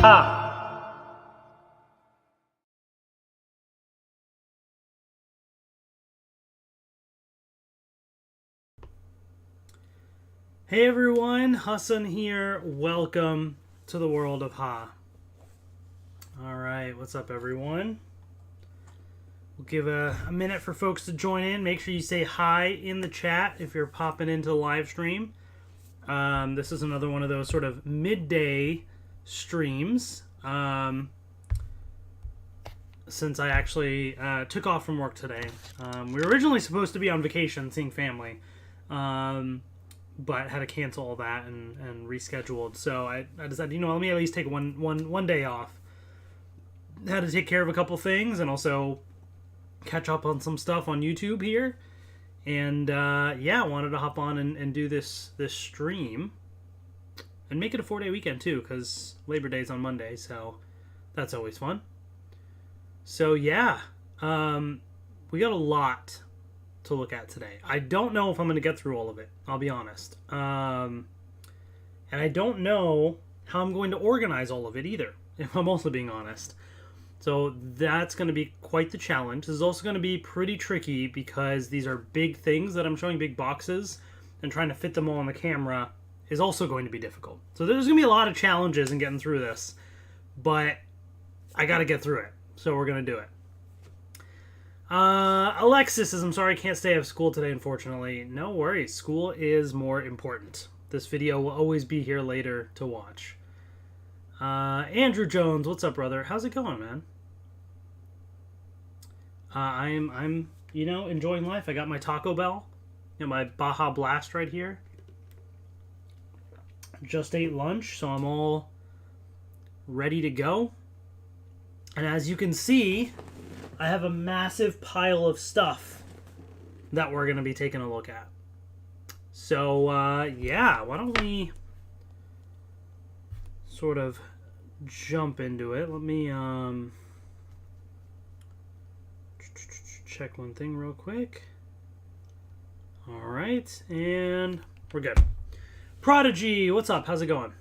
Ha! Hey everyone, Hassan here. Welcome to the world of Ha. Alright, what's up everyone? We'll give a minute for folks to join in. Make sure you say hi in the chat if you're popping into the live stream. This is another one of those sort of midday streams. Since I actually took off from work today. We were originally supposed to be on vacation seeing family. But had to cancel all that and rescheduled. So I decided, let me at least take one day off. Had to take care of a couple things and also catch up on some stuff on YouTube here. And yeah, wanted to hop on and do this stream. And make it a 4-day weekend too, because Labor Day's on Monday, so that's always fun. So yeah, we got a lot to look at today. I don't know if I'm going to get through all of it, I'll be honest. And I don't know how I'm going to organize all of it either, if I'm also being honest. So that's going to be quite the challenge. This is also going to be pretty tricky because these are big things that I'm showing, big boxes, and trying to fit them all on the camera is also going to be difficult. So there's going to be a lot of challenges in getting through this, but I got to get through it. So we're going to do it. Alexis says, I'm sorry I can't stay. I have school today, unfortunately. No worries. School is more important. This video will always be here later to watch. Andrew Jones, what's up, brother? How's it going, man? I'm enjoying life. I got my Taco Bell, my Baja Blast right here. Just ate lunch, so I'm all ready to go. And as you can see, I have a massive pile of stuff that we're going to be taking a look at. So, yeah, why don't we sort of jump into it. Let me check one thing real quick. All right, and we're good. Prodigy, what's up? How's it going?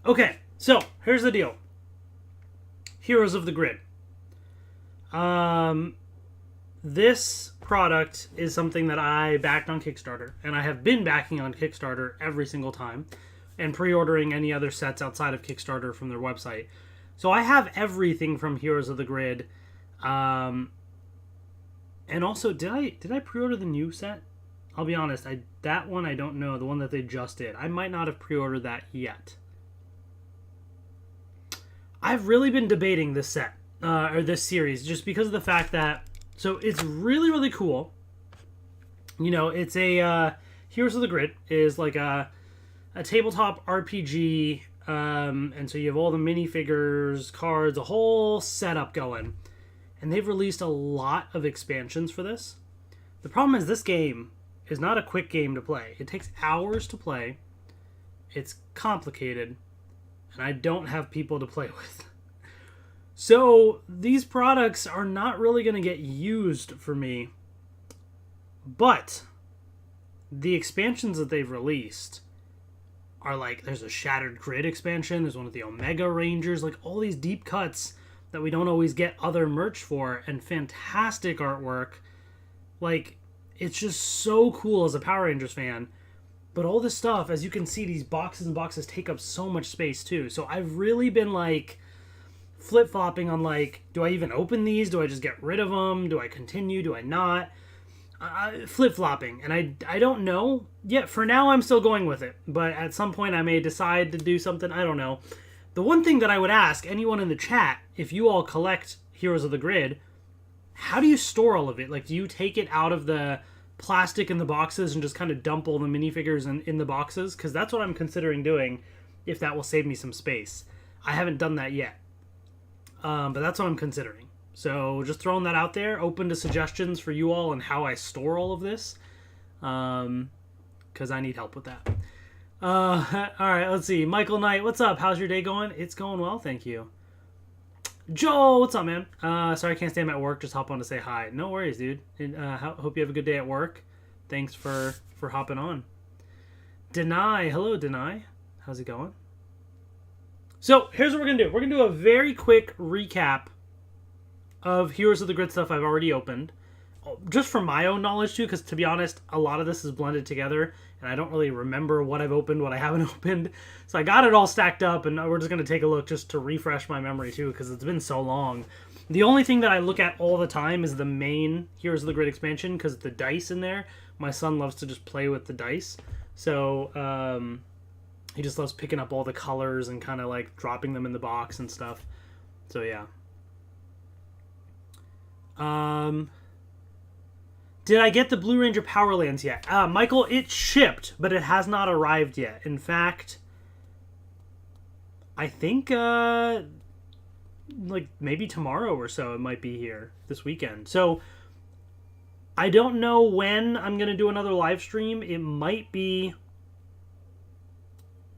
Okay, so here's the deal. Heroes of the Grid. This product is something that I backed on Kickstarter, and I have been backing on Kickstarter every single time, and pre-ordering any other sets outside of Kickstarter from their website. So I have everything from Heroes of the Grid. And also, did I pre-order the new set? I'll be honest, that one I don't know, the one that they just did. I might not have pre-ordered that yet. I've really been debating this set, or this series, just because of the fact that, so it's really, really cool. It's a, Heroes of the Grid is like a tabletop RPG, and so you have all the minifigures, cards, a whole setup going. And they've released a lot of expansions for this. The problem is this game is not a quick game to play. It takes hours to play. It's complicated. And I don't have people to play with. So these products are not really going to get used for me. But the expansions that they've released are like, there's a Shattered Grid expansion, there's one of the Omega Rangers, like all these deep cuts that we don't always get other merch for, and fantastic artwork. Like, it's just so cool as a Power Rangers fan. But all this stuff, as you can see, these boxes and boxes take up so much space too. So I've really been like flip-flopping on like, do I even open these? Do I just get rid of them? Do I continue? Do I not? Flip-flopping. And I don't know. Yeah, for now I'm still going with it. But at some point I may decide to do something. I don't know. The one thing that I would ask anyone in the chat, if you all collect Heroes of the Grid, how do you store all of it? Like, do you take it out of the plastic in the boxes and just kind of dump all the minifigures in the boxes? Because that's what I'm considering doing, if that will save me some space. I haven't done that yet, but that's what I'm considering. So just throwing that out there, open to suggestions for you all on how I store all of this, because I need help with that. All right, let's see. Michael Knight, what's up? How's your day going? It's going well, thank you. Joel, what's up, man? Sorry I can't stay at work. Just hop on to say hi. No worries, dude. And, hope you have a good day at work. Thanks for hopping on. Deny, hello, Deny. How's it going? So here's what we're going to do. We're going to do a very quick recap of Heroes of the Grid stuff I've already opened. Just from my own knowledge, too, because to be honest, a lot of this is blended together, and I don't really remember what I've opened, what I haven't opened. So I got it all stacked up, and we're just going to take a look just to refresh my memory, too, because it's been so long. The only thing that I look at all the time is the main Heroes of the Grid expansion, because the dice in there. My son loves to just play with the dice. So, he just loves picking up all the colors and kind of, like, dropping them in the box and stuff. So, yeah. Did I get the Blue Ranger Power Lands yet? Michael, it shipped, but it has not arrived yet. In fact, I think, like, maybe tomorrow or so it might be here this weekend. So, I don't know when I'm going to do another live stream. It might be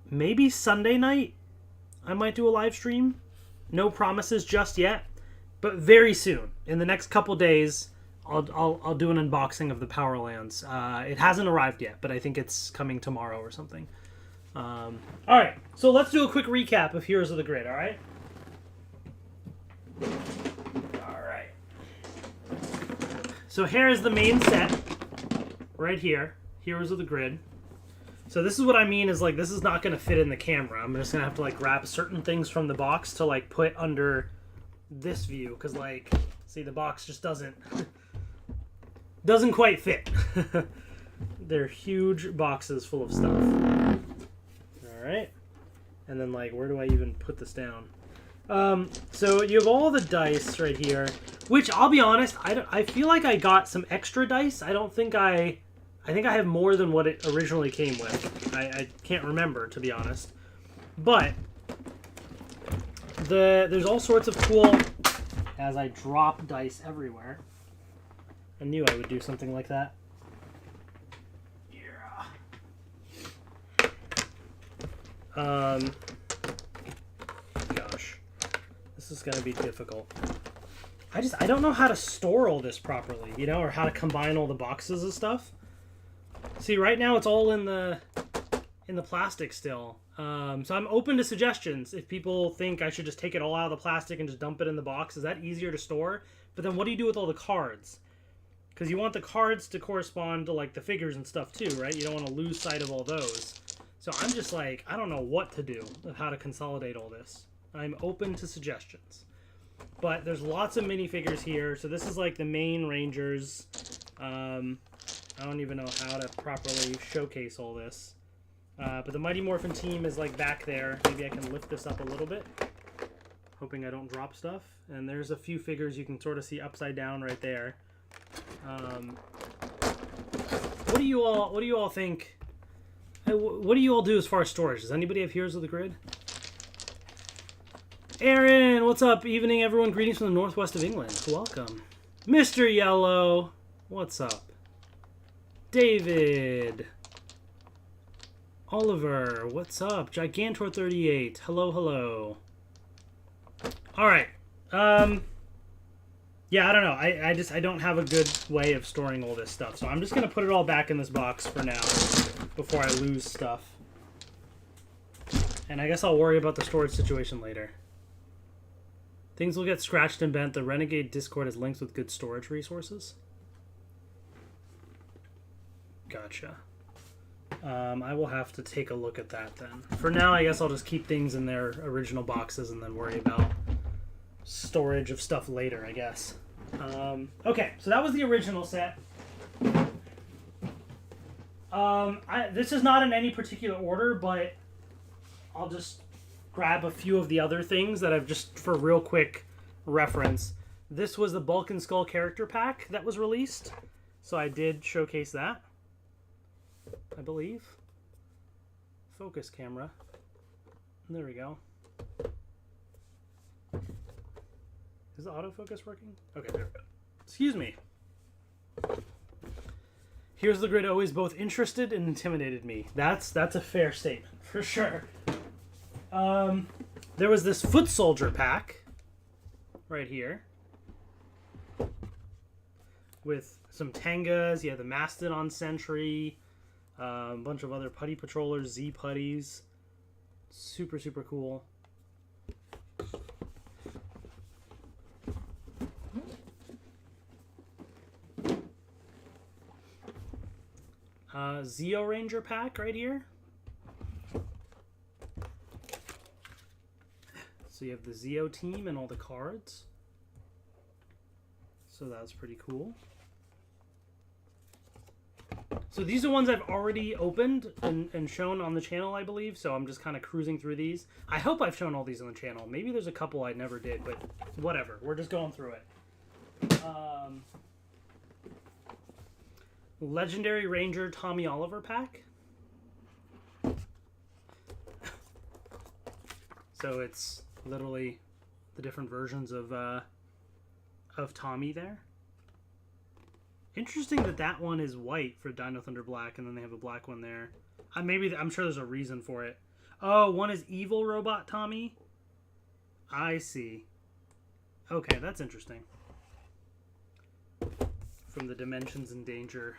maybe Sunday night. I might do a live stream. No promises just yet, but very soon. In the next couple days, I'll do an unboxing of the Power Lands. It hasn't arrived yet, but I think it's coming tomorrow or something. All right, so let's do a quick recap of Heroes of the Grid. All right. So here is the main set, right here, Heroes of the Grid. So this is what I mean is, like, this is not going to fit in the camera. I'm just going to have to, like, grab certain things from the box to, like, put under this view. Because, like, see, the box just doesn't quite fit. They're huge boxes full of stuff. All right. And then, like, where do I even put this down? So you have all the dice right here, which I'll be honest, I feel like I got some extra dice. I think I have more than what it originally came with. I can't remember, to be honest. But there's all sorts of cool, as I drop dice everywhere. I knew I would do something like that. Yeah. Gosh. This is going to be difficult. I don't know how to store all this properly, you know, or how to combine all the boxes and stuff. See, right now it's all in the plastic still. So I'm open to suggestions. If people think I should just take it all out of the plastic and just dump it in the box, is that easier to store? But then what do you do with all the cards? Because you want the cards to correspond to, like, the figures and stuff too, right? You don't want to lose sight of all those. So I'm just like, I don't know what to do of how to consolidate all this. I'm open to suggestions. But there's lots of minifigures here. So this is like the main Rangers. I don't even know how to properly showcase all this. But the Mighty Morphin team is like back there. Maybe I can lift this up a little bit. Hoping I don't drop stuff. And there's a few figures you can sort of see upside down right there. What do you all think? What do you all do as far as storage? Does anybody have Heroes of the Grid? Aaron, what's up? Evening, everyone. Greetings from the northwest of England. Welcome. Mr. Yellow, what's up? David. Oliver, what's up? Gigantor38. Hello, hello. All right. Yeah, I don't know. I don't have a good way of storing all this stuff. So I'm just going to put it all back in this box for now before I lose stuff. And I guess I'll worry about the storage situation later. Things will get scratched and bent. The Renegade Discord has links with good storage resources. Gotcha. I will have to take a look at that then. For now, I guess I'll just keep things in their original boxes and then worry about storage of stuff later, I guess. Okay, so that was the original set. This is not in any particular order, but I'll just grab a few of the other things that I've just, for real quick reference. This was the Bulk and Skull character pack that was released, so I did showcase that, I believe. Focus camera. There we go. Is the autofocus working? Okay, there we go. Excuse me. Here's the Grid always both interested and intimidated me. That's a fair statement, for sure. There was this Foot Soldier pack right here with some Tengas. You had the Mastodon Sentry, a bunch of other Putty Patrollers, Z Putties. Super, super cool. Zeo Ranger pack right here. So you have the Zeo team and all the cards. So that's pretty cool. So these are ones I've already opened and shown on the channel, I believe. So I'm just kind of cruising through these. I hope I've shown all these on the channel. Maybe there's a couple I never did, but whatever. We're just going through it. Legendary Ranger Tommy Oliver pack. So it's literally the different versions of Tommy there. Interesting that that one is white for Dino Thunder Black, and then they have a black one there. I'm sure there's a reason for it. Oh, one is Evil Robot Tommy. I see. Okay, that's interesting. From the Dimensions in Danger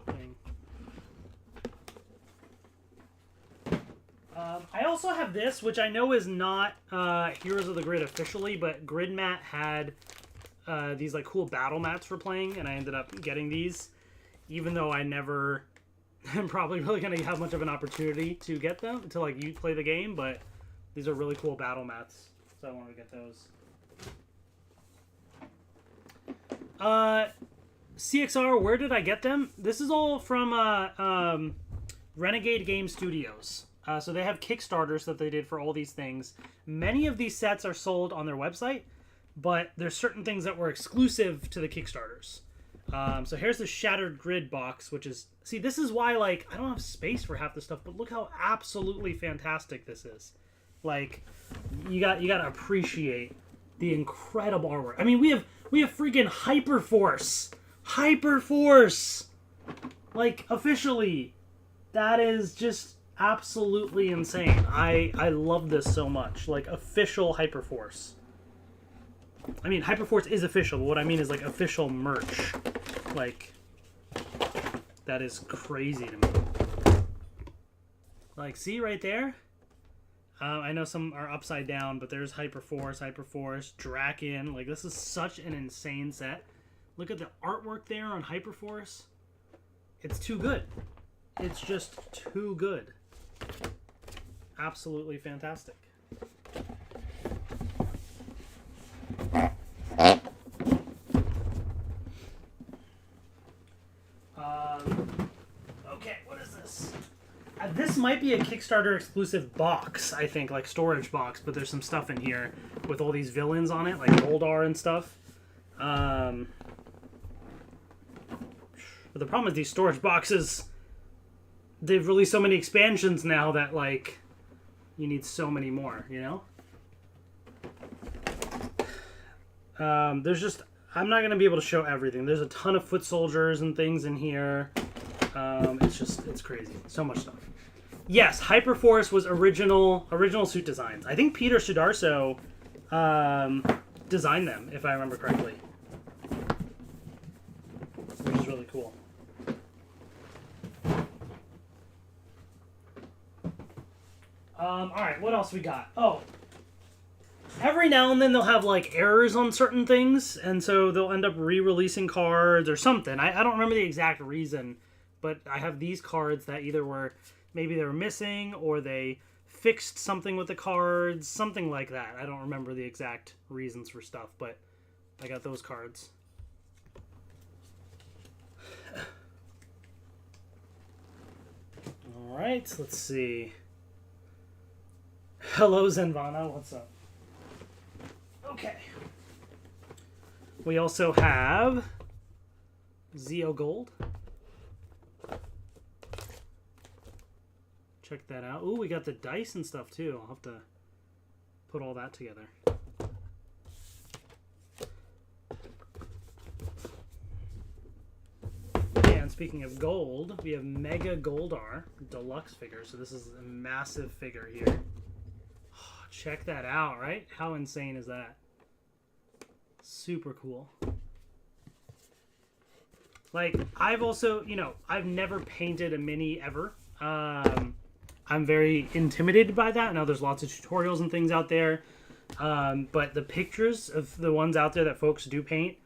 thing. I also have this, which I know is not Heroes of the Grid officially, but GridMat had these like cool battle mats for playing, and I ended up getting these, even though I never am probably really going to have much of an opportunity to get them to like you play the game, but these are really cool battle mats, so I wanted to get those. CXR, where did I get them? This is all from Renegade Game Studios. So they have Kickstarters that they did for all these things. Many of these sets are sold on their website, but there's certain things that were exclusive to the Kickstarters. So here's the Shattered Grid box, which is... See, this is why, like, I don't have space for half this stuff, but look how absolutely fantastic this is. Like, you gotta appreciate the incredible artwork. I mean, we have freaking Hyperforce! Hyperforce! Like, officially. That is just absolutely insane. I love this so much. Like, official Hyperforce. I mean, Hyperforce is official, but what I mean is, like, official merch. Like, that is crazy to me. Like, see right there? I know some are upside down, but there's Hyperforce, Draken. Like, this is such an insane set. Look at the artwork there on Hyperforce. It's too good. It's just too good. Absolutely fantastic. Okay, what is this? This might be a Kickstarter exclusive box, I think, like storage box, but there's some stuff in here with all these villains on it, like Goldar and stuff. But the problem is these storage boxes, they've released so many expansions now that, like, you need so many more, you know? There's just... I'm not going to be able to show everything. There's a ton of foot soldiers and things in here. It's crazy. So much stuff. Yes, Hyperforce was original suit designs. I think Peter Sudarso designed them, if I remember correctly. Which is really cool. Alright, what else we got? Oh, every now and then they'll have, like, errors on certain things, and so they'll end up re-releasing cards or something. I don't remember the exact reason, but I have these cards that either were... Maybe they were missing, or they fixed something with the cards, something like that. I don't remember the exact reasons for stuff, but I got those cards. Alright, let's see. Hello, Zenvana, what's up? Okay. We also have Zeo Gold. Check that out. Ooh, we got the dice and stuff too. I'll have to put all that together. And speaking of gold, we have Mega Goldar deluxe figure. So this is a massive figure here. Oh, check that out, right? How insane is that? Super cool. Like, I've also, you know, I've never painted a mini ever. I'm very intimidated by that. I know there's lots of tutorials and things out there. But the pictures of the ones out there that folks do paint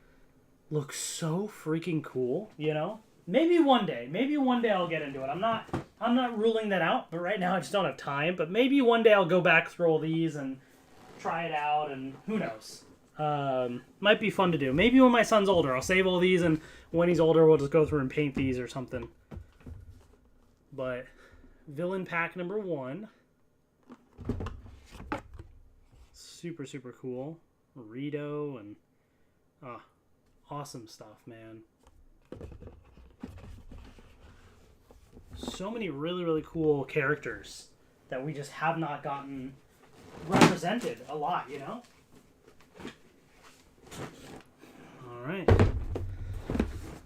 look so freaking cool, you know? Maybe one day I'll get into it. I'm not ruling that out, but right now I just don't have time. But maybe one day I'll go back through all these and try it out, and who knows. Might be fun to do. Maybe when my son's older, I'll save all these, and when he's older, we'll just go through and paint these or something. But villain pack number 1. Super, super cool. Rito and awesome stuff, man. So many really, really cool characters that we just have not gotten represented a lot, you know? All right.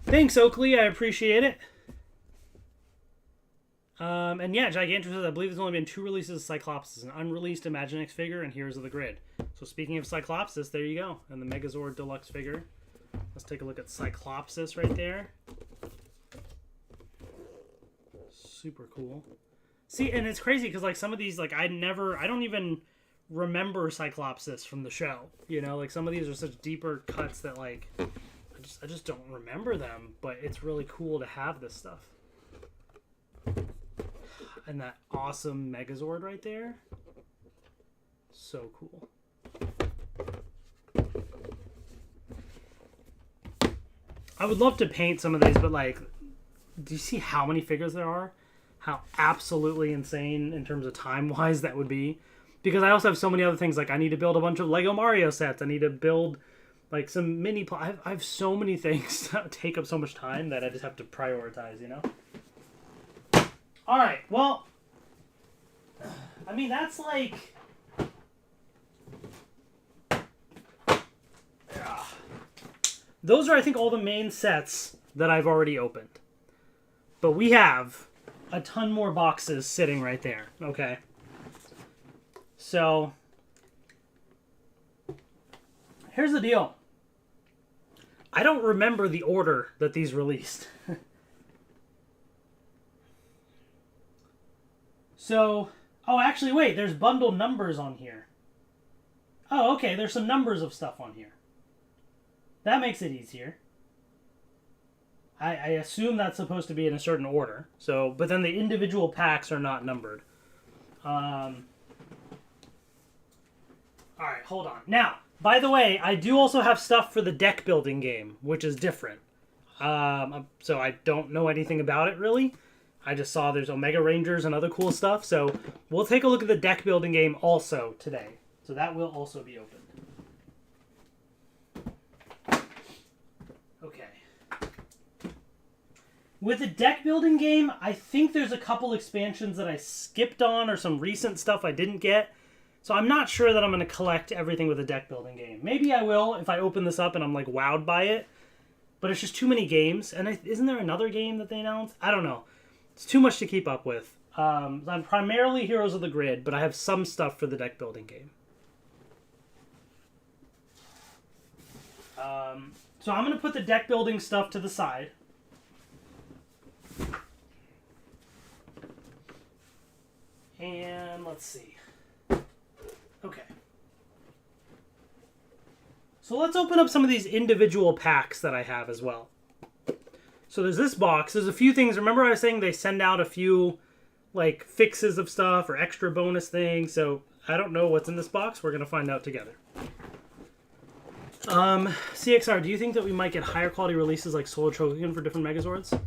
Thanks, Oakley. I appreciate it. And yeah, Gigantor says, I believe there's only been 2 releases of Cyclopsis, an unreleased Imaginext figure and Heroes of the Grid. So speaking of Cyclopsis, there you go. And the Megazord Deluxe figure. Let's take a look at Cyclopsis right there. Super cool. See, and it's crazy because like some of these, like I don't even remember Cyclopsis from the show. You know, like some of these are such deeper cuts that like I just don't remember them. But it's really cool to have this stuff. And that awesome Megazord right there. So cool. I would love to paint some of these, but like, do you see how many figures there are? How absolutely insane in terms of time-wise that would be. Because I also have so many other things. Like, I need to build a bunch of Lego Mario sets. I need to build, like, some mini... I have so many things that take up so much time that I just have to prioritize, you know? Alright, well... I mean, that's like... Those are, I think, all the main sets that I've already opened. But we have a ton more boxes sitting right there, okay? So, here's the deal. I don't remember the order that these released. So, oh, actually, wait, there's bundle numbers on here. Oh, okay, there's some numbers of stuff on here. That makes it easier. I assume that's supposed to be in a certain order. So, but then the individual packs are not numbered. Alright, hold on. Now, by the way, I do also have stuff for the deck building game, which is different. So I don't know anything about it, really. I just saw there's Omega Rangers and other cool stuff. So we'll take a look at the deck building game also today. So that will also be opened. Okay. With the deck building game, I think there's a couple expansions that I skipped on or some recent stuff I didn't get. So I'm not sure that I'm going to collect everything with the deck building game. Maybe I will if I open this up and I'm like wowed by it. But it's just too many games. And isn't there another game that they announced? I don't know. It's too much to keep up with. I'm primarily Heroes of the Grid, but I have some stuff for the deck building game. So I'm going to put the deck building stuff to the side. And let's see. Okay. So let's open up some of these individual packs that I have as well. So there's this box. There's a few things. Remember I was saying they send out a few like fixes of stuff or extra bonus things. So I don't know what's in this box. We're going to find out together. CXR, do you think that we might get higher quality releases like Solar Trojan for different Megazords?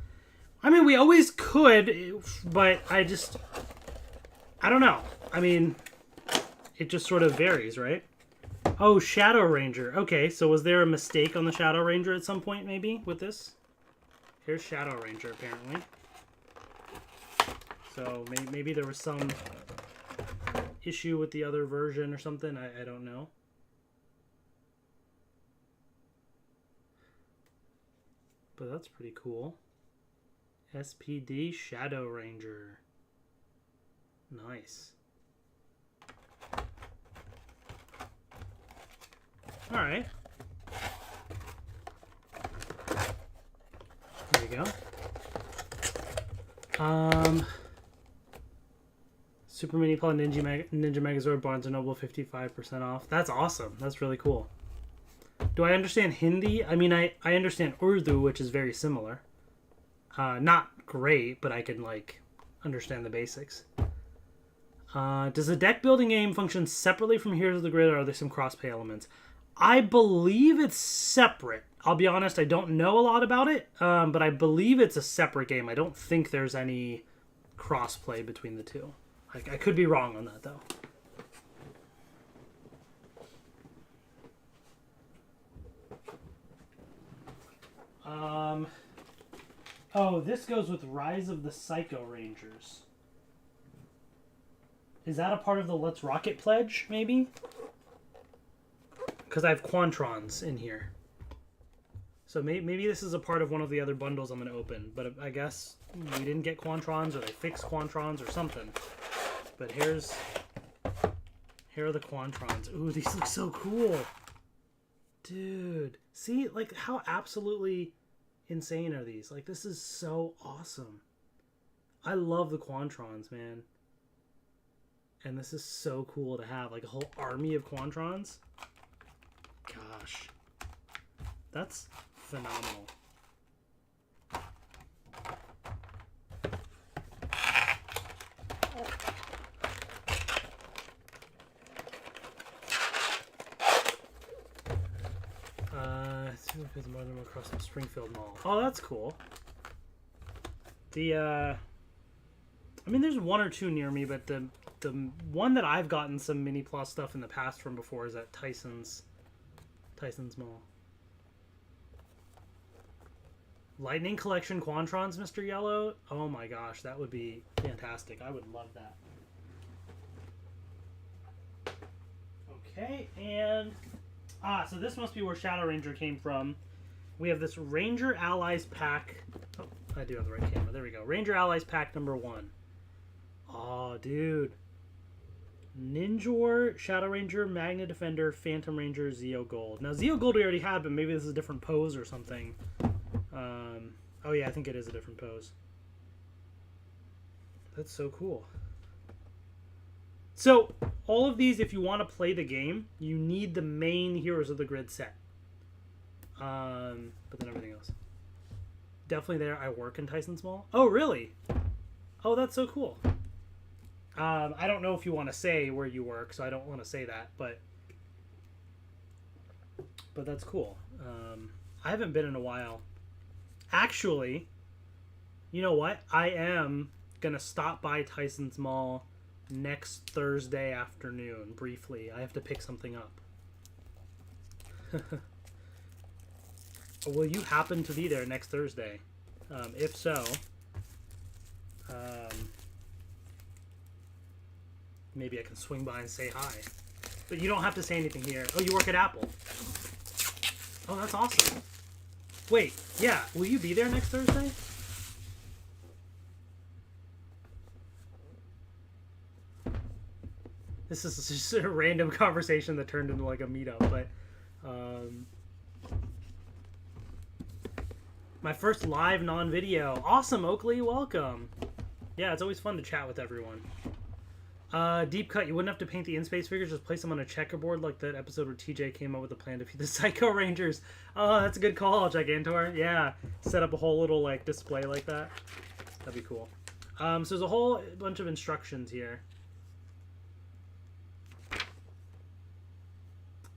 I mean, we always could, but I don't know. I mean, it just sort of varies, right? Oh, Shadow Ranger. Okay, so was there a mistake on the Shadow Ranger at some point, maybe, with this? Here's Shadow Ranger, apparently. So maybe there was some issue with the other version or something. I don't know. But that's pretty cool. SPD Shadow Ranger. Nice. Alright. There you go. Super Mini Paw Ninja Megazord Barnes & Noble 55% off. That's awesome. That's really cool. Do I understand Hindi? I mean, I understand Urdu, which is very similar. Not great, but I can, like, understand the basics. Does the deck building game function separately from Heroes of the Grid, or are there some cross-play elements? I believe it's separate. I'll be honest, I don't know a lot about it, but I believe it's a separate game. I don't think there's any cross-play between the two. I could be wrong on that, though. Oh, this goes with Rise of the Psycho Rangers. Is that a part of the Let's Rocket pledge, maybe? Because I have Quantrons in here. So maybe this is a part of one of the other bundles I'm going to open. But I guess we didn't get Quantrons, or they fixed Quantrons or something. But here are the Quantrons. Ooh, these look so cool. Dude. See, like, how absolutely insane are these? Like, this is so awesome. I love the Quantrons, man. And this is so cool to have, like, a whole army of Quantrons. Gosh. That's phenomenal. More than across the Springfield Mall. Oh, that's cool. I mean, there's one or two near me, but the one that I've gotten some Mini Plus stuff in the past from before is at Tyson's Mall. Lightning Collection Quantrons, Mr. Yellow. Oh my gosh, that would be fantastic. I would love that. Okay, and so this must be where Shadow Ranger came from. We have this Ranger Allies pack. Oh, I do have the right camera. There we go. Ranger Allies pack number 1. Oh, dude. Ninjor, Shadow Ranger, Magna Defender, Phantom Ranger, Zeo Gold. Now, Zeo Gold we already had, but maybe this is a different pose or something. Oh, yeah, I think it is a different pose. That's so cool. So, all of these, if you want to play the game, you need the main Heroes of the Grid set. But then everything else. Definitely there. I work in Tyson's Mall. Oh, really? Oh, that's so cool. I don't know if you want to say where you work, so I don't want to say that, but that's cool. I haven't been in a while. Actually, you know what? I am going to stop by Tyson's Mall next Thursday afternoon, briefly. I have to pick something up. Will you happen to be there next Thursday? If so, maybe I can swing by and say hi. But you don't have to say anything here. Oh, you work at Apple. Oh, that's awesome. Wait, yeah. Will you be there next Thursday? This is just a random conversation that turned into like a meetup, but my first live non-video. Awesome, Oakley, welcome. Yeah, it's always fun to chat with everyone. Deep cut, you wouldn't have to paint the in-space figures, just place them on a checkerboard like that episode where TJ came up with a plan to feed the Psycho Rangers. Oh, that's a good call, Gigantor. Yeah, set up a whole little like display like that. That'd be cool. So there's a whole bunch of instructions here.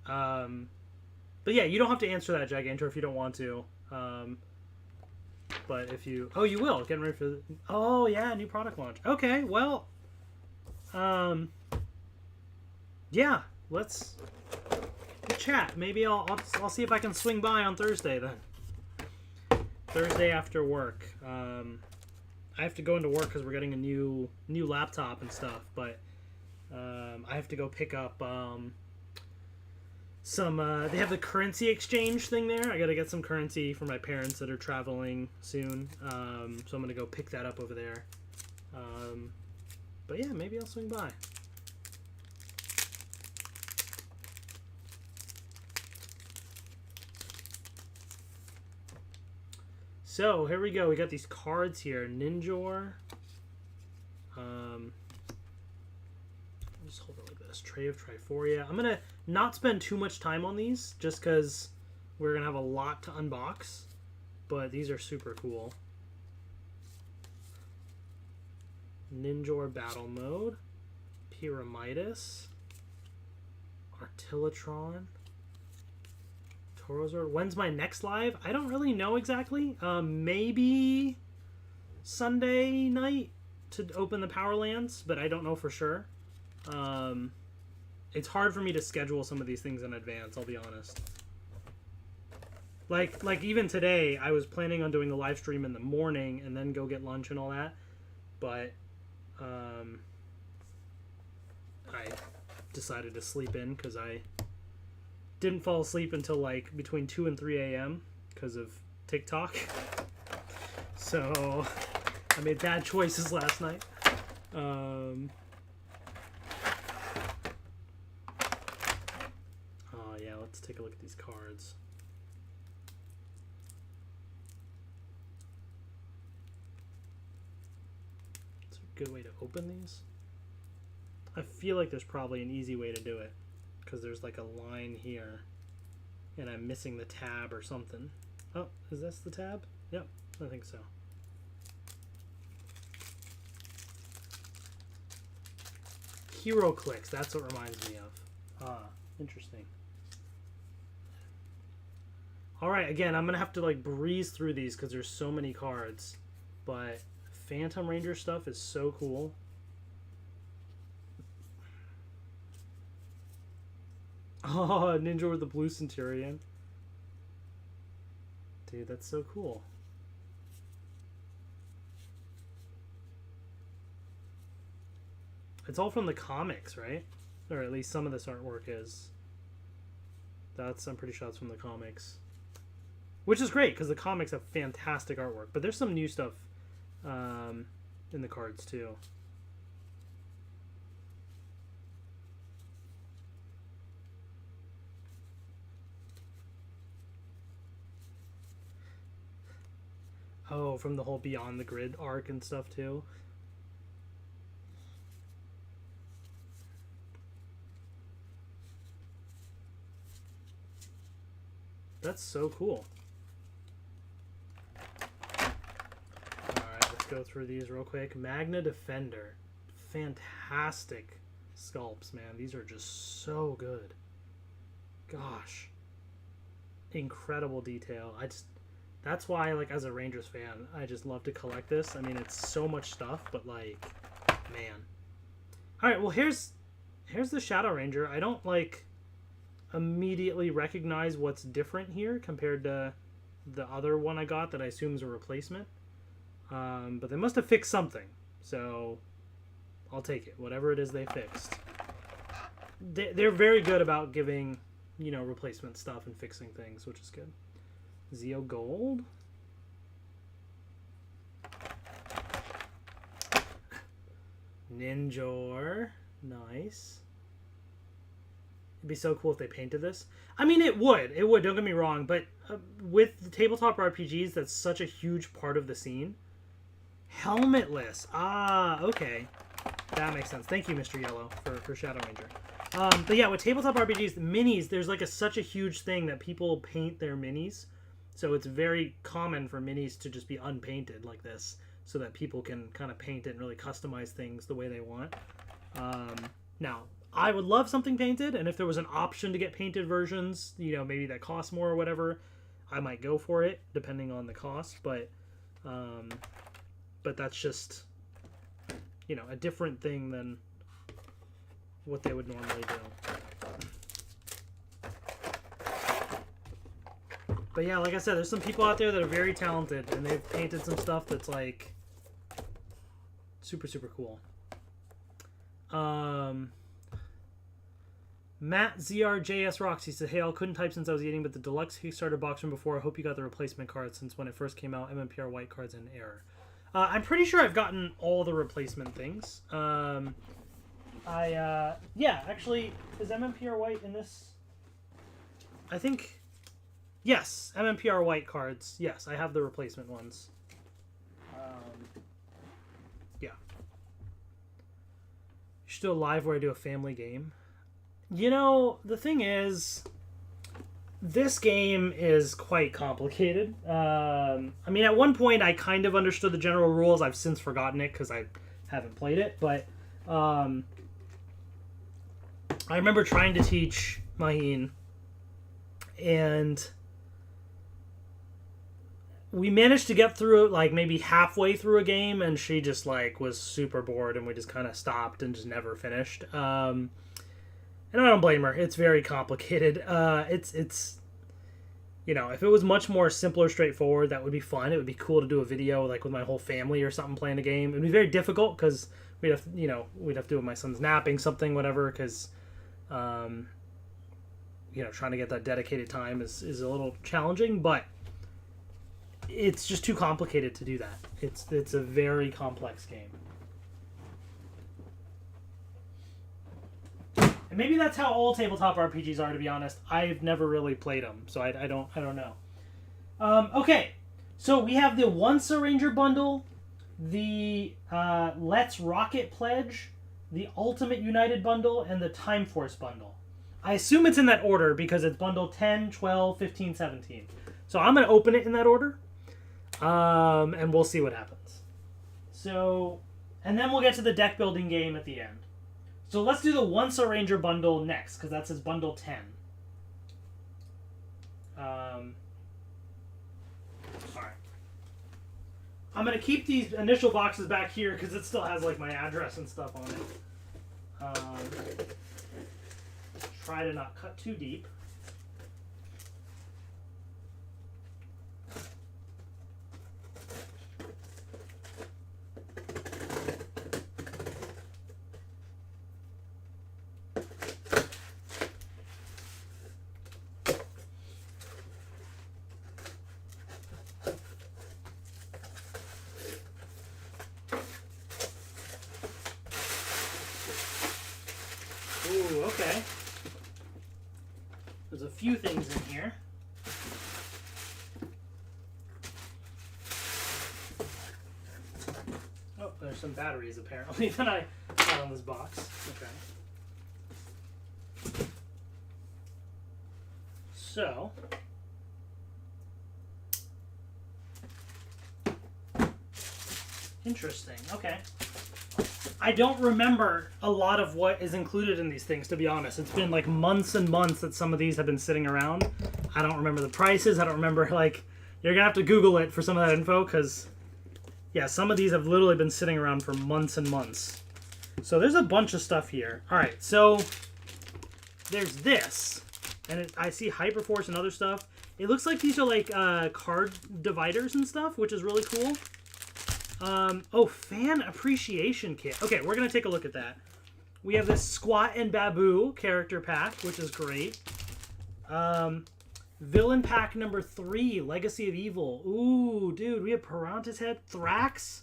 But yeah, you don't have to answer that, Gigantor, if you don't want to. But if you... Oh, you will. Getting ready for... Oh, yeah, new product launch. Okay, well... Yeah, let's chat. Maybe I'll see if I can swing by on Thursday, then. Thursday after work. I have to go into work because we're getting a new laptop and stuff, but I have to go pick up... they have the currency exchange thing there. I gotta get some currency for my parents that are traveling soon. So I'm gonna go pick that up over there. But yeah, maybe I'll swing by. So here we go. We got these cards here. Ninjor. Just hold it like this. Tray of Triforia. I'm gonna not spend too much time on these, just because we're gonna have a lot to unbox. But these are super cool. Ninjor Battle Mode. Pyramidas. Artillatron. Torozor. When's my next live? I don't really know exactly. Maybe Sunday night to open the Power Lands, but I don't know for sure. It's hard for me to schedule some of these things in advance, I'll be honest. Like even today, I was planning on doing the live stream in the morning and then go get lunch and all that, but I decided to sleep in because I didn't fall asleep until like between 2 and 3 a.m. because of TikTok. So I made bad choices last night. Oh yeah, let's take a look at these cards. It's a good way to open these. I feel like there's probably an easy way to do it because there's like a line here and I'm missing the tab or something. Oh, is this the tab? Yep, I think so. Hero clicks, that's what reminds me of. Ah, interesting. Alright, again, I'm going to have to like breeze through these because there's so many cards. But Phantom Ranger stuff is so cool. Oh, Ninja with the Blue Centurion. Dude, that's so cool. It's all from the comics, right? Or at least some of this artwork is. I'm pretty sure that's from the comics. Which is great, because the comics have fantastic artwork. But there's some new stuff in the cards, too. Oh, from the whole Beyond the Grid arc and stuff, too. That's so cool. Alright, let's go through these real quick. Magna Defender. Fantastic sculpts, man. These are just so good. Gosh. Incredible detail. That's why, like, as a Rangers fan, I just love to collect this. I mean, it's so much stuff, but, like, man. Alright, well, here's the Shadow Ranger. I don't, like, immediately recognize what's different here compared to the other one I got that I assume is a replacement. But they must have fixed something. So, I'll take it. Whatever it is they fixed. They're very good about giving, you know, replacement stuff and fixing things, which is good. Zeo Gold. Ninjor. Nice. It'd be so cool if they painted this. I mean, it would. It would, don't get me wrong. But with the tabletop RPGs, that's such a huge part of the scene. Helmetless. Ah, okay. That makes sense. Thank you, Mr. Yellow, for Shadow Ranger. But yeah, with tabletop RPGs, minis, there's like such a huge thing that people paint their minis. So it's very common for minis to just be unpainted like this so that people can kind of paint it and really customize things the way they want. Now, I would love something painted, and if there was an option to get painted versions, you know, maybe that cost more or whatever, I might go for it, depending on the cost, but that's just, you know, a different thing than what they would normally do. But yeah, like I said, there's some people out there that are very talented, and they've painted some stuff that's, like, super, super cool. Matt ZRJS Roxy said, hey, I couldn't type since I was eating, but the deluxe Kickstarter box from before, I hope you got the replacement cards since when it first came out, MMPR white cards in error. I'm pretty sure I've gotten all the replacement things. Yeah, actually, is MMPR white in this? I think... Yes, MMPR white cards. Yes, I have the replacement ones. Yeah. You're still live where I do a family game. You know, the thing is, this game is quite complicated. I mean, at one point I kind of understood the general rules. I've since forgotten it because I haven't played it, but I remember trying to teach Maheen, and we managed to get through it like maybe halfway through a game, and she just like was super bored, and we just kind of stopped and just never finished. And I don't blame her. It's very complicated. It's you know, if it was much more simpler, straightforward, that would be fun. It would be cool to do a video like with my whole family or something playing a game. It would be very difficult because we'd have to do it with my son's napping, something, whatever. Because trying to get that dedicated time is a little challenging, but it's just too complicated to do that. It's a very complex game. And maybe that's how all tabletop RPGs are, to be honest. I've never really played them, so I don't know. Okay, so we have the Once a Ranger bundle, the Let's Rocket Pledge, the Ultimate United bundle, and the Time Force bundle. I assume it's in that order because it's bundle 10, 12, 15, 17. So I'm going to open it in that order, and we'll see what happens. So, and then we'll get to the deck building game at the end. So let's do the Once a Ranger bundle next, because that's his bundle 10. Alright. I'm going to keep these initial boxes back here, because it still has like my address and stuff on it. Try to not cut too deep. Ooh, okay. There's a few things in here. Oh, there's some batteries apparently that I got on this box. Okay. So, interesting. Okay. I don't remember a lot of what is included in these things, to be honest. It's been like months and months that some of these have been sitting around. I don't remember the prices. I don't remember, like, you're going to have to Google it for some of that info, because, yeah, some of these have literally been sitting around for months and months. So there's a bunch of stuff here. All right, so there's this, and I see Hyperforce and other stuff. It looks like these are like card dividers and stuff, which is really cool. Oh, fan appreciation kit. Okay, we're going to take a look at that. We have this Squat and Babu character pack, which is great. Villain pack number 3, Legacy of Evil. Ooh, dude, we have Piranha's Head, Thrax.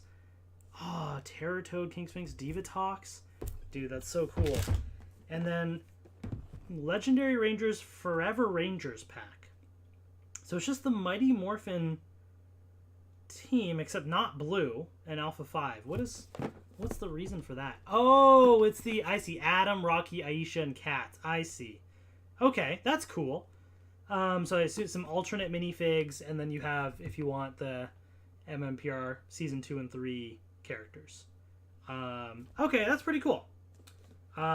Oh, Terratoad, King Sphinx, Divatox. Dude, that's so cool. And then Legendary Rangers Forever Rangers pack. So it's just the Mighty Morphin team, except not blue, and Alpha 5. What's the reason for that? Oh, it's I see Adam, Rocky, Aisha, and Kat. I see. Okay, that's cool. So I see some alternate minifigs, and then you have, if you want, the MMPR Season 2 and 3 characters. Okay, that's pretty cool.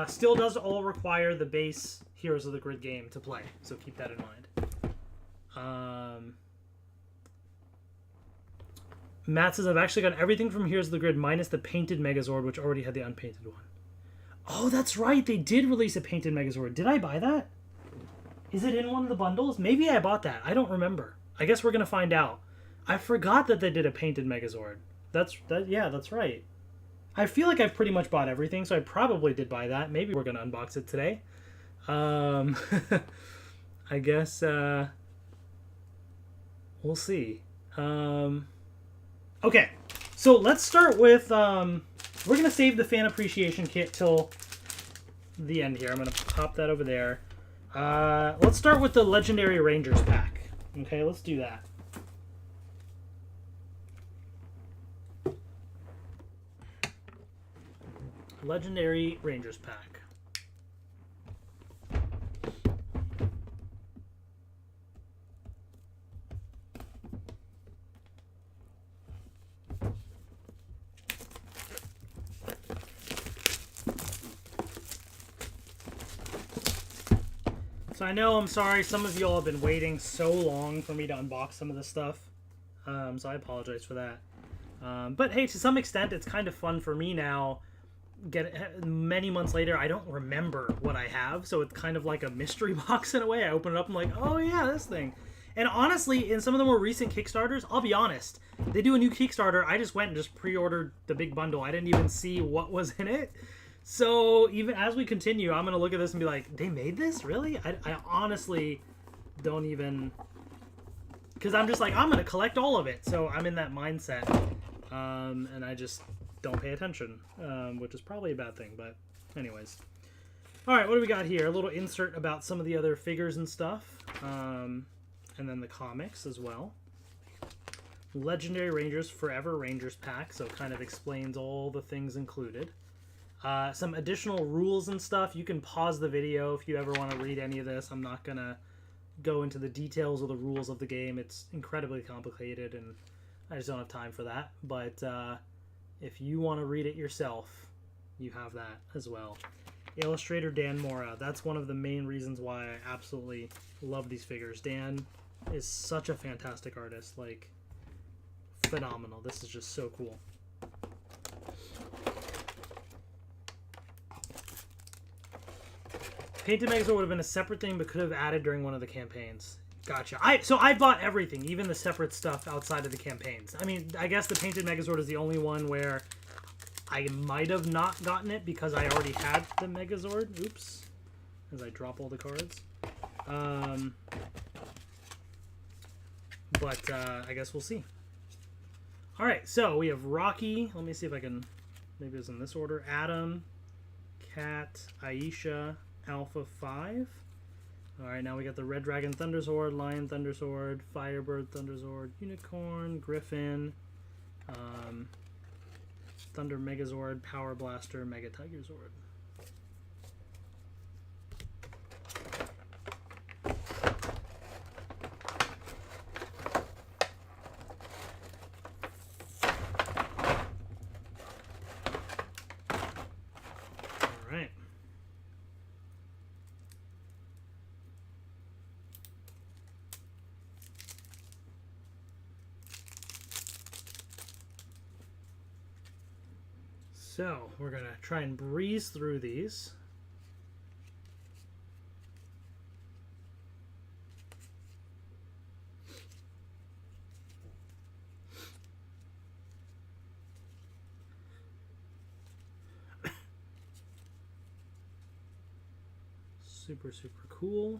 Still does all require the base Heroes of the Grid game to play, so keep that in mind. Matt says, I've actually got everything from Heroes of the Grid minus the painted Megazord, which already had the unpainted one. Oh, that's right. They did release a painted Megazord. Did I buy that? Is it in one of the bundles? Maybe I bought that. I don't remember. I guess we're going to find out. I forgot that they did a painted Megazord. Yeah, that's right. I feel like I've pretty much bought everything, so I probably did buy that. Maybe we're going to unbox it today. I guess we'll see. Okay, so let's start with, we're going to save the fan appreciation kit till the end here. I'm going to pop that over there. Let's start with the Legendary Rangers pack. Okay, let's do that. Legendary Rangers pack. So I know, I'm sorry, some of y'all have been waiting so long for me to unbox some of this stuff. So I apologize for that. But hey, to some extent, it's kind of fun for me now. Many months later, I don't remember what I have, so it's kind of like a mystery box in a way. I open it up, I'm like, oh yeah, this thing. And honestly, in some of the more recent Kickstarters, I'll be honest, they do a new Kickstarter, I just went and just pre-ordered the big bundle. I didn't even see what was in it. So even as we continue, I'm going to look at this and be like, they made this? Really? I honestly don't even... Because I'm just like, I'm going to collect all of it. So I'm in that mindset. And I just don't pay attention, which is probably a bad thing. But anyways. All right, what do we got here? A little insert about some of the other figures and stuff. And then the comics as well. Legendary Rangers Forever Rangers pack. So it kind of explains all the things included. Some additional rules and stuff. You can pause the video if you ever want to read any of this. I'm not going to go into the details of the rules of the game. It's incredibly complicated, and I just don't have time for that. But if you want to read it yourself, you have that as well. Illustrator Dan Mora. That's one of the main reasons why I absolutely love these figures. Dan is such a fantastic artist. Like, phenomenal. This is just so cool. Painted Megazord would have been a separate thing, but could have added during one of the campaigns. Gotcha. So I bought everything, even the separate stuff outside of the campaigns. I mean, I guess the Painted Megazord is the only one where I might have not gotten it because I already had the Megazord. Oops. As I drop all the cards. But I guess we'll see. Alright, so we have Rocky. Let me see if I can... Maybe it's in this order. Adam, Kat, Aisha... Alpha 5. Alright, now we got the Red Dragon Thunderzord, Lion Thunderzord, Firebird Thunderzord, Unicorn, Griffin, Thunder Megazord, Power Blaster, Mega Tigerzord. Alright. So, we're going to try and breeze through these. Super, super cool.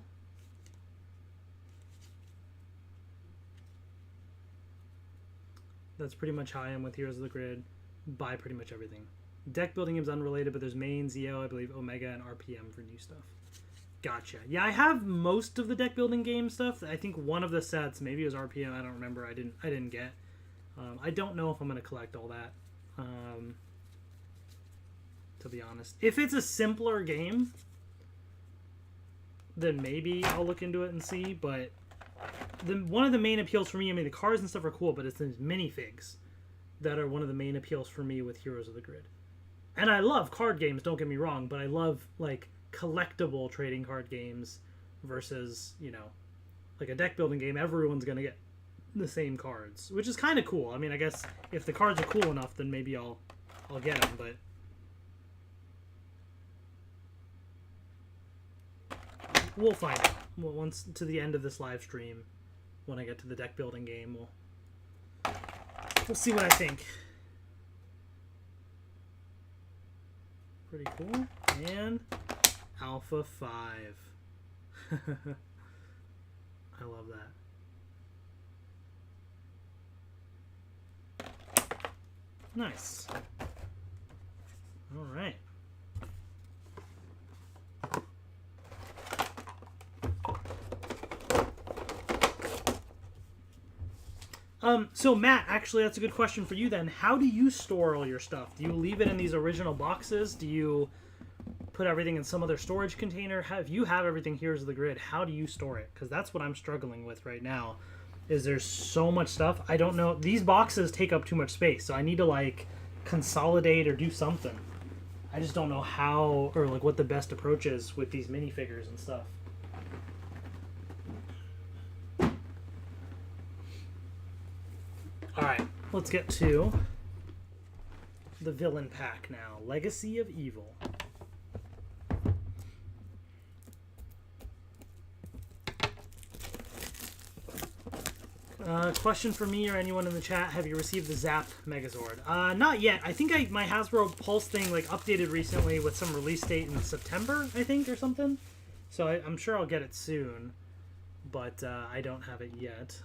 That's pretty much how I am with Heroes of the Grid. Buy pretty much everything. Deck building games unrelated, but there's main, ZO, I believe, Omega, and RPM for new stuff. Gotcha. Yeah, I have most of the deck building game stuff. I think one of the sets, maybe it was RPM, I don't remember. I didn't get. I don't know if I'm going to collect all that. To be honest. If it's a simpler game, then maybe I'll look into it and see, but one of the main appeals for me, I mean, the cards and stuff are cool, but it's these minifigs that are one of the main appeals for me with Heroes of the Grid. And I love card games, don't get me wrong, but I love, like, collectible trading card games versus, you know, like a deck building game, everyone's going to get the same cards, which is kind of cool. I mean, I guess if the cards are cool enough, then maybe I'll get them, but... We'll find out. Well, once to the end of this live stream, when I get to the deck building game, we'll see what I think. Pretty cool. And Alpha 5. I love that. Nice. All right. So Matt, actually, that's a good question for you then. How do you store all your stuff? Do you leave it in these original boxes? Do you put everything in some other storage container? If you have everything Heroes of the Grid, how do you store it? Because that's what I'm struggling with right now, is there's so much stuff. I don't know. These boxes take up too much space, so I need to, like, consolidate or do something. I just don't know how, or, like, what the best approach is with these minifigures and stuff. Alright, let's get to the villain pack now. Legacy of Evil. Question for me or anyone in the chat: have you received the Zap Megazord? Not yet. I think my Hasbro Pulse thing like updated recently with some release date in September, I think, or something. So I'm sure I'll get it soon, but I don't have it yet.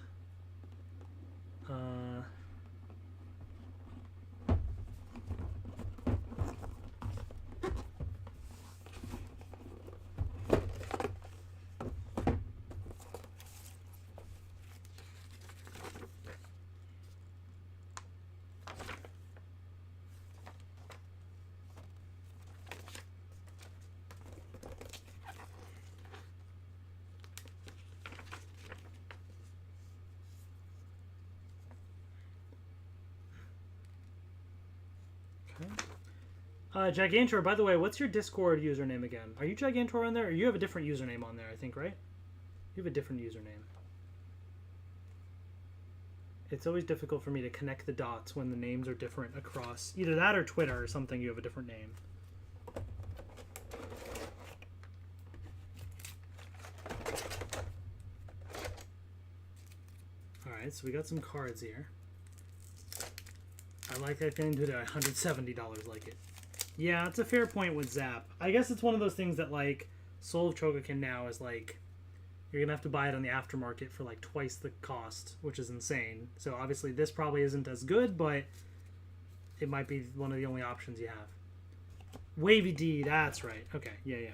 Gigantor, by the way, what's your Discord username again? Are you Gigantor on there? Or you have a different username on there, I think, right? You have a different username. It's always difficult for me to connect the dots when the names are different across either that or Twitter or something. You have a different name. Alright, so we got some cards here. I like that getting to the $170 like it. Yeah, it's a fair point with Zap. I guess it's one of those things that, like, Soul of Chogokin now is, like, you're going to have to buy it on the aftermarket for, like, twice the cost, which is insane. So, obviously, this probably isn't as good, but it might be one of the only options you have. Wavy D, that's right. Okay, yeah.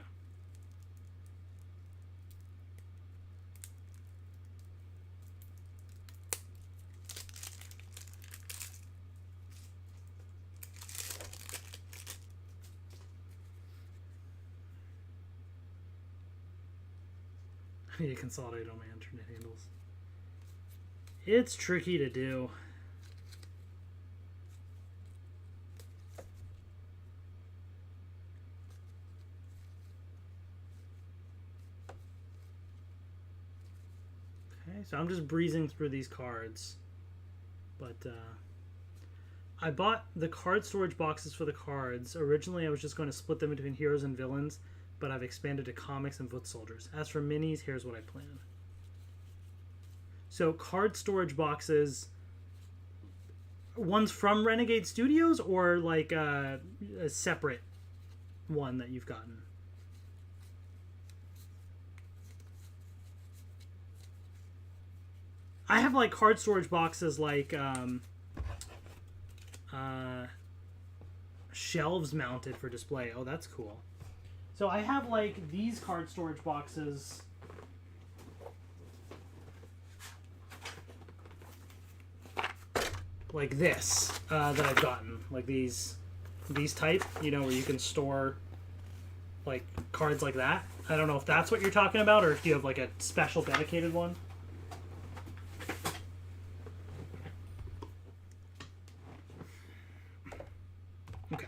I need to consolidate all my internet handles. It's tricky to do. Okay, so I'm just breezing through these cards. But I bought the card storage boxes for the cards. Originally, I was just going to split them between heroes and villains, but I've expanded to comics and foot soldiers. As for minis, here's what I plan. So card storage boxes, ones from Renegade Studios or like a separate one that you've gotten? I have like card storage boxes like shelves mounted for display. Oh, that's cool. So I have like these card storage boxes. Like this, that I've gotten. Like these type, you know, where you can store like cards like that. I don't know if that's what you're talking about or if you have like a special dedicated one. Okay.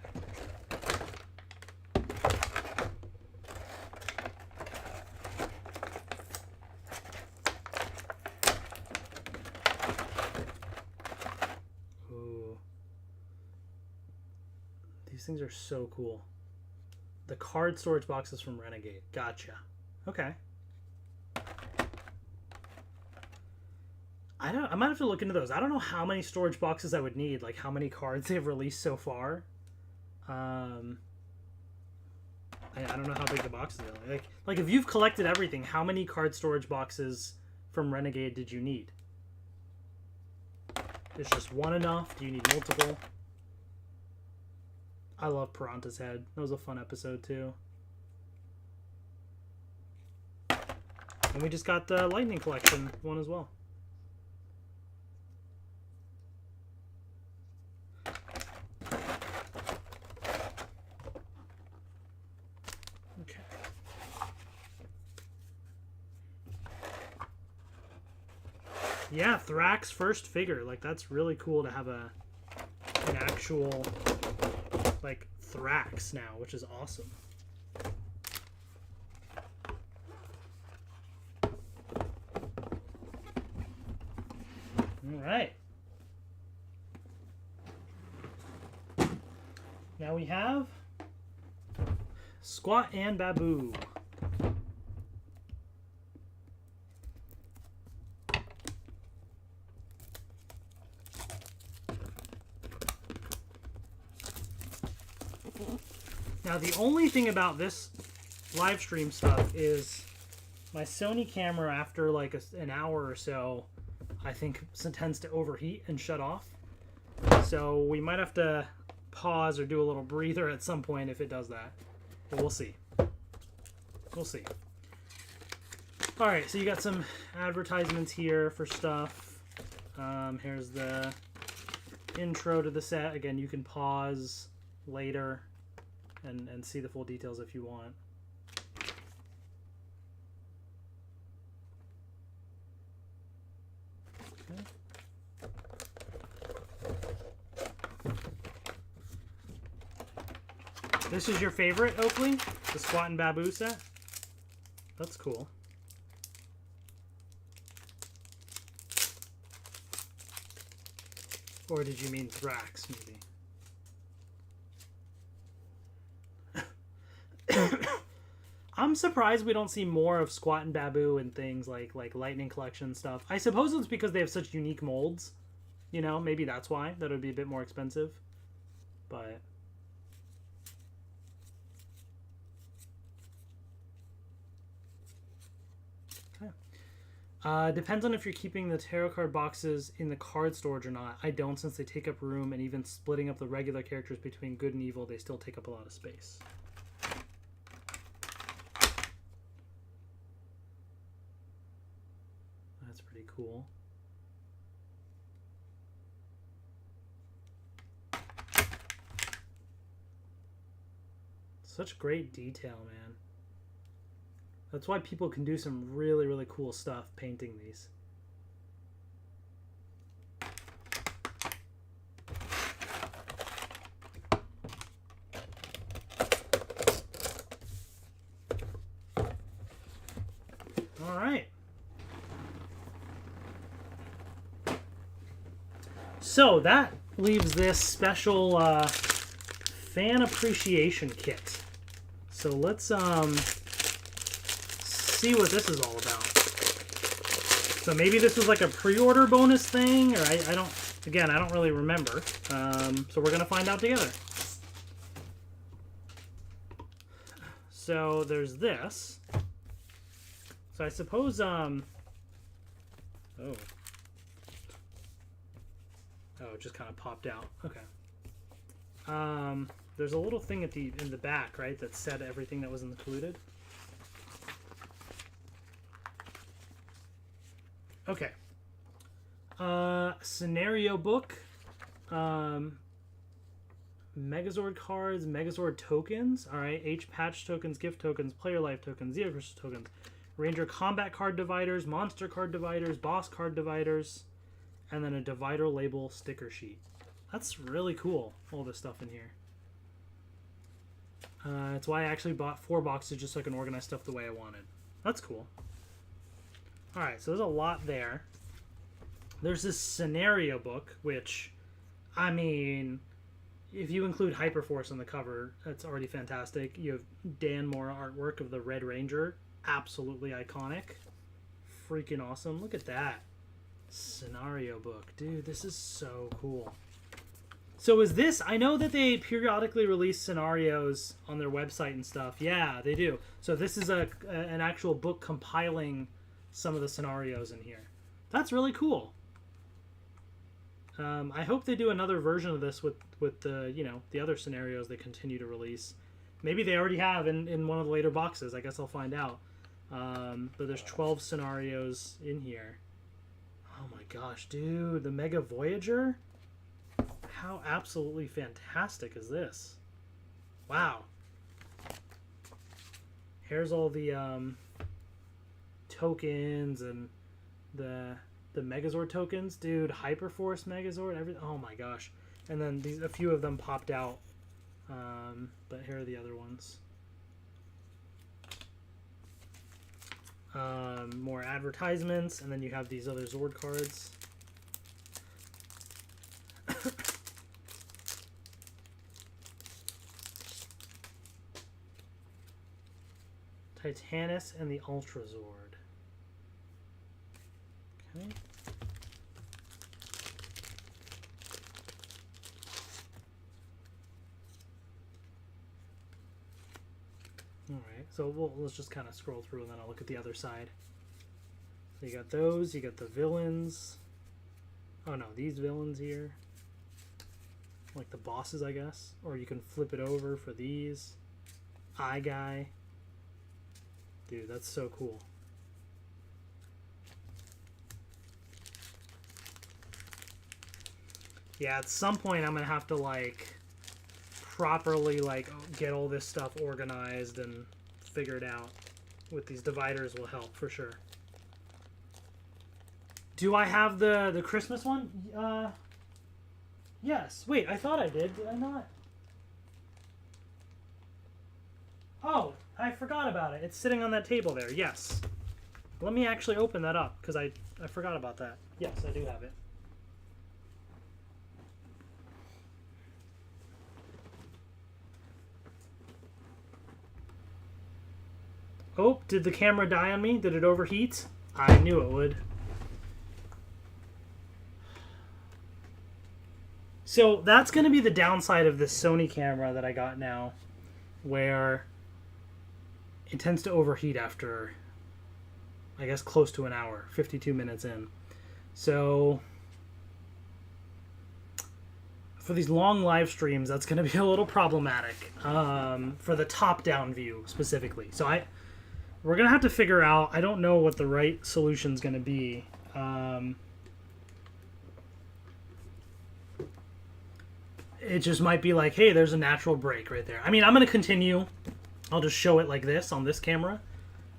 Things are so cool. The card storage boxes from Renegade. Gotcha. Okay. I might have to look into those. I don't know how many storage boxes I would need, like how many cards they've released so far. I don't know how big the boxes are. Like if you've collected everything, how many card storage boxes from Renegade did you need? Is just one enough? Do you need multiple? I love Piranha's Head. That was a fun episode, too. And we just got the Lightning Collection one as well. Okay. Yeah, Thrax first figure. Like, that's really cool to have an actual like Thrax now, which is awesome. right. Now we have Squat and Babu. Now the only thing about this live stream stuff is my Sony camera after like an hour or so, I think tends to overheat and shut off. So we might have to pause or do a little breather at some point if it does that. But we'll see. We'll see. All right, so you got some advertisements here for stuff. Here's the intro to the set. Again, you can pause later and see the full details if you want. Okay. This is your favorite, Oakley? The Squat and Babu set? That's cool. Or did you mean Thrax, maybe? I'm surprised we don't see more of Squat and Babu and things like Lightning Collection stuff. I suppose it's because they have such unique molds. You know, maybe that's why. That would be a bit more expensive. But... depends on if you're keeping the tarot card boxes in the card storage or not. I don't, since they take up room, and even splitting up the regular characters between good and evil, they still take up a lot of space. That's pretty cool. Such great detail, man. That's why people can do some really, really cool stuff painting these. All right. So that leaves this special fan appreciation kit. So let's see what this is all about. So maybe this was like a pre-order bonus thing, or I don't, again, I don't really remember. So we're gonna find out together. So there's this. So I suppose, oh, it just kind of popped out. Okay. There's a little thing in the back, right, that said everything that was included. Okay. Scenario book. Megazord cards, Megazord tokens. All right. H patch tokens, gift tokens, player life tokens, Zero Crystal tokens, Ranger combat card dividers, monster card dividers, boss card dividers, and then a divider label sticker sheet. That's really cool, all this stuff in here. That's why I actually bought 4 boxes just so I can organize stuff the way I wanted. That's cool. Alright, so there's a lot there. There's this scenario book, which, I mean, if you include Hyperforce on the cover, that's already fantastic. You have Dan Mora artwork of the Red Ranger. Absolutely iconic. Freaking awesome. Look at that. Scenario book. Dude, this is so cool. So is this... I know that they periodically release scenarios on their website and stuff. Yeah, they do. So this is an actual book compiling some of the scenarios in here. That's really cool. I hope they do another version of this with the, you know, the other scenarios they continue to release. Maybe they already have in one of the later boxes. I guess I'll find out. But there's 12 scenarios in here. Oh my gosh, dude. The Mega Voyager? How absolutely fantastic is this? Wow. Here's all the tokens and the Megazord tokens. Dude, Hyperforce Megazord, everything. Oh my gosh. And then a few of them popped out. But here are the other ones. More advertisements, and then you have these other Zord cards. Titanus and the Ultrazord. Okay. Alright, so let's just kind of scroll through and then I'll look at the other side. So you got those, you got the villains. Oh no, these villains here. Like the bosses, I guess. Or you can flip it over for these. Eye Guy. Dude, that's so cool. Yeah, at some point I'm gonna have to like properly like get all this stuff organized and figure it out. With these dividers will help for sure. Do I have the Christmas one? Yes. Wait, I thought I did. Did I not? Oh, I forgot about it. It's sitting on that table there. Yes. Let me actually open that up because I forgot about that. Yes, I do have it. Oh, did the camera die on me? Did it overheat? I knew it would. So that's going to be the downside of this Sony camera that I got now, where it tends to overheat after, I guess, close to an hour, 52 minutes in. So for these long live streams, that's going to be a little problematic for the top-down view specifically. So we're going to have to figure out, I don't know what the right solution is going to be. It just might be like, hey, there's a natural break right there. I mean, I'm going to continue. I'll just show it like this on this camera.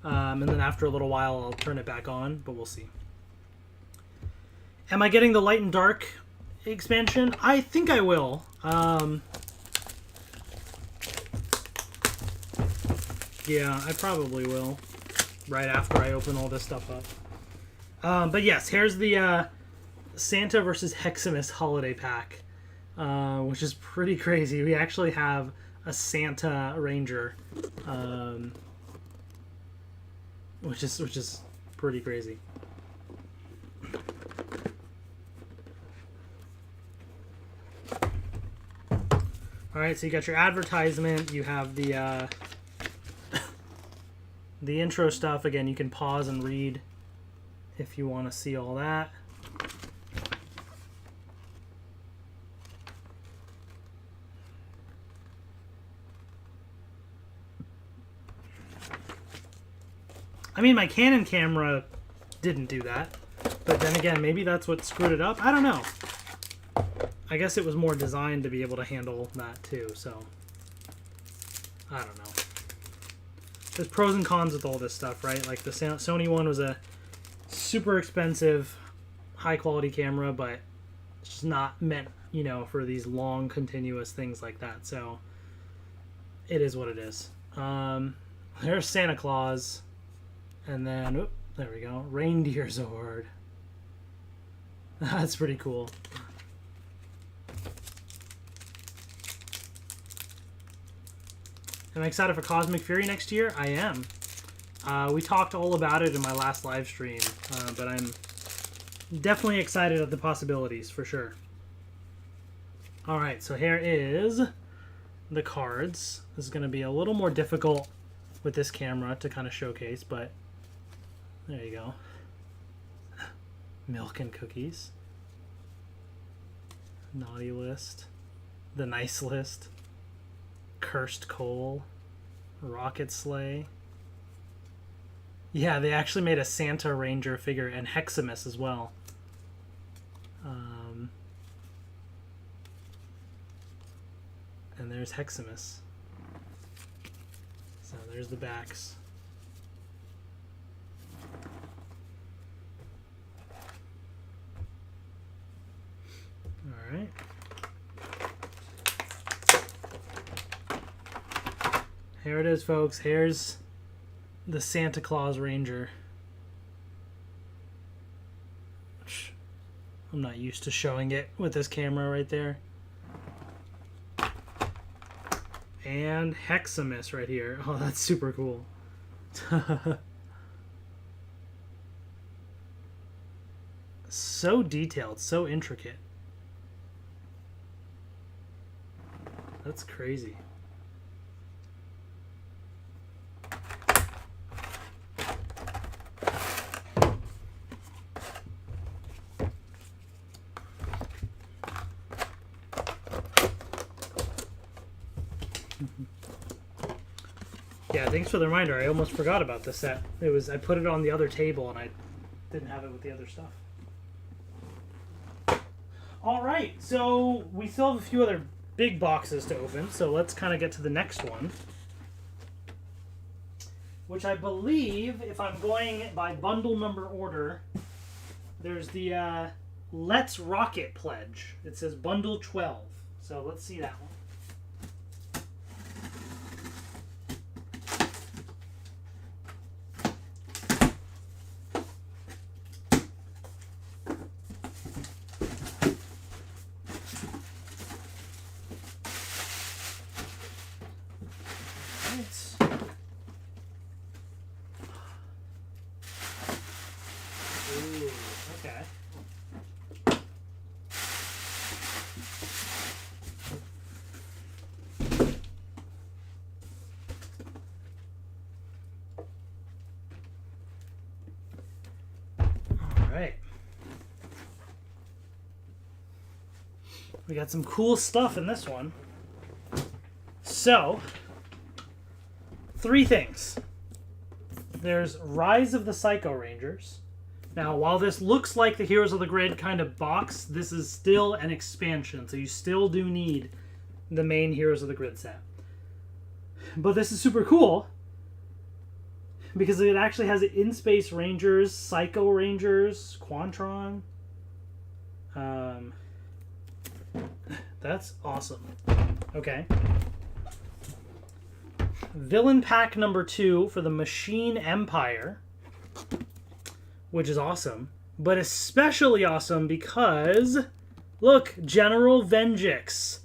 And then after a little while, I'll turn it back on, but we'll see. Am I getting the light and dark expansion? I think I will. Yeah, I probably will. Right after I open all this stuff up. But yes, here's the Santa versus Heximus holiday pack. Which is pretty crazy. We actually have a Santa Ranger, which is pretty crazy. All right, so you got your advertisement. You have the the intro stuff. Again, you can pause and read if you want to see all that. I mean, my Canon camera didn't do that. But then again, maybe that's what screwed it up. I don't know. I guess it was more designed to be able to handle that too, so I don't know. There's pros and cons with all this stuff, right? Like the Sony one was a super expensive, high-quality camera, but it's just not meant, you know, for these long, continuous things like that. So it is what it is. There's Santa Claus. And then, oop, there we go, Reindeer Zord. That's pretty cool. Am I excited for Cosmic Fury next year? I am. We talked all about it in my last live stream, but I'm definitely excited at the possibilities, for sure. Alright, so here is the cards. This is going to be a little more difficult with this camera to kind of showcase, but there you go. Milk and Cookies. Naughty List. The Nice List. Cursed Coal. Rocket Sleigh. Yeah, they actually made a Santa Ranger figure and Heximus as well. And there's Heximus. So there's the backs. All right. Here it is, folks. Here's the Santa Claus Ranger. I'm not used to showing it with this camera right there. And Heximus right here. Oh, that's super cool. So detailed, so intricate. That's crazy. Yeah, thanks for the reminder. I almost forgot about this set. I put it on the other table and I didn't have it with the other stuff. All right, so we still have a few other big boxes to open, so let's kind of get to the next one, which I believe, if I'm going by bundle number order, there's the Let's Rocket pledge. It says bundle 12, so let's see that one. Ooh, okay. All right. We got some cool stuff in this one. So, 3 things. There's Rise of the Psycho Rangers. Now, while this looks like the Heroes of the Grid kind of box, this is still an expansion, so you still do need the main Heroes of the Grid set. But this is super cool because it actually has In-Space Rangers, Psycho Rangers, Quantron. That's awesome. Okay. Villain Pack number 2 for the Machine Empire, which is awesome, but especially awesome because, look, General Venjix,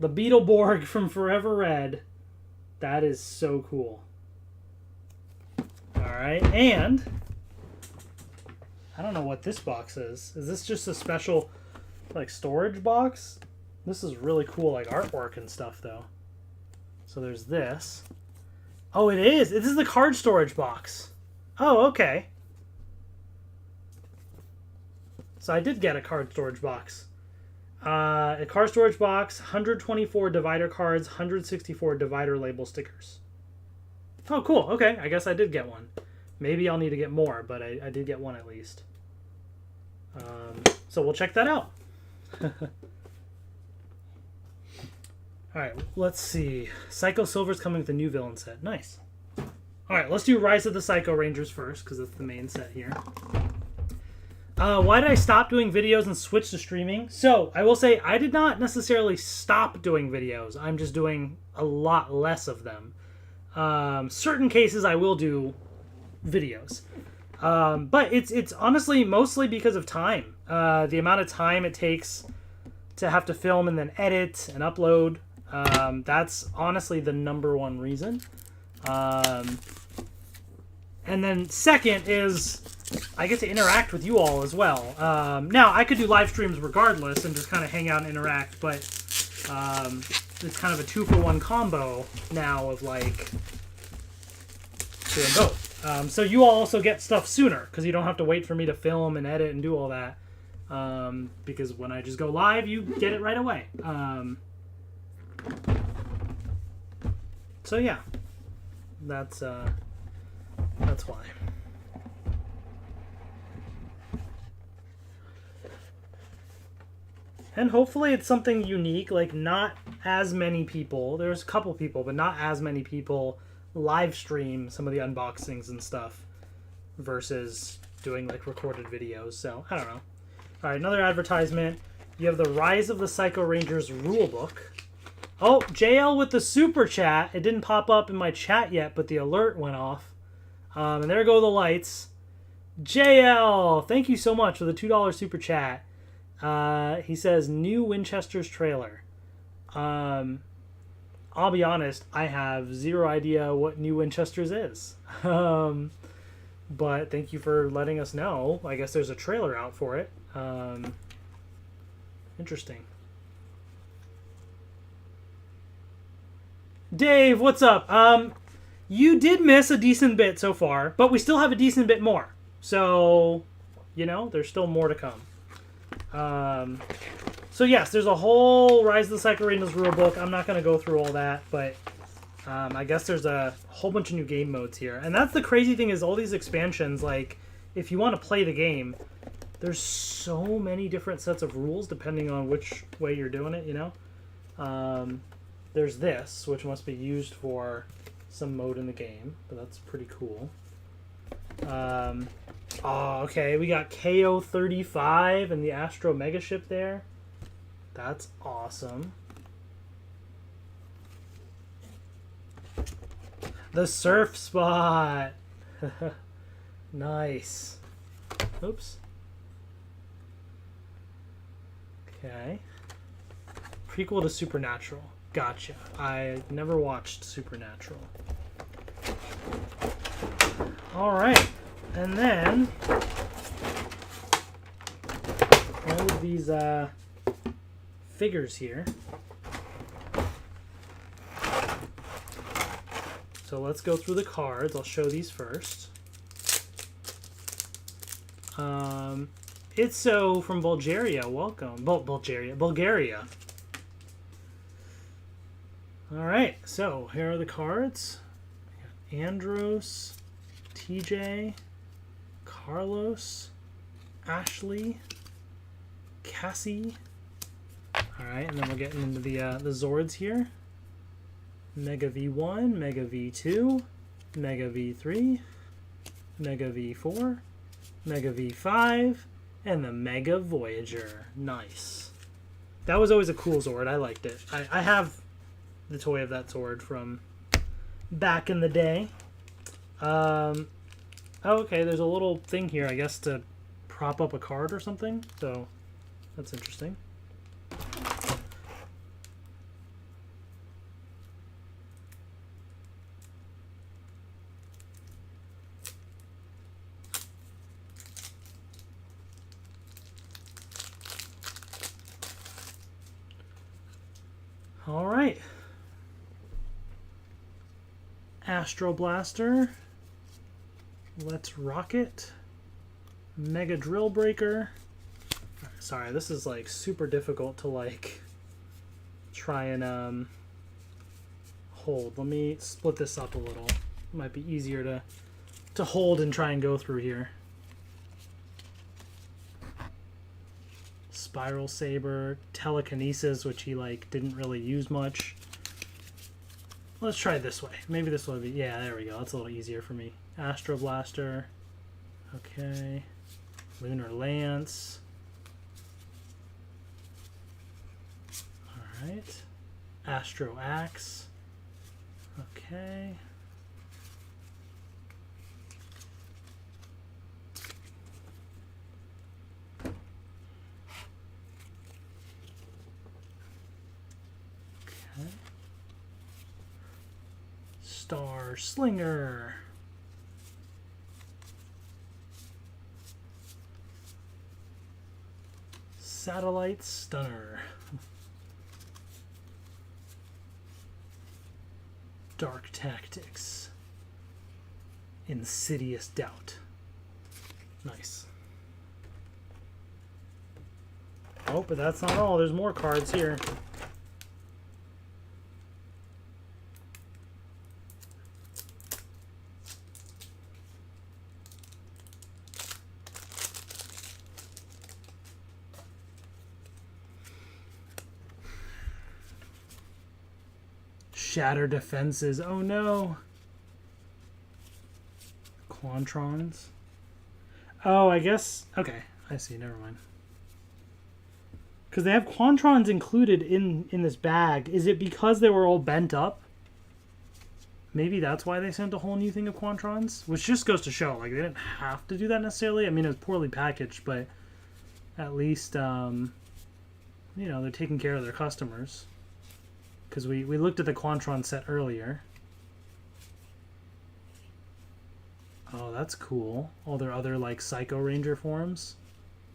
the Beetleborg from Forever Red. That is so cool. All right, and I don't know what this box is. Is this just a special, like, storage box? This is really cool, like, artwork and stuff, though. So there's this. Oh, it is. This is the card storage box. Oh, okay. So I did get a card storage box. A card storage box, 124 divider cards, 164 divider label stickers. Oh, cool. Okay, I guess I did get one. Maybe I'll need to get more, but I did get one at least. So we'll check that out. Alright, let's see. Psycho Silver's coming with a new villain set. Nice. Alright, let's do Rise of the Psycho Rangers first, because that's the main set here. Why did I stop doing videos and switch to streaming? So, I will say, I did not necessarily stop doing videos. I'm just doing a lot less of them. Certain cases I will do videos. But it's honestly mostly because of time. The amount of time it takes to have to film and then edit and upload. That's honestly the #1 reason. And then second is I get to interact with you all as well. Now, I could do live streams regardless and just kind of hang out and interact, but it's kind of a 2-for-1 combo now of, like, doing both. So you all also get stuff sooner because you don't have to wait for me to film and edit and do all that. Because when I just go live, you get it right away. So yeah, that's why. And hopefully it's something unique, like not as many people, there's a couple people, but not as many people live stream some of the unboxings and stuff versus doing like recorded videos. So I don't know. All right, another advertisement. You have the Rise of the Psycho Rangers rulebook. Oh, JL with the super chat. It didn't pop up in my chat yet, but the alert went off. And there go the lights. JL, thank you so much for the $2 super chat. He says, new Winchester's trailer. I'll be honest, I have zero idea what New Winchester's is. But thank you for letting us know. I guess there's a trailer out for it. Interesting. Dave, what's up? You did miss a decent bit so far, but we still have a decent bit more. So, you know, there's still more to come. So yes, there's a whole Rise of the Cycle Rangers rulebook. I'm not going to go through all that, but I guess there's a whole bunch of new game modes here. And that's the crazy thing is all these expansions, like, if you want to play the game, there's so many different sets of rules depending on which way you're doing it, you know? There's this, which must be used for some mode in the game, but that's pretty cool. Oh, okay, we got KO-35 and the Astro Mega Ship there. That's awesome. The surf spot. Nice. Oops. Okay. Prequel to Supernatural. Gotcha. I never watched Supernatural. All right. And then all of these figures here. So let's go through the cards. I'll show these first. Itso from Bulgaria. Welcome. Bulgaria. All right. So here are the cards. We got Andros, TJ, Carlos, Ashley, Cassie. All right, and then we're getting into the Zords here. Mega V1, Mega V2, Mega V3, Mega V4, Mega V5, and the Mega Voyager. Nice. That was always a cool Zord. I liked it. I have the toy of that Zord from back in the day. Oh, okay, there's a little thing here, I guess, to prop up a card or something. So that's interesting. All right. Astro Blaster. Let's rock it. Mega Drill Breaker. Sorry, this is like super difficult to like try and hold. Let me split this up a little. It might be easier to hold and try and go through here. Spiral Saber, Telekinesis, which he like didn't really use much. Let's try it this way. Maybe this will be, yeah, there we go. That's a little easier for me. Astro Blaster. Okay. Lunar Lance. Alright. Astro Axe. Okay. Okay. Star Slinger. Satellite Stunner. Dark Tactics. Insidious Doubt. Nice. Oh, but that's not all. There's more cards here. Shatter Defenses. Oh no. Quantrons. Oh, I guess. Okay, I see. Never mind. Because they have Quantrons included in this bag. Is it because they were all bent up? Maybe that's why they sent a whole new thing of Quantrons? Which just goes to show, like, they didn't have to do that necessarily. I mean, it was poorly packaged, but at least, you know, they're taking care of their customers. because we looked at the Quantron set earlier. Oh, that's cool. All their other, like, Psycho Ranger forms.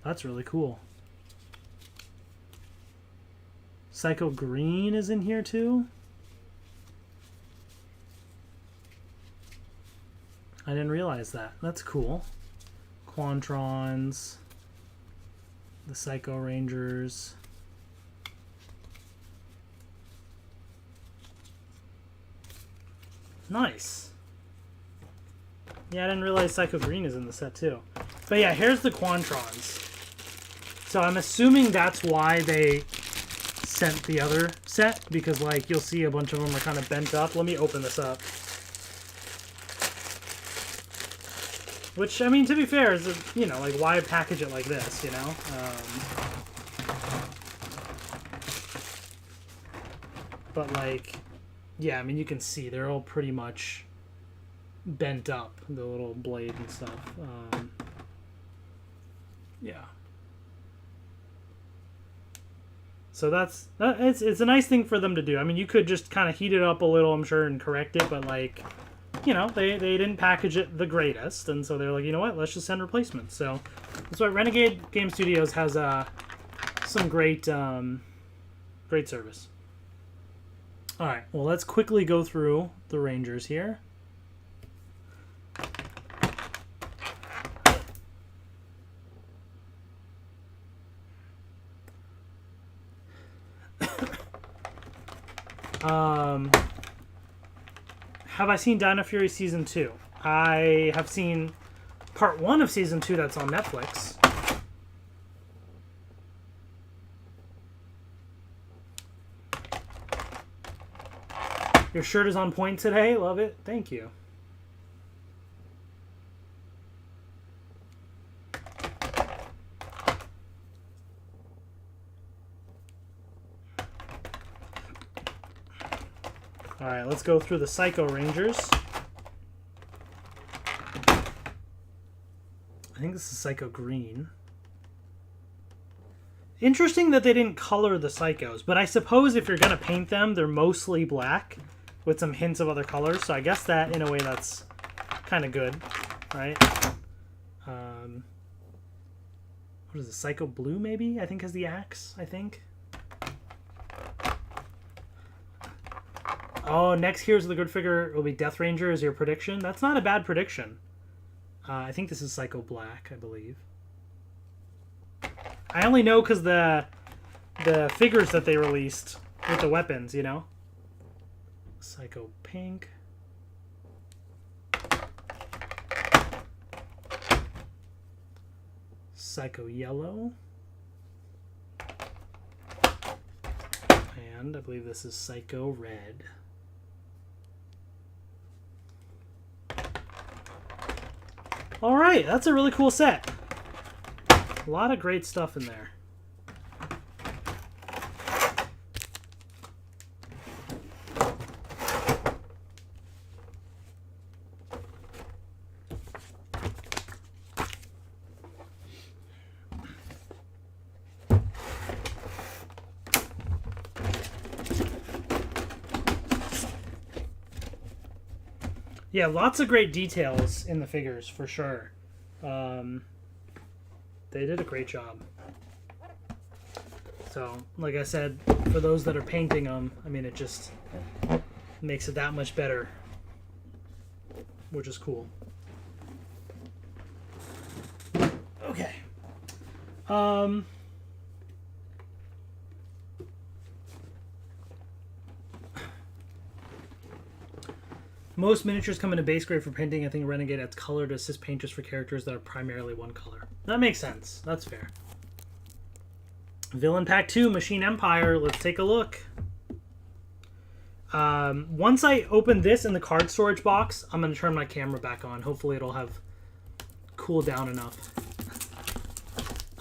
That's really cool. Psycho Green is in here, too. I didn't realize that. That's cool. Quantrons. The Psycho Rangers. Nice. Yeah, I didn't realize Psycho Green is in the set too. But yeah, here's the Quantrons. So I'm assuming that's why they sent the other set, because like you'll see a bunch of them are kind of bent up. Let me open this up. Which, I mean, to be fair, is, you know, like, why package it like this, you know? But, like, yeah, I mean, you can see they're all pretty much bent up, the little blade and stuff. Yeah. So it's a nice thing for them to do. I mean, you could just kind of heat it up a little, I'm sure, and correct it, but, like, you know, they didn't package it the greatest, and so they're like, you know what, let's just send replacements. So that's why Renegade Game Studios has some great great service. All right, well, let's quickly go through the Rangers here. Have I seen Dino Fury Season 2? I have seen Part 1 of Season 2 that's on Netflix. Your shirt is on point today. Love it. Thank you. Alright, let's go through the Psycho Rangers. I think this is Psycho Green. Interesting that they didn't color the Psychos, but I suppose if you're going to paint them, they're mostly black with some hints of other colors, so I guess that, in a way, that's kind of good, right? What is it, Psycho Blue, maybe? I think is the axe, I think. Oh, next Heroes of the Good figure will be Death Ranger is your prediction. That's not a bad prediction. I think this is Psycho Black, I believe. I only know because the figures that they released with the weapons, you know? Psycho Pink. Psycho Yellow. And I believe this is Psycho Red. All right, that's a really cool set. A lot of great stuff in there. Yeah, lots of great details in the figures, for sure. They did a great job. So, like I said, for those that are painting them, I mean, it just makes it that much better, which is cool. Okay. Most miniatures come in a base grade for painting. I think Renegade adds color to assist painters for characters that are primarily one color. That makes sense. That's fair. Villain Pack 2, Machine Empire. Let's take a look. Once I open this in the card storage box, I'm going to turn my camera back on. Hopefully it'll have cooled down enough.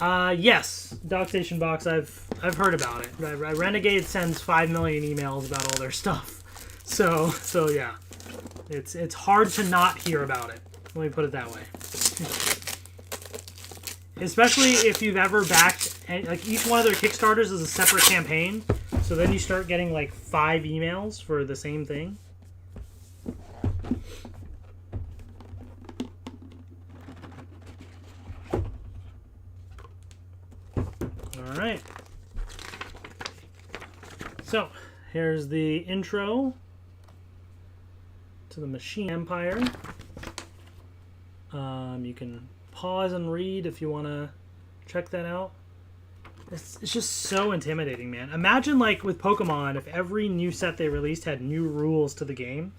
Yes, Dog Station box. I've heard about it. Renegade sends 5 million emails about all their stuff. So yeah. It's hard to not hear about it. Let me put it that way. Especially if you've ever backed, like, each one of their Kickstarters is a separate campaign. So then you start getting like 5 emails for the same thing. All right. So here's the intro to the Machine Empire. You can pause and read if you want to check that out. It's just so intimidating, man. Imagine, like, with Pokemon, if every new set they released had new rules to the game.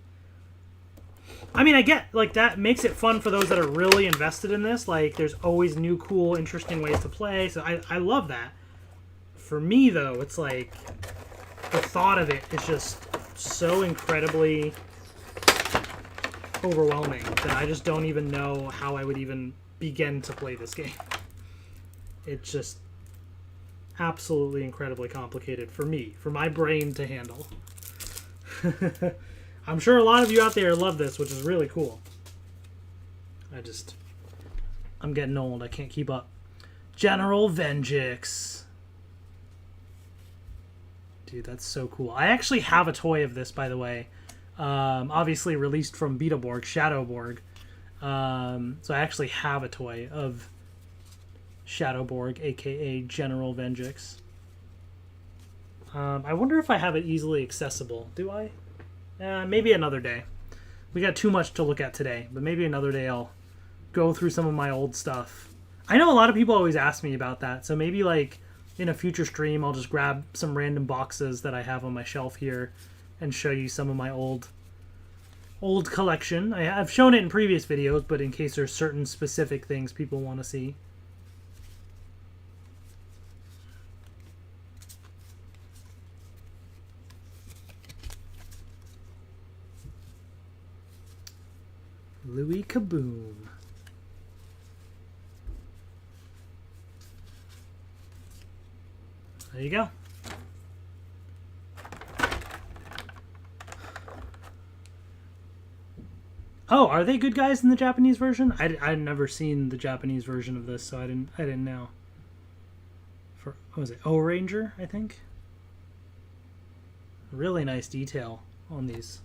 I mean, I get, like, that makes it fun for those that are really invested in this. Like, there's always new, cool, interesting ways to play. So I love that. For me, though, it's like, the thought of it is just so incredibly overwhelming that I just don't even know how I would even begin to play this game. It's just absolutely incredibly complicated for me, for my brain to handle. I'm sure a lot of you out there love this, which is really cool. I'm getting old. I can't keep up. General Venjix. Dude, that's so cool. I actually have a toy of this, by the way. Obviously released from Beetleborg, Shadowborg. So I actually have a toy of Shadowborg, aka General Venjix. I wonder if I have it easily accessible. Do I? Maybe another day. We got too much to look at today, but maybe another day I'll go through some of my old stuff. I know a lot of people always ask me about that, so maybe like in a future stream I'll just grab some random boxes that I have on my shelf here and show you some of my old collection. I've shown it in previous videos, but in case there's certain specific things people want to see. Louis Kaboom. There you go. Oh, are they good guys in the Japanese version? I'd never seen the Japanese version of this, so I didn't know. For what was it? O-Ranger, I think. Really nice detail on these.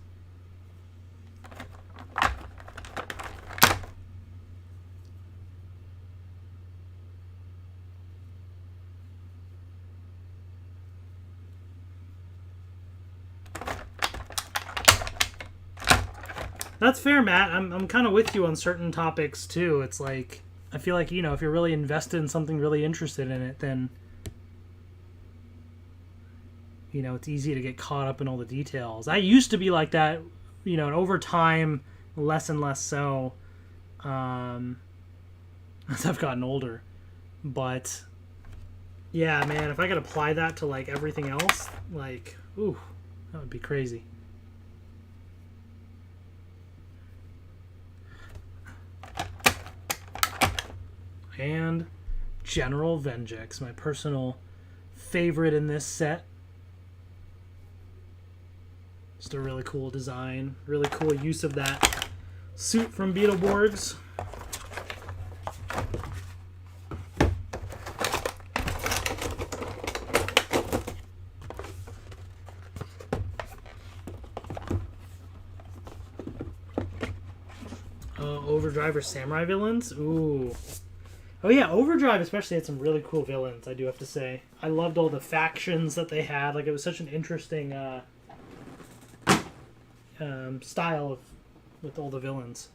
That's fair, Matt. I'm kind of with you on certain topics, too. It's like, I feel like, you know, if you're really invested in something, really interested in it, then, you know, it's easy to get caught up in all the details. I used to be like that, you know, and over time, less and less so, as I've gotten older. But, yeah, man, if I could apply that to, like, everything else, like, ooh, that would be crazy. And General Venjix, my personal favorite in this set. Just a really cool design, really cool use of that suit from Beetleborgs. Overdrive or Samurai villains? Ooh. Oh yeah, Overdrive especially had some really cool villains, I do have to say. I loved all the factions that they had. Like, it was such an interesting style with all the villains.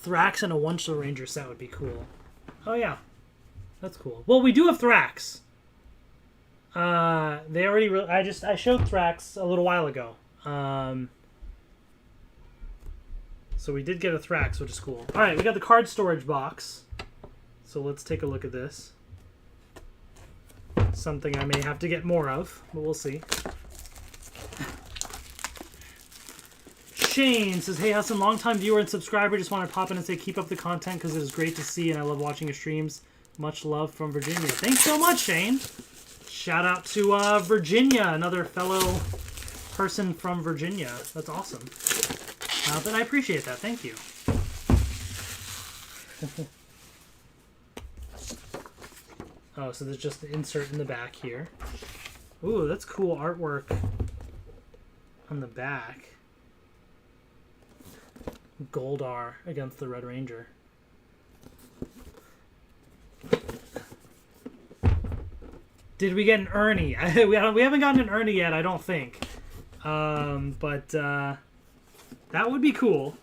Thrax and a One-Shell Ranger set would be cool. Oh yeah, that's cool. Well, we do have Thrax. They already. I showed Thrax a little while ago. So we did get a Thrax, which is cool. All right, we got the card storage box. So let's take a look at this. Something I may have to get more of, but we'll see. Shane says, hey Hassan, longtime viewer and subscriber. Just want to pop in and say keep up the content because it is great to see and I love watching your streams. Much love from Virginia. Thanks so much, Shane. Shout out to Virginia, another fellow person from Virginia. That's awesome. But I appreciate that. Thank you. Oh, so there's just the insert in the back here. Ooh, that's cool artwork on the back. Goldar against the Red Ranger. Did we get an Ernie? we haven't gotten an Ernie yet, I don't think. But that would be cool.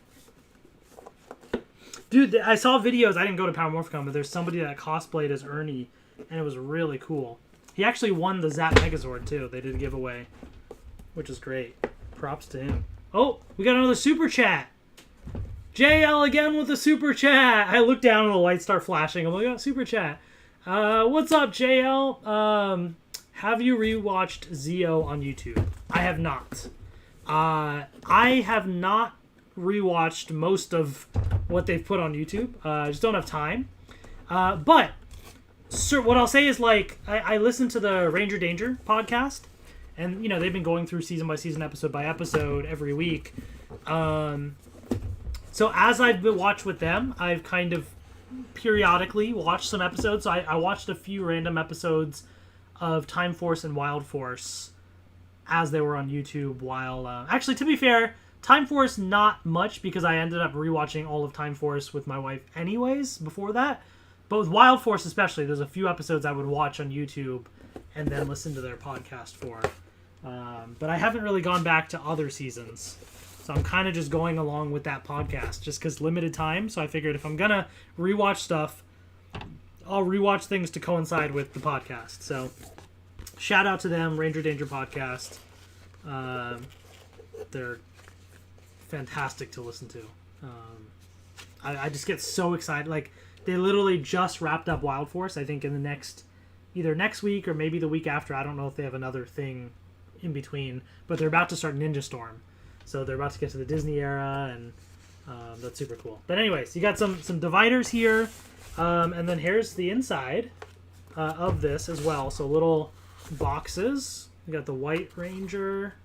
Dude, I saw videos. I didn't go to Power Morphicon, but there's somebody that cosplayed as Ernie, and it was really cool. He actually won the Zap Megazord, too. They did a giveaway, which is great. Props to him. Oh, we got another Super Chat. JL again with the Super Chat. I looked down and the lights start flashing. I'm like, oh, Super Chat. What's up, JL? Have you rewatched Zio on YouTube? I have not. I have not rewatched most of what they've put on YouTube. I just don't have time. But sir, what I'll say is, like, I listened to the Ranger Danger podcast, and you know they've been going through season by season, episode by episode every week. So as I've been watched with them, I've kind of periodically watched some episodes. So I watched a few random episodes of Time Force and Wild Force as they were on YouTube. While actually, to be fair, Time Force not much, because I ended up rewatching all of Time Force with my wife anyways before that. But with Wild Force especially, there's a few episodes I would watch on YouTube and then listen to their podcast for. But I haven't really gone back to other seasons. So I'm kind of just going along with that podcast just because limited time. So I figured if I'm going to rewatch stuff, I'll rewatch things to coincide with the podcast. So shout out to them, Ranger Danger Podcast. They're fantastic to listen to. I just get so excited. Like, they literally just wrapped up Wild Force, I think, in the either next week or maybe the week after. I don't know if they have another thing in between, but they're about to start Ninja Storm. So they're about to get to the Disney era, and that's super cool. But anyways, you got some dividers here, and then here's the inside of this as well. So little boxes. You got the White Ranger,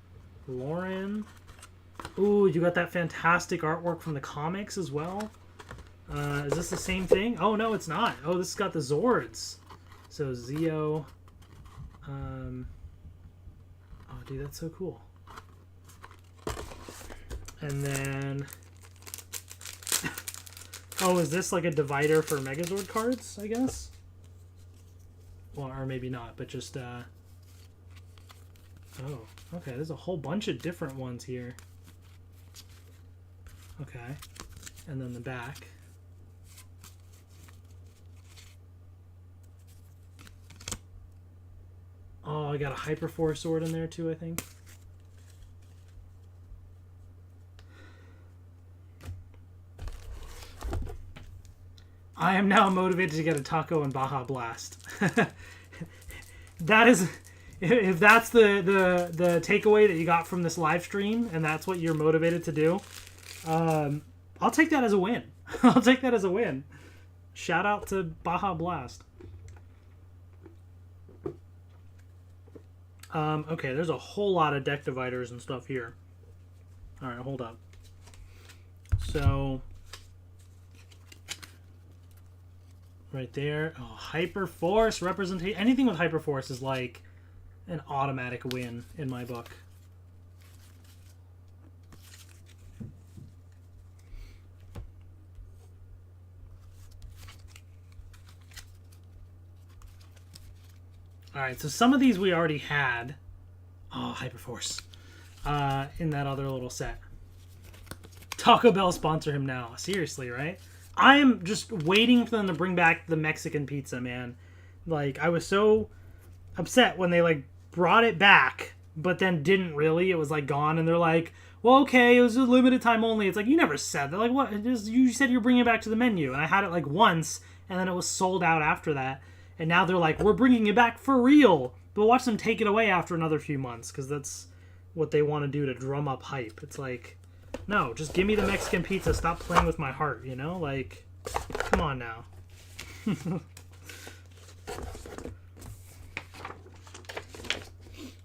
Lauren. Ooh, you got that fantastic artwork from the comics as well. Is this the same thing? Oh, no, it's not. Oh, this has got the Zords. So Zio. Oh, dude, that's so cool. And then... oh, is this like a divider for Megazord cards, I guess? Well, or maybe not, but just... oh, okay, there's a whole bunch of different ones here. Okay. And then the back. Oh, I got a Hyperforce sword in there too, I think. I am now motivated to get a taco and Baja Blast. That is, if that's the takeaway that you got from this live stream, and that's what you're motivated to do, I'll take that as a win. I'll take that as a win. Shout out to Baja Blast. Okay, there's a whole lot of deck dividers and stuff here. Alright, hold up. So, right there. Oh, Hyperforce representation. Anything with Hyperforce is like an automatic win in my book. Alright, so some of these we already had. Oh, Hyperforce. In that other little set. Taco Bell sponsor him now. Seriously, right? I am just waiting for them to bring back the Mexican pizza, man. Like, I was so upset when they, like, brought it back, but then didn't really. It was, like, gone, and they're like, well, okay, it was a limited time only. It's like, you never said that. Like, what? You said you were bringing it back to the menu, and I had it, like, once, and then it was sold out after that. And now they're like, we're bringing it back for real. But watch them take it away after another few months, because that's what they want to do to drum up hype. It's like, no, just give me the Mexican pizza. Stop playing with my heart, you know? Like, come on now.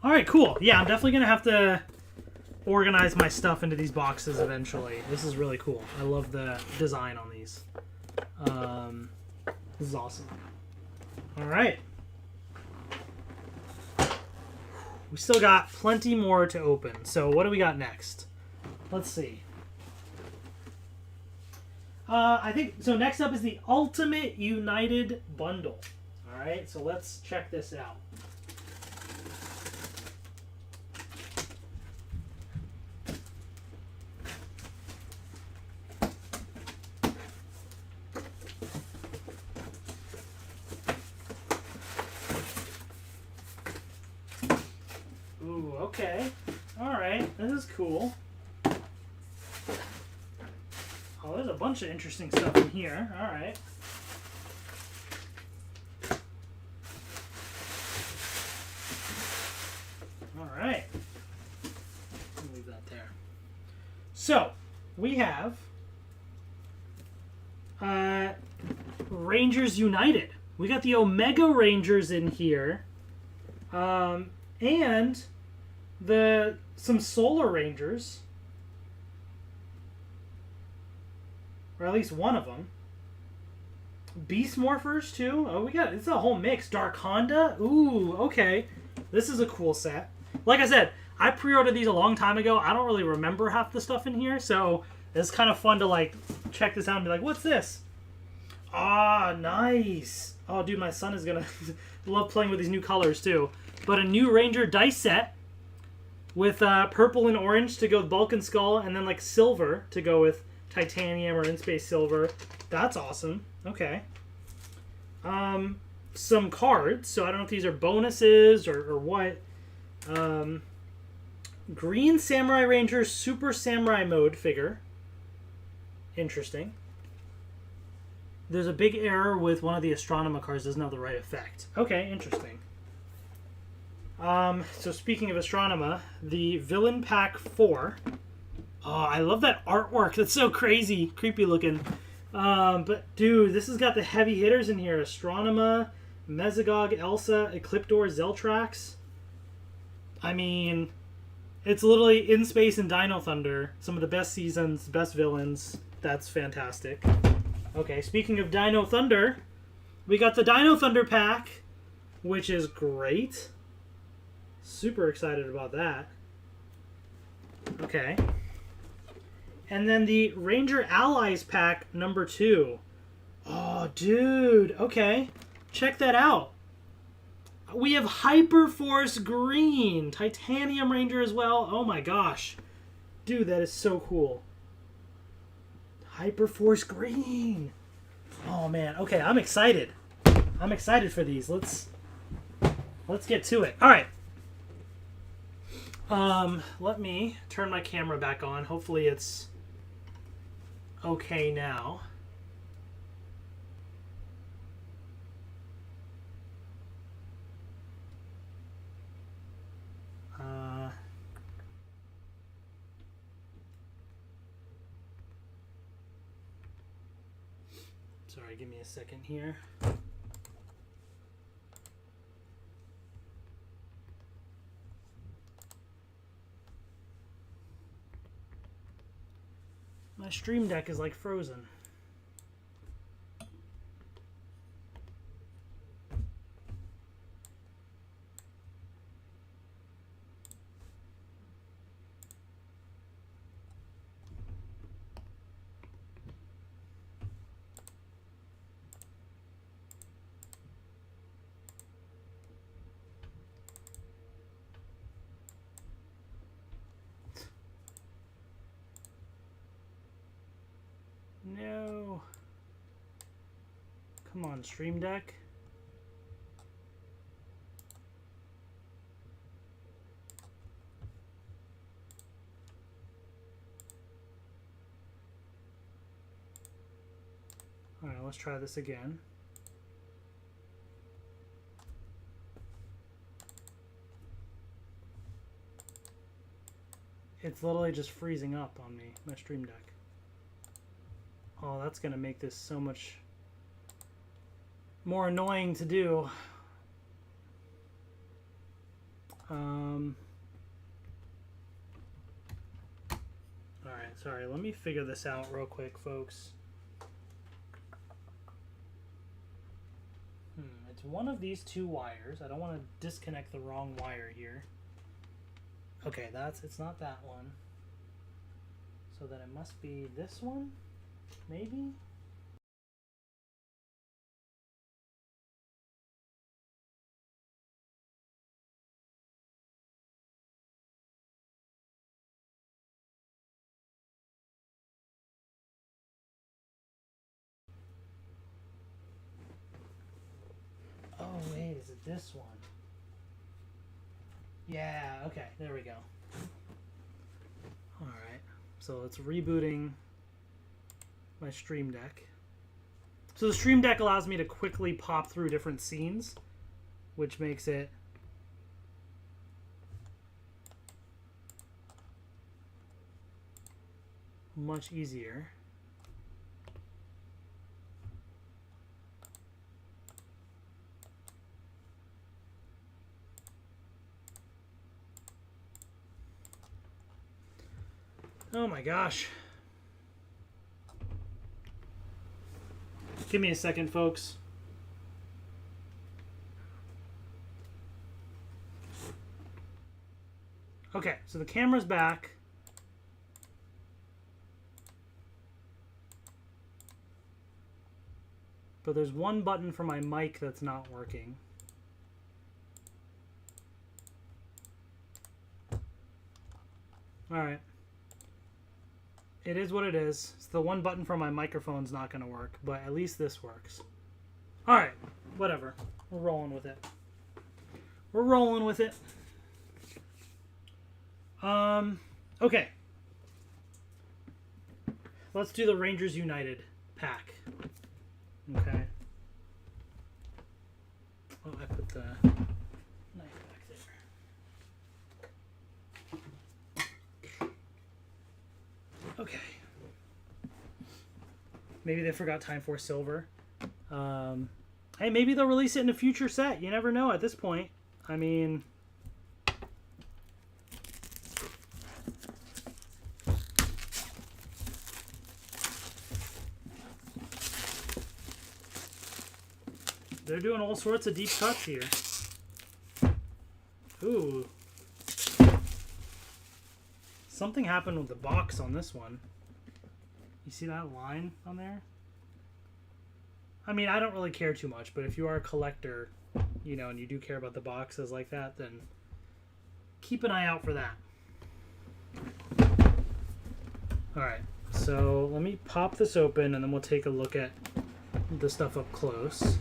All right, cool. Yeah, I'm definitely going to have to organize my stuff into these boxes eventually. This is really cool. I love the design on these. This is awesome. All right. we still got plenty more to open. So what do we got next? Let's see. I think, so next up is the Ultimate United Bundle. All right, so let's check this out. Ooh, okay. All right, this is cool. Oh, there's a bunch of interesting stuff in here. All right. All right. I'll leave that there. So, we have Rangers United. We got the Omega Rangers in here. And some Solar Rangers. Or at least one of them. Beast Morphers, too. Oh, it's a whole mix. Dark Honda. Ooh, okay. This is a cool set. Like I said, I pre-ordered these a long time ago. I don't really remember half the stuff in here, so it's kind of fun to, like, check this out and be like, what's this? Ah, nice. Oh, dude, my son is going to love playing with these new colors, too. But a new Ranger dice set with purple and orange to go with Bulk and Skull, and then, like, silver to go with Titanium or In-Space Silver. That's awesome. Okay. Some cards. So I don't know if these are bonuses or what. Green Samurai Ranger Super Samurai Mode figure. Interesting. There's a big error with one of the Astronema cards. Doesn't have the right effect. Okay, interesting. So speaking of Astronema, the Villain Pack 4... Oh, I love that artwork. That's so crazy. Creepy looking. But, dude, this has got the heavy hitters in here. Astronema, Mesogog, Elsa, Ecliptor, Zeltrax. I mean, it's literally In Space and Dino Thunder. Some of the best seasons, best villains. That's fantastic. Okay, speaking of Dino Thunder, we got the Dino Thunder pack, which is great. Super excited about that. Okay. And then the Ranger Allies pack number 2. Oh, dude. Okay. Check that out. We have Hyperforce Green. Titanium Ranger as well. Oh my gosh. Dude, that is so cool. Hyperforce Green. Oh man. Okay, I'm excited. I'm excited for these. Let's get to it. All right. Let me turn my camera back on. Hopefully it's okay now. Sorry, give me a second here. My Stream Deck is like frozen. No. Come on, Stream Deck. Alright, let's try this again. It's literally just freezing up on me, my Stream Deck. Oh, that's going to make this so much more annoying to do. Alright, sorry. Let me figure this out real quick, folks. It's one of these two wires. I don't want to disconnect the wrong wire here. Okay, it's not that one. So then it must be this one, maybe? Oh wait, is it this one? Yeah, okay, there we go. Alright, so it's rebooting my Stream Deck. So the Stream Deck allows me to quickly pop through different scenes, which makes it much easier. Oh my gosh. Give me a second, folks. Okay, so the camera's back. But there's one button for my mic that's not working. Alright. It is what it is. It's the one button for my microphone's not going to work, but at least this works. Alright, whatever. We're rolling with it. We're rolling with it. Okay. Let's do the Rangers United pack. Okay. Oh, I put the knife back there. Okay. Maybe they forgot Time Force Silver. Hey, maybe they'll release it in a future set. You never know at this point. I mean... They're doing all sorts of deep cuts here. Ooh. Something happened with the box on this one. You see that line on there? I mean, I don't really care too much, but if you are a collector, you know, and you do care about the boxes like that, then keep an eye out for that. Alright, so let me pop this open and then we'll take a look at the stuff up close.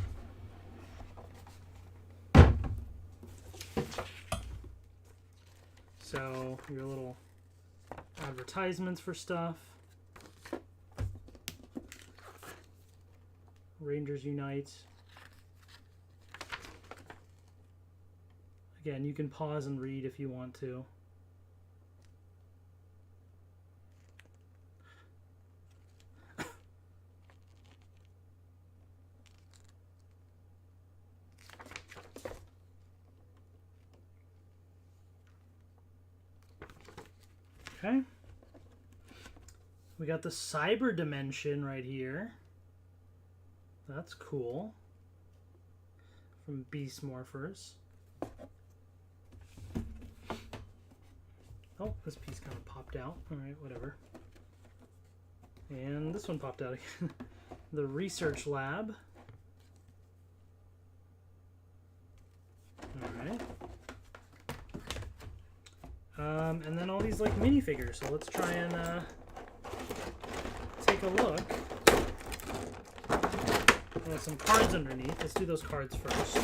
So, your little advertisements for stuff. Rangers Unite. Again, you can pause and read if you want to. Okay. We got the Cyber Dimension right here. That's cool. From Beast Morphers. Oh, this piece kind of popped out. Alright, whatever. And this one popped out again. The Research Lab. Alright. And then all these like minifigures. So let's try and take a look. There's some cards underneath. Let's do those cards first.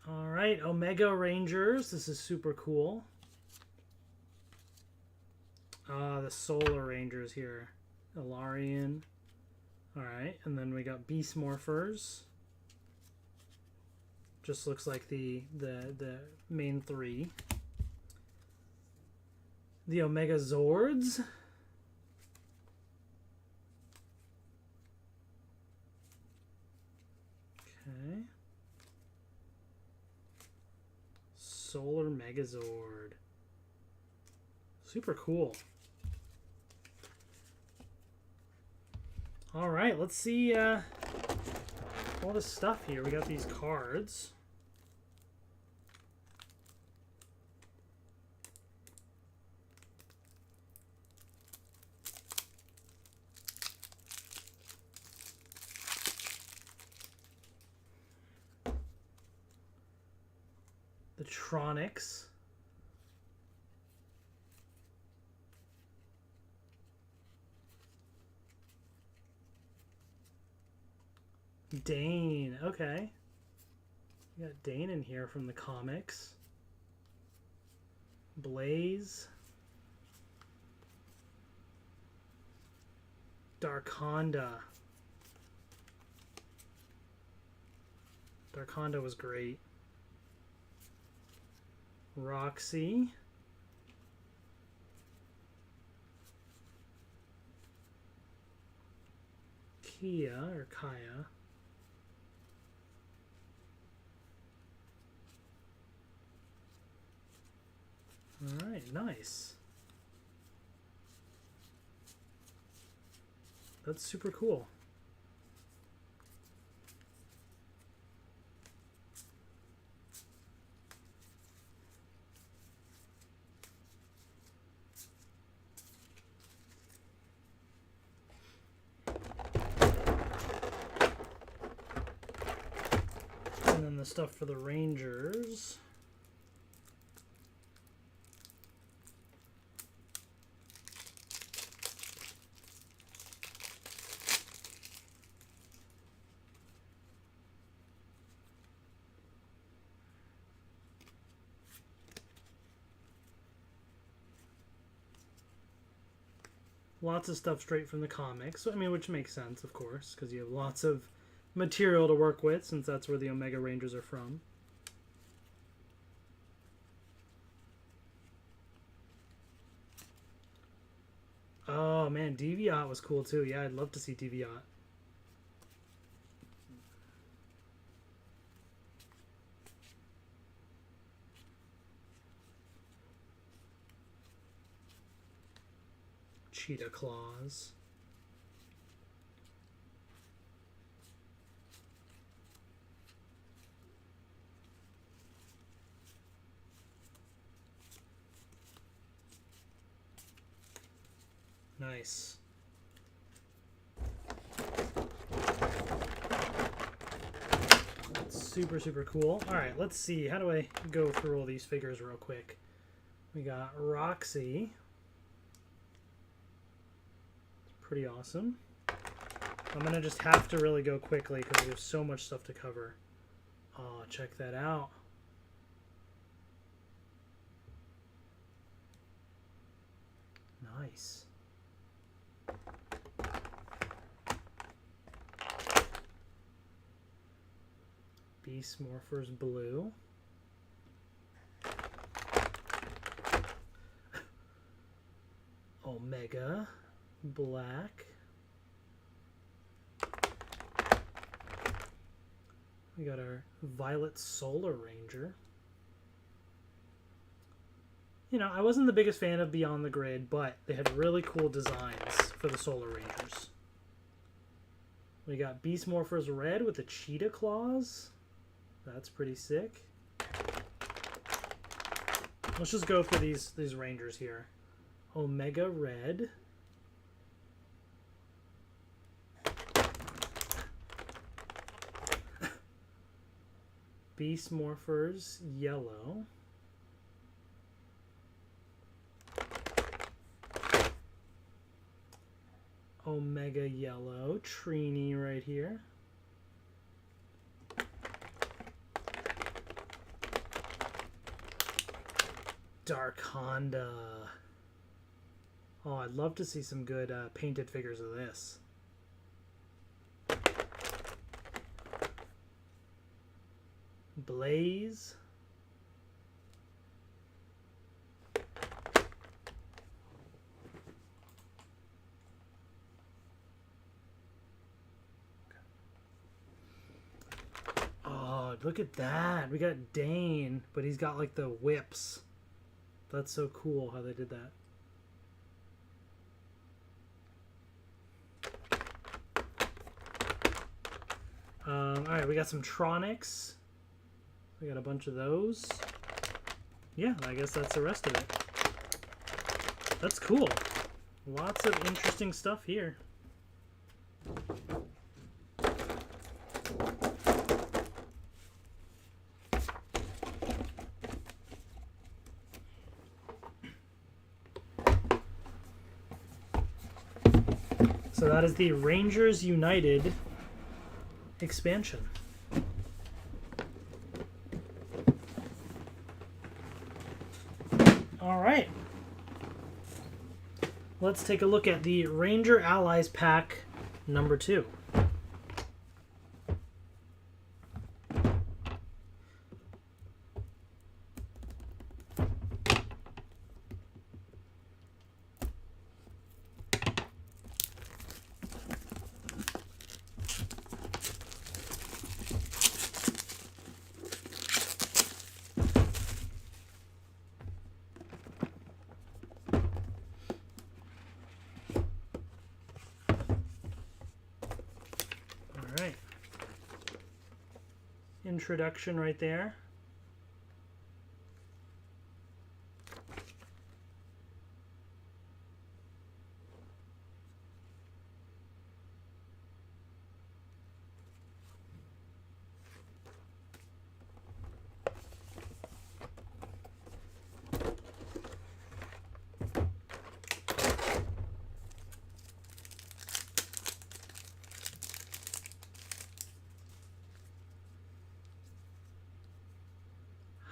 Alright, Omega Rangers. This is super cool. The Solar Rangers here. Ilarian. Alright, and then we got Beast Morphers. Just looks like the main three. The Omega Zords. Okay. Solar Megazord. Super cool. All right, let's see all this stuff here. We got these cards. The Tronics. Dane, okay. We got Dane in here from the comics. Blaze. Darkonda. Darkonda was great. Roxy. Kia or Kaya. All right, nice. That's super cool. And then the stuff for the Rangers. Lots of stuff straight from the comics. I mean, which makes sense, of course, because you have lots of material to work with, since that's where the Omega Rangers are from. Oh, man, Deviant was cool, too. Yeah, I'd love to see Deviant. Cheetah Claws. Nice. That's super, super cool. All right, let's see. How do I go through all these figures real quick? We got Roxy. Pretty awesome. I'm going to just have to really go quickly because we have so much stuff to cover. Oh, check that out. Nice. Beast Morphers Blue. Omega Black. We got our Violet Solar Ranger. You know, I wasn't the biggest fan of Beyond the Grid, but they had really cool designs for the Solar Rangers. We got Beast Morphers Red with the cheetah claws. That's pretty sick. Let's just go for these Rangers here. Omega Red. Beast Morphers Yellow. Omega Yellow. Trini right here. Darkonda. Oh, I'd love to see some good painted figures of this. Blaze. Oh, god, look at that. We got Dane, but he's got like the whips. That's so cool how they did that. Alright, we got some Tronics. We got a bunch of those. Yeah, I guess that's the rest of it. That's cool. Lots of interesting stuff here. So that is the Rangers United expansion. All right. Let's take a look at the Ranger Allies pack number 2. Alright. Introduction right there.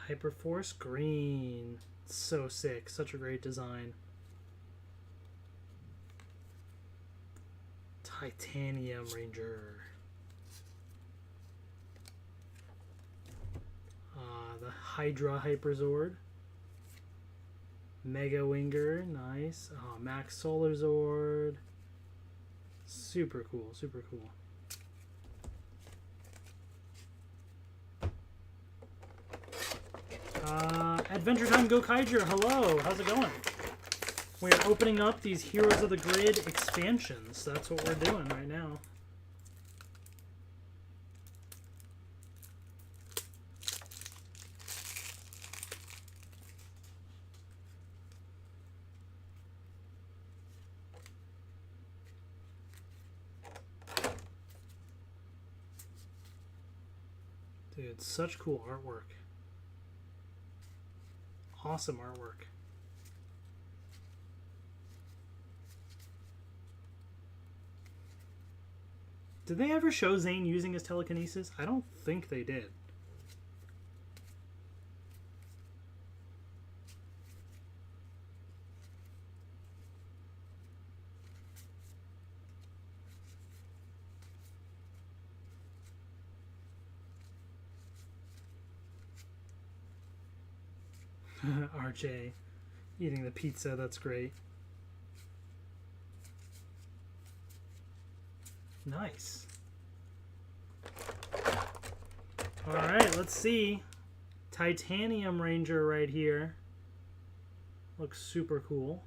Hyperforce green. So sick. Such a great design. Titanium Ranger. The Hydra Hyperzord. Mega Winger. Nice. Max Solar Zord. Super cool. Super cool. Adventure Time Go Kaiser, hello, how's it going? We're opening up these Heroes of the Grid expansions. That's what we're doing right now. Dude, such cool artwork. Awesome artwork. Did they ever show Zane using his telekinesis? I don't think they did. RJ eating the pizza, that's great. Nice. Alright, let's see. Titanium Ranger right here. Looks super cool.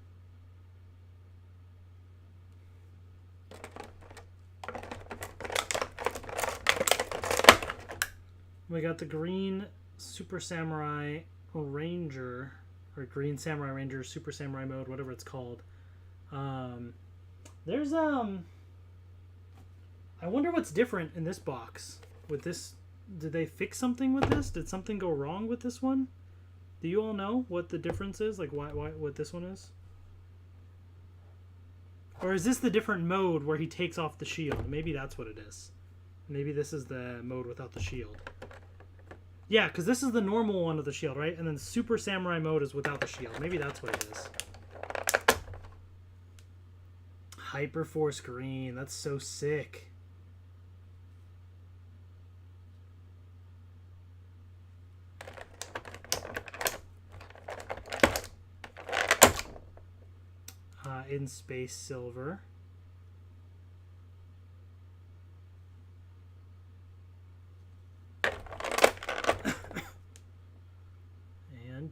We got the green Super Samurai Ranger, or Green Samurai Ranger Super Samurai mode, whatever it's called. There's I wonder what's different in this box with this. Did they fix something with this? Did something go wrong with this one? Do you all know what the difference is? Like why what this one is? Or is this the different mode where he takes off the shield? Maybe that's what it is. Maybe this is the mode without the shield. Yeah, because this is the normal one with the shield, right? And then Super Samurai mode is without the shield. Maybe that's what it is. Hyperforce green. That's so sick. In Space Silver.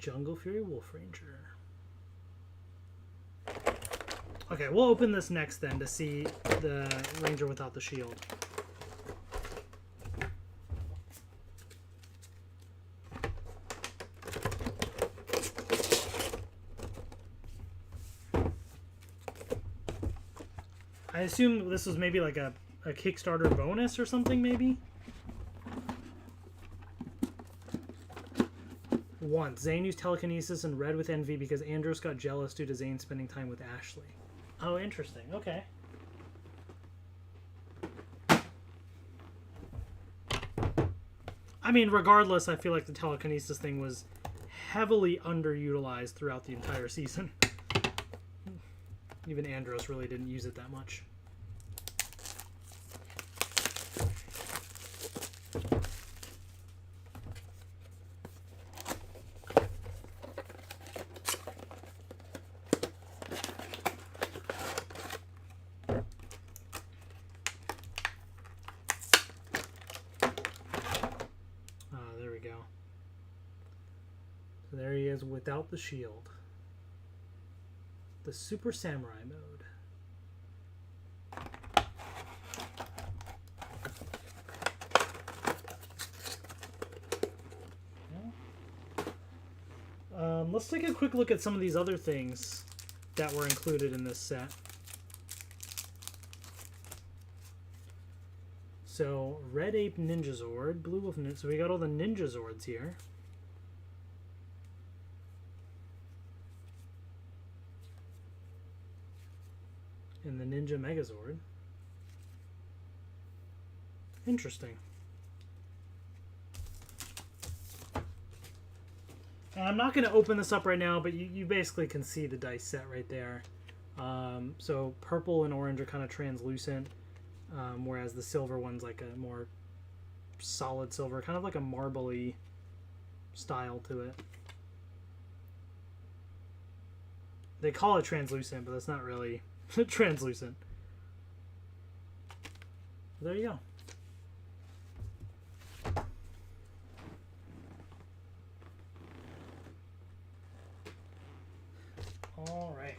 Jungle Fury Wolf Ranger. Okay, we'll open this next then to see the Ranger without the shield. I assume this was maybe like a Kickstarter bonus or something, maybe? Once. Zane used telekinesis and read with envy because Andros got jealous due to Zane spending time with Ashley. Oh, interesting. Okay. I mean, regardless, I feel like the telekinesis thing was heavily underutilized throughout the entire season. Even Andros really didn't use it that much. There we go. So there he is without the shield. The Super Samurai mode. Let's take a quick look at some of these other things that were included in this set. So, Red Ape Ninja Zord, Blue Wolf Ninja. So we got all the Ninja Zords here. And the Ninja Megazord. Interesting. And I'm not going to open this up right now, but you basically can see the dice set right there. So purple and orange are kind of translucent, whereas the silver one's like a more solid silver, kind of like a marbly style to it. They call it translucent, but that's not really translucent. There you go. All right.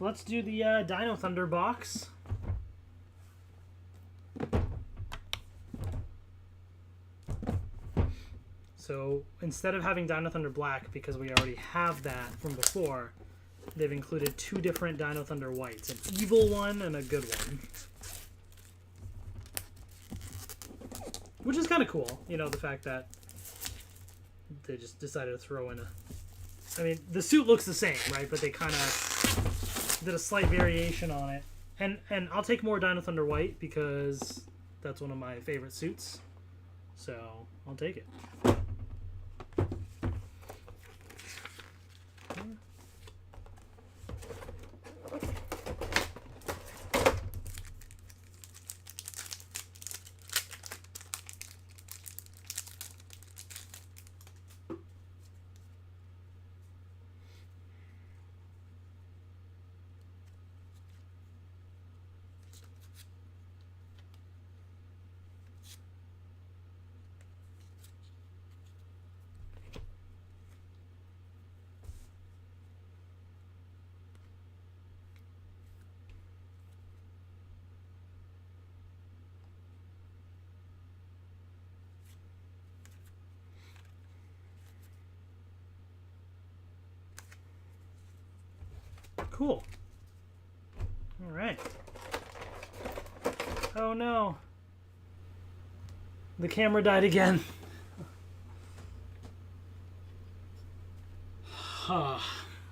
Let's do the Dino Thunder box. So instead of having Dino Thunder Black, because we already have that from before, they've included two different Dino Thunder Whites, an evil one and a good one. Which is kind of cool, you know, the fact that they just decided to throw in a... I mean, the suit looks the same, right? But they kind of did a slight variation on it. And I'll take more Dino Thunder White because that's one of my favorite suits. So, I'll take it. Cool. All right. Oh no. The camera died again.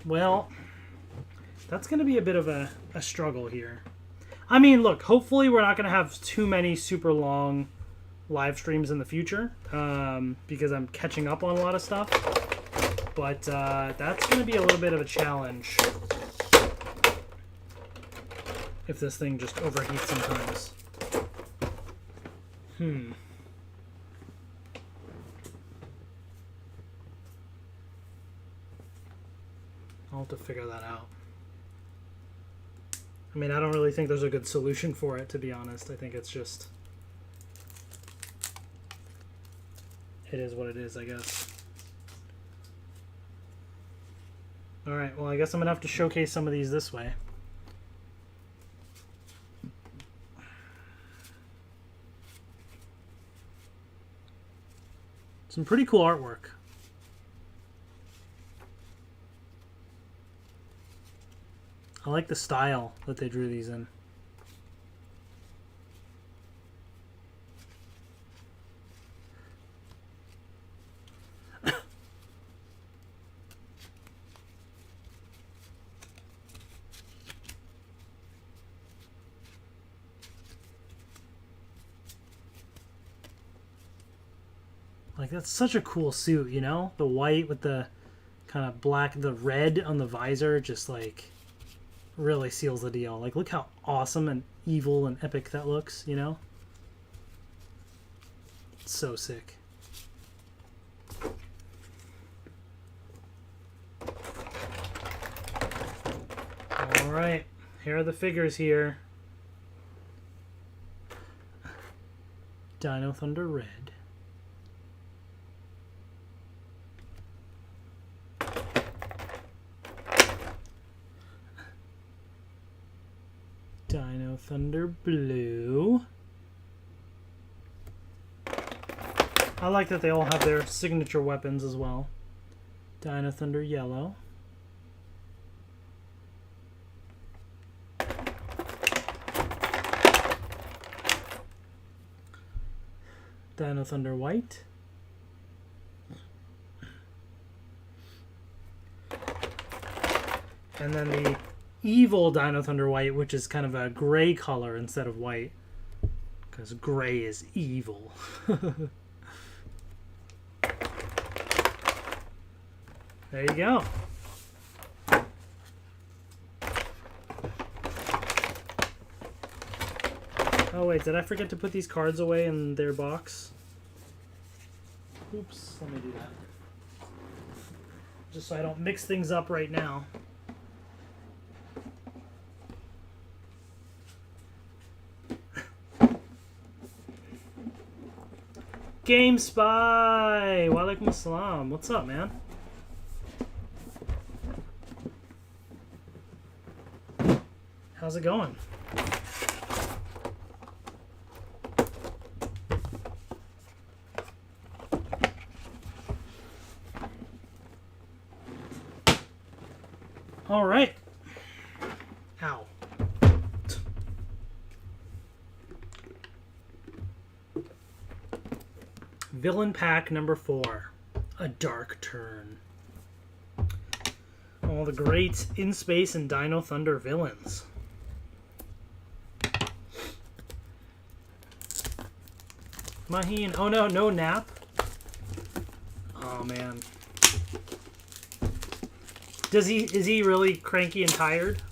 Well, that's going to be a bit of a struggle here. I mean, look, hopefully we're not going to have too many super long live streams in the future because I'm catching up on a lot of stuff. But that's going to be a little bit of a challenge if this thing just overheats sometimes. I'll have to figure that out. I mean, I don't really think there's a good solution for it, to be honest. I think it's just... it is what it is, I guess. Alright, well, I guess I'm going to have to showcase some of these this way. Some pretty cool artwork. I like the style that they drew these in. Like, that's such a cool suit, you know? The white with the kind of black, the red on the visor just, like, really seals the deal. Like, look how awesome and evil and epic that looks, you know? It's so sick. Alright, here are the figures here. Dino Thunder Red. Dino Thunder Blue. I like that they all have their signature weapons as well. Dino Thunder Yellow. Dino Thunder White. And then the evil Dino Thunder White, which is kind of a gray color instead of white, because gray is evil. There you go. Oh wait, did I forget to put these cards away in their box? Oops, let me do that. Just so I don't mix things up right now. Game Spy! Walaikum assalam. What's up, man? How's it going? All right. Ow. Villain pack number 4. A Dark Turn. All the great In Space and Dino Thunder villains. Maheen. Oh no, no nap. Oh man. Is he really cranky and tired?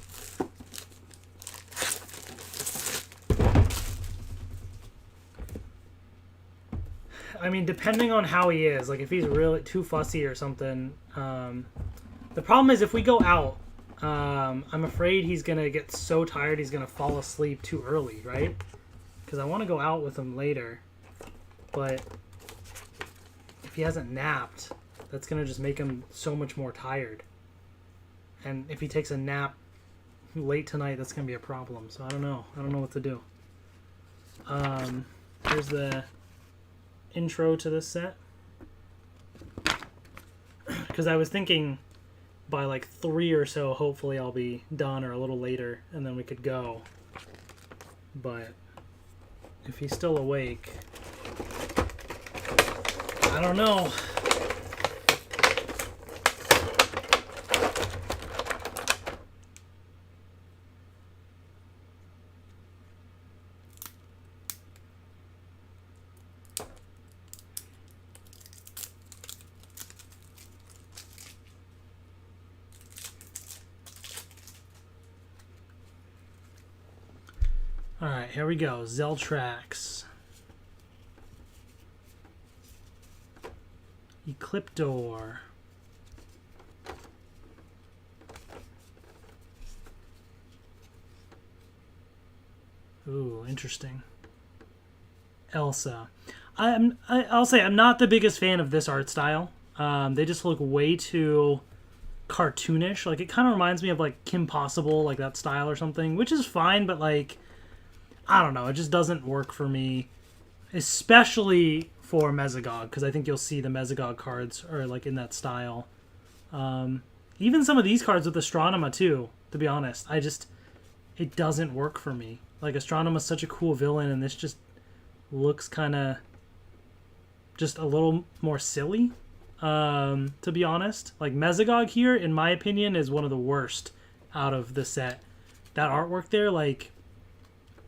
I mean, depending on how he is, like if he's really too fussy or something. The problem is if we go out, I'm afraid he's gonna get so tired he's gonna fall asleep too early, right? Because I want to go out with him later, but if he hasn't napped, that's gonna just make him so much more tired. And if he takes a nap late tonight, that's gonna be a problem. So I don't know. I don't know what to do. Here's the intro to this set. Because I was thinking by like 3 or so, hopefully I'll be done, or a little later, and then we could go. But if he's still awake, I don't know. Alright, here we go. Zeltrax. Ecliptor. Ooh, interesting. Elsa. I'll say I'm not the biggest fan of this art style. They just look way too cartoonish. Like, it kind of reminds me of, like, Kim Possible, like that style or something, which is fine, but, like, I don't know. It just doesn't work for me, especially for Mesogog, because I think you'll see the Mesogog cards are, like, in that style. Even some of these cards with Astronema, too, to be honest. It doesn't work for me. Like, Astronema's such a cool villain, and this just looks kind of just a little more silly, to be honest. Like, Mesogog here, in my opinion, is one of the worst out of the set. That artwork there, like,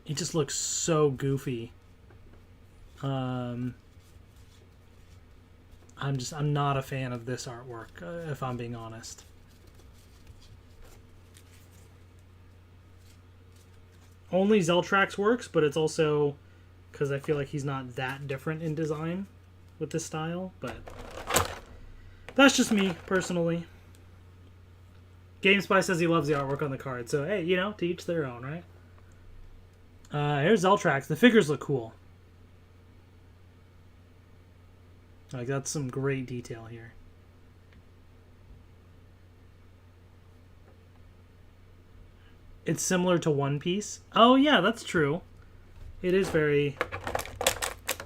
it just looks so goofy. I'm not a fan of this artwork, if I'm being honest. Only Zeltrax works, but it's also because I feel like he's not that different in design with this style, but that's just me, personally. GameSpy says he loves the artwork on the card, so hey, you know, to each their own, right? Here's Zeltrax. The figures look cool. Like, that's some great detail here. It's similar to One Piece. Oh, yeah, that's true. It is very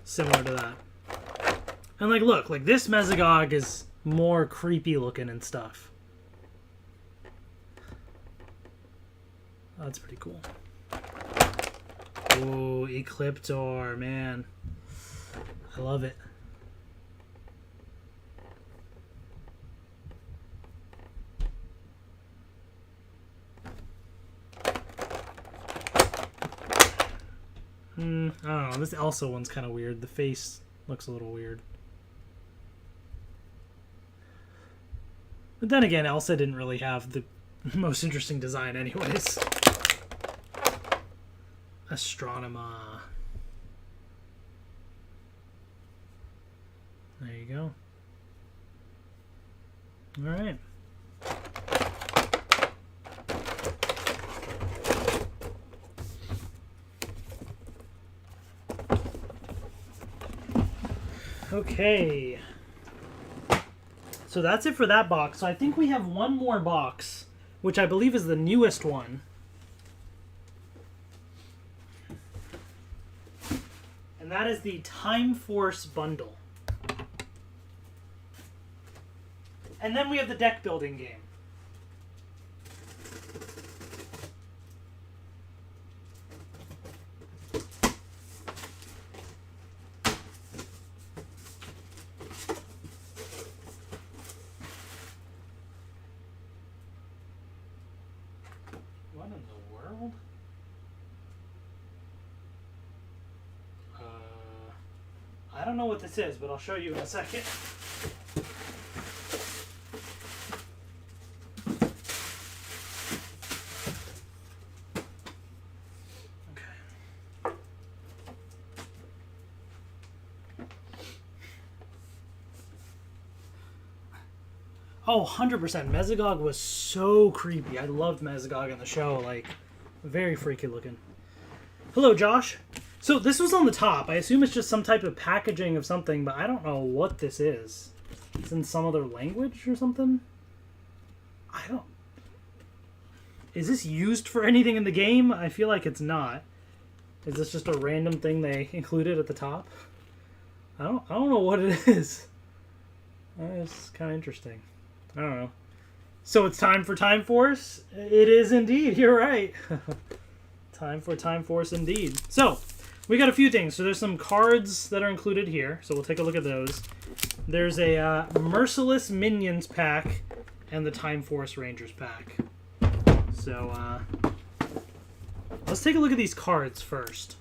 similar to that. And, like, look, like, this Mesogog is more creepy looking and stuff. Oh, that's pretty cool. Oh, Ecliptor, man. I love it. I don't know. This Elsa one's kind of weird. The face looks a little weird. But then again, Elsa didn't really have the most interesting design anyways. Astronema. There you go. All right. Okay. So that's it for that box. So I think we have one more box, which I believe is the newest one. And that is the Time Force bundle. And then we have the deck building game. What in the world? I don't know what this is, but I'll show you in a second. Oh, 100%. Mesogog was so creepy. I loved Mesogog in the show. Like, very freaky looking. Hello, Josh. So this was on the top. I assume it's just some type of packaging of something, but I don't know what this is. It's in some other language or something? I don't... Is this used for anything in the game? I feel like it's not. Is this just a random thing they included at the top? I don't know what it is. It's kind of interesting. I don't know. So it's time for Time Force? It is indeed. You're right. Time for Time Force indeed. So, we got a few things. So there's some cards that are included here. So we'll take a look at those. There's a Merciless Minions pack and the Time Force Rangers pack. So, let's take a look at these cards first.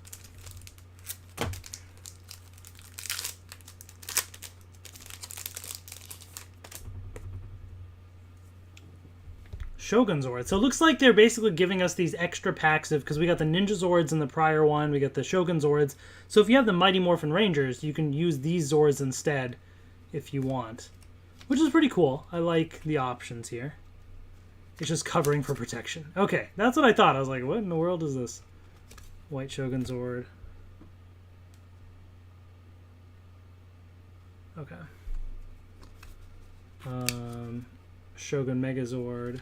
Shogun Zord. So it looks like they're basically giving us these extra packs of, because we got the Ninja Zords in the prior one, we got the Shogun Zords. So if you have the Mighty Morphin Rangers, you can use these Zords instead if you want. Which is pretty cool. I like the options here. It's just covering for protection. Okay, that's what I thought. I was like, what in the world is this? White Shogun Zord. Okay. Shogun Megazord,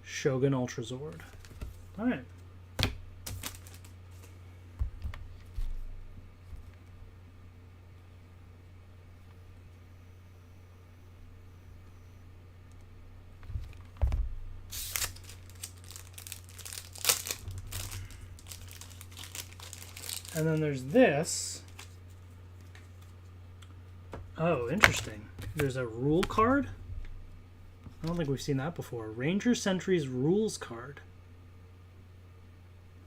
Shogun Ultrazord. All right. And then there's this. Oh, interesting. There's a rule card. I don't think we've seen that before. Ranger Sentry's rules card.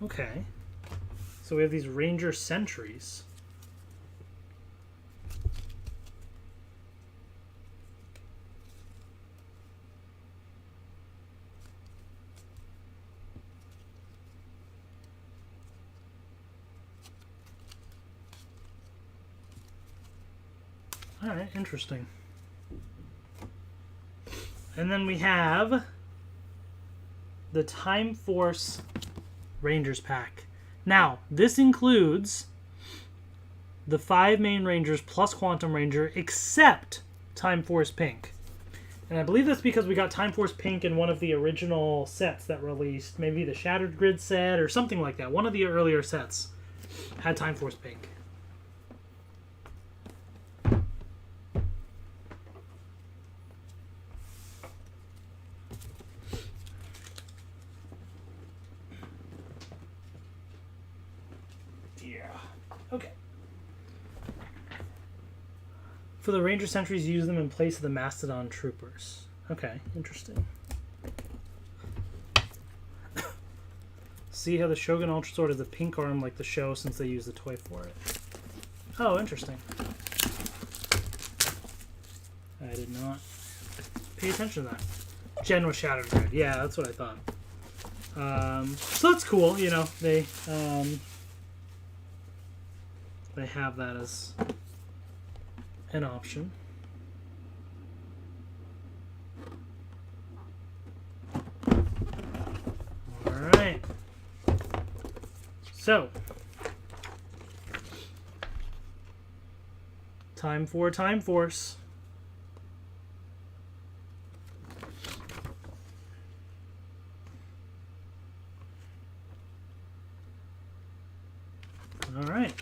Okay. So we have these Ranger Sentries. All right, interesting. And then we have the Time Force Rangers pack. Now, this includes the 5 main Rangers plus Quantum Ranger, except Time Force Pink. And I believe that's because we got Time Force Pink in one of the original sets that released, maybe the Shattered Grid set or something like that. One of the earlier sets had Time Force Pink. Okay. For the Ranger Sentries, use them in place of the Mastodon Troopers. Okay, interesting. See how the Shogun Ultrasword has a pink arm like the show since they use the toy for it. Oh, interesting. I did not pay attention to that. Gen was Shattered Grid. Yeah, that's what I thought. So that's cool, you know. They have that as an option. All right. So, time for Time Force. All right.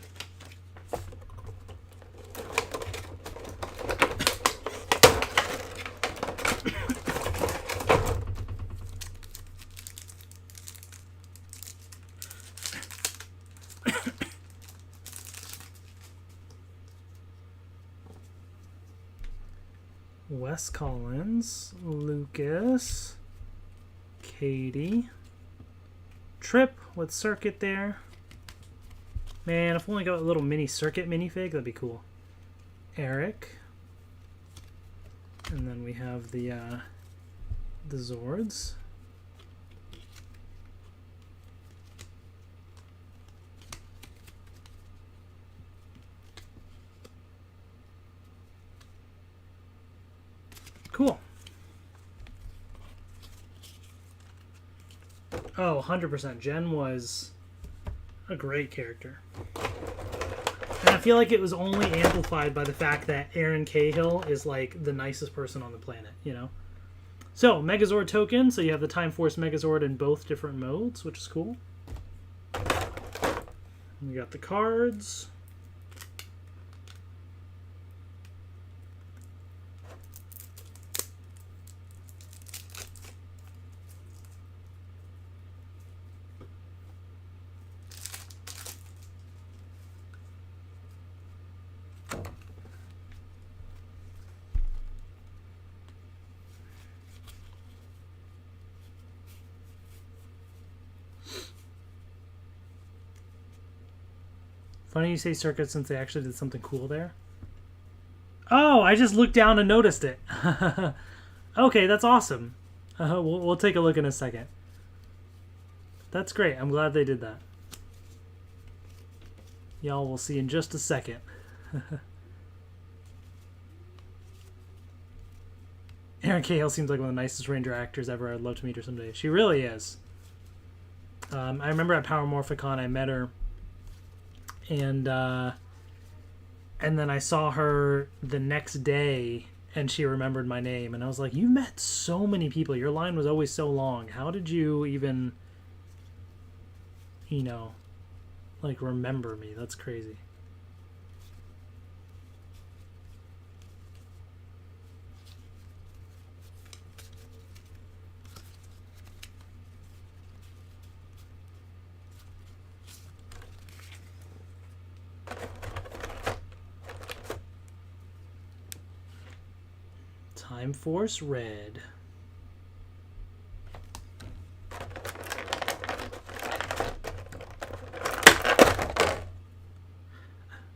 Wes Collins, Lucas, Katie, Trip with Circuit there. Man, if we only got a little mini Circuit minifig, that'd be cool. Eric. And then we have the Zords. Cool. Oh, 100%. Jen was a great character. And I feel like it was only amplified by the fact that Aaron Cahill is like the nicest person on the planet, you know? So, Megazord token. So you have the Time Force Megazord in both different modes, which is cool. We got the cards. Funny you say Circuit since they actually did something cool there. Oh, I just looked down and noticed it. Okay, that's awesome. We'll take a look in a second. That's great. I'm glad they did that. Y'all will see in just a second. Erin Cahill seems like one of the nicest Ranger actors ever. I'd love to meet her someday. She really is. I remember at Power Morphicon I met her. And then I saw her the next day and she remembered my name, and I was like, you met so many people. Your line was always so long. How did you even, you know, like, remember me? That's crazy. Time Force Red.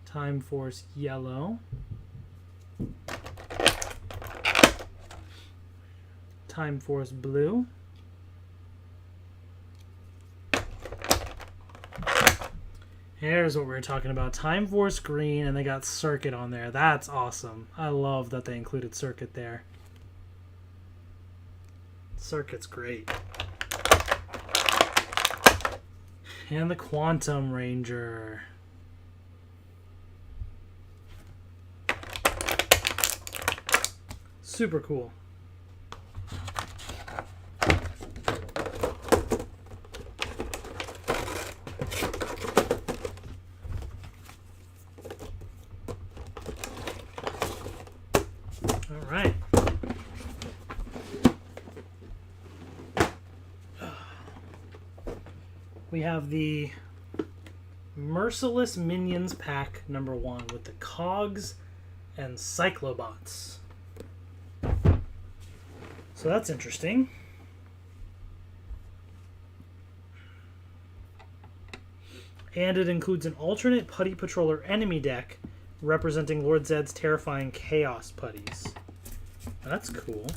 Time Force Yellow. Time Force Blue. Here's what we were talking about. Time Force Green, and they got Circuit on there. That's awesome. I love that they included Circuit there. Circuit's great. And the Quantum Ranger. Super cool. All right. We have the Merciless Minions pack number 1 with the Cogs and Cyclobots. So that's interesting. And it includes an alternate Putty Patroller enemy deck representing Lord Zed's terrifying Chaos Putties. That's cool.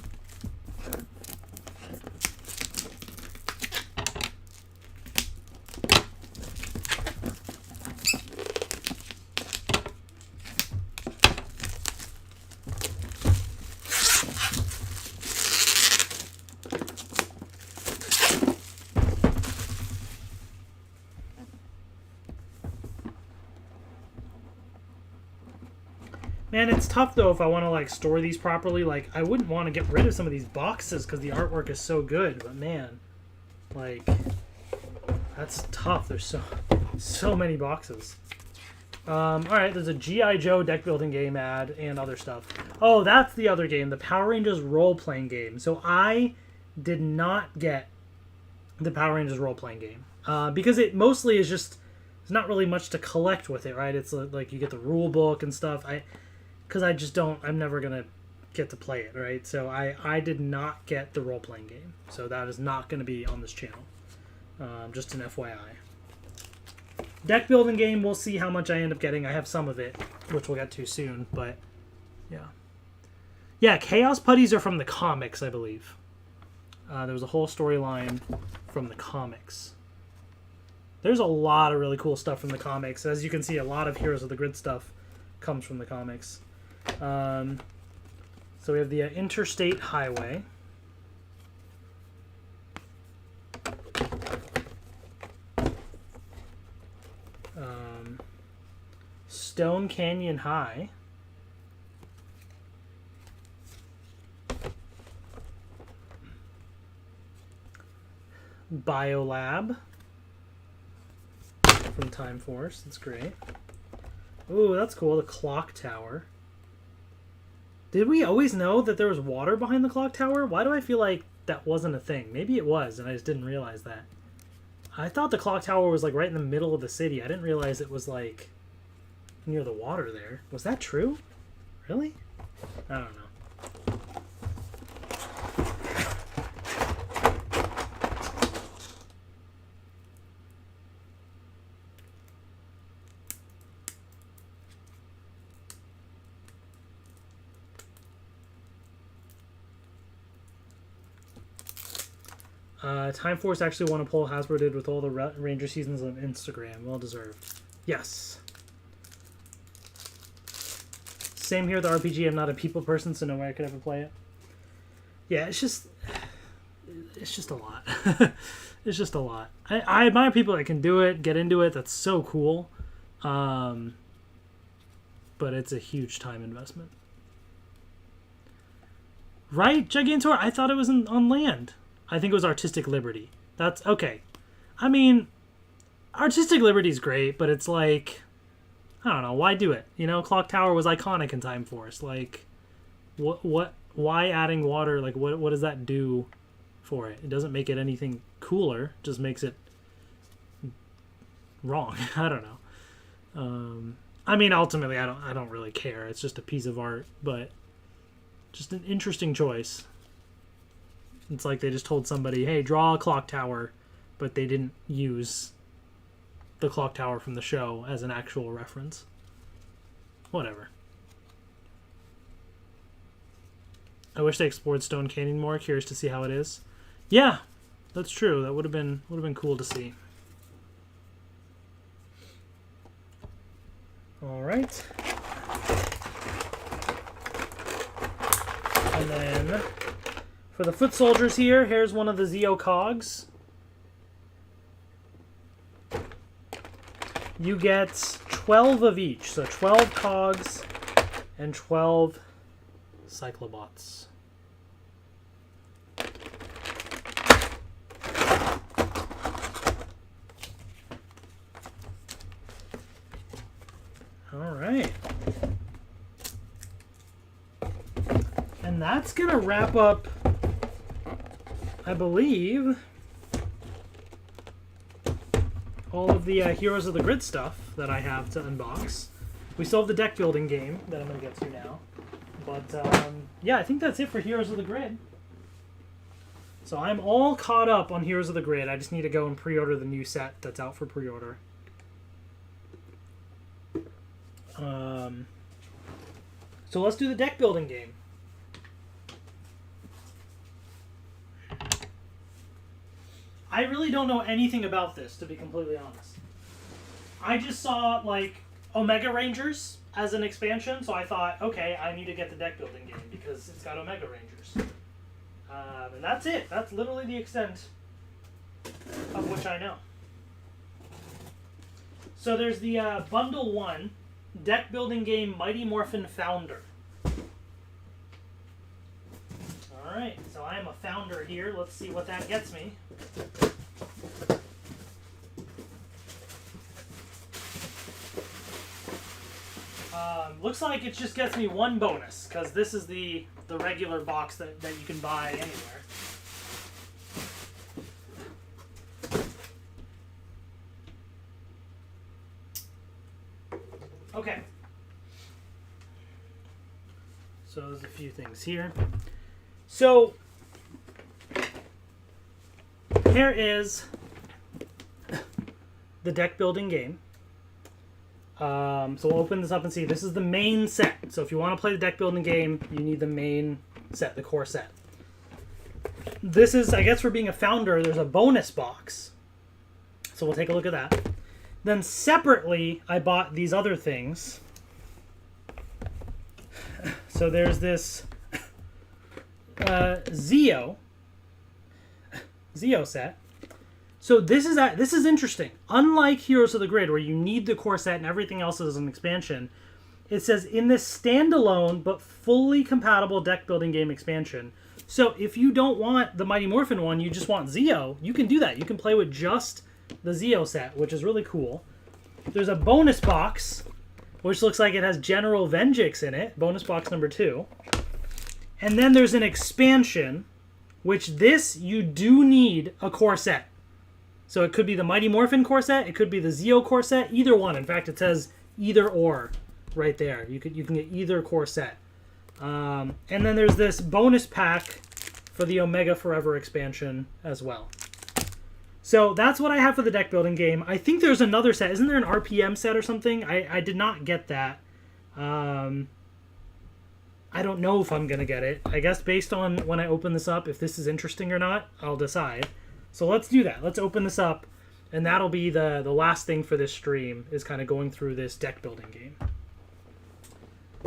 Man, it's tough though if I want to like store these properly. Like, I wouldn't want to get rid of some of these boxes because the artwork is so good. But man, like, that's tough. There's so many boxes. All right, there's a G.I. Joe deck building game ad and other stuff. Oh, that's the other game, the Power Rangers role playing game. So I did not get the Power Rangers role playing game because it mostly is just, there's not really much to collect with it, right? It's like you get the rule book and stuff. Because I just don't, I'm never going to get to play it, right? So I did not get the role-playing game. So that is not going to be on this channel. Just an FYI. Deck building game, we'll see how much I end up getting. I have some of it, which we'll get to soon, but yeah. Yeah, Chaos Putties are from the comics, I believe. There was a whole storyline from the comics. There's a lot of really cool stuff from the comics. As you can see, a lot of Heroes of the Grid stuff comes from the comics. So we have the Interstate Highway. Stone Canyon High. Biolab from Time Force. That's great. Ooh, that's cool. The Clock Tower. Did we always know that there was water behind the Clock Tower? Why do I feel like that wasn't a thing? Maybe it was, and I just didn't realize that. I thought the Clock Tower was like right in the middle of the city. I didn't realize it was like near the water there. Was that true? Really? I don't know. Time Force actually won a poll Hasbro did with all the Ranger seasons on Instagram. Well deserved. Yes. Same here with RPG. I'm not a people person, so no way I could ever play it. Yeah, it's just a lot. It's just a lot. I admire people that can do it, get into it. That's so cool. But it's a huge time investment. Right? Gigantor? I thought it was on land. I think it was Artistic Liberty. That's okay. I mean, Artistic Liberty is great, but it's like, I don't know, why do it? You know, Clock Tower was iconic in Time Force. Like, why adding water? Like, what does that do for it? It doesn't make it anything cooler. It just makes it wrong. I don't know. I mean, ultimately, I don't really care. It's just a piece of art, but just an interesting choice. It's like they just told somebody, hey, draw a clock tower, but they didn't use the clock tower from the show as an actual reference. Whatever. I wish they explored Stone Canyon more. Curious to see how it is. Yeah, that's true. That would have been cool to see. All right. And then for the foot soldiers here, here's one of the Zeo cogs. You get 12 of each, so 12 cogs and 12 cyclobots. All right. And that's going to wrap up, I believe, all of the Heroes of the Grid stuff that I have to unbox. We still have the deck building game that I'm going to get to now. But, yeah, I think that's it for Heroes of the Grid. So I'm all caught up on Heroes of the Grid. I just need to go and pre-order the new set that's out for pre-order. So let's do the deck building game. I really don't know anything about this, to be completely honest. I just saw, like, Omega Rangers as an expansion, so I thought, okay, I need to get the deck building game because it's got Omega Rangers. And that's it. That's literally the extent of which I know. So there's the Bundle 1 deck building game Mighty Morphin Founder. Alright, so I am a founder here. Let's see what that gets me. Looks like it just gets me one bonus, because this is the regular box that you can buy anywhere. Okay. So there's a few things here. So here is the deck building game. So we'll open this up and see. This is the main set. So if you want to play the deck building game, you need the main set, the core set. This is, I guess for being a founder, there's a bonus box. So we'll take a look at that. Then separately, I bought these other things. So there's this Zeo set. So this is interesting. Unlike Heroes of the Grid, where you need the core set and everything else is an expansion, it says in this standalone but fully compatible deck building game expansion. So if you don't want the Mighty Morphin one, you just want Zeo, you can do that. You can play with just the Zeo set, which is really cool. There's a bonus box, which looks like it has General Venjix in it. Bonus box number 2. And then there's an expansion, which this you do need a core set. So it could be the Mighty Morphin core set, it could be the Zeo core set, either one. In fact, it says either or right there. You can get either core set. And then there's this bonus pack for the Omega Forever expansion as well. So that's what I have for the deck building game. I think there's another set. Isn't there an RPM set or something? I did not get that. I don't know if I'm going to get it. I guess based on when I open this up, if this is interesting or not, I'll decide. So let's do that. Let's open this up, and that'll be the last thing for this stream, is kind of going through this deck building game.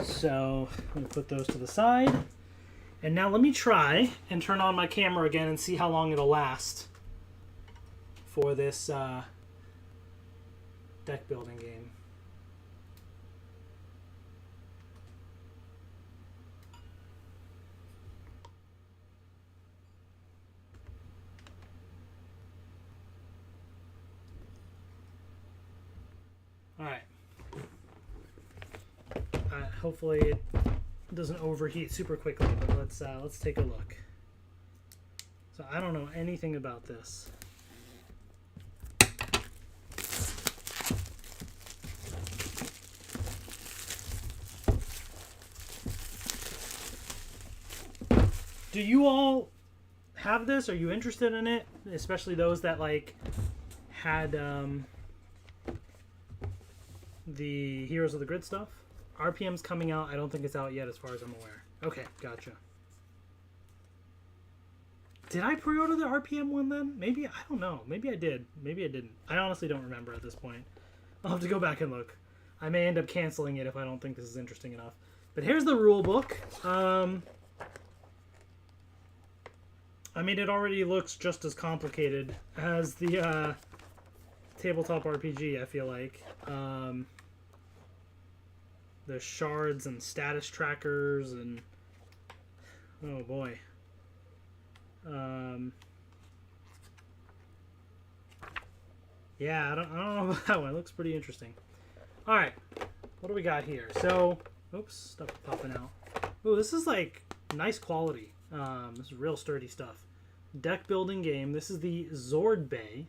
So I'm going to put those to the side. And now let me try and turn on my camera again and see how long it'll last for this deck building game. All right. Hopefully it doesn't overheat super quickly, but let's take a look. So I don't know anything about this. Do you all have this? Are you interested in it? Especially those that like had the Heroes of the Grid stuff. RPM's coming out. I don't think it's out yet as far as I'm aware. Okay, gotcha. Did I pre-order the RPM one then? Maybe, I don't know. Maybe I did. Maybe I didn't. I honestly don't remember at this point. I'll have to go back and look. I may end up canceling it if I don't think this is interesting enough. But here's the rule book. I mean, it already looks just as complicated as the tabletop RPG, I feel like. There's shards and status trackers and... oh boy. Yeah, I don't know about that one. It looks pretty interesting. Alright. What do we got here? So... oops, stuff popping out. Ooh, this is like nice quality. This is real sturdy stuff. Deck building game. This is the Zord Bay.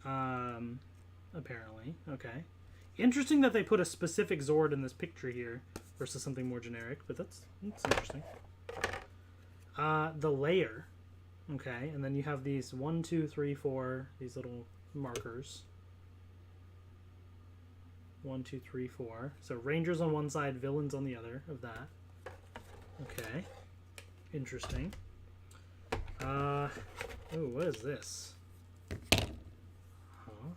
Apparently. Okay. Interesting that they put a specific Zord in this picture here versus something more generic, but that's interesting. The layer. Okay, and then you have these 1, 2, 3, 4, these little markers. 1, 2, 3, 4. So Rangers on one side, villains on the other of that. Okay. Interesting. Ooh, what is this? Huh?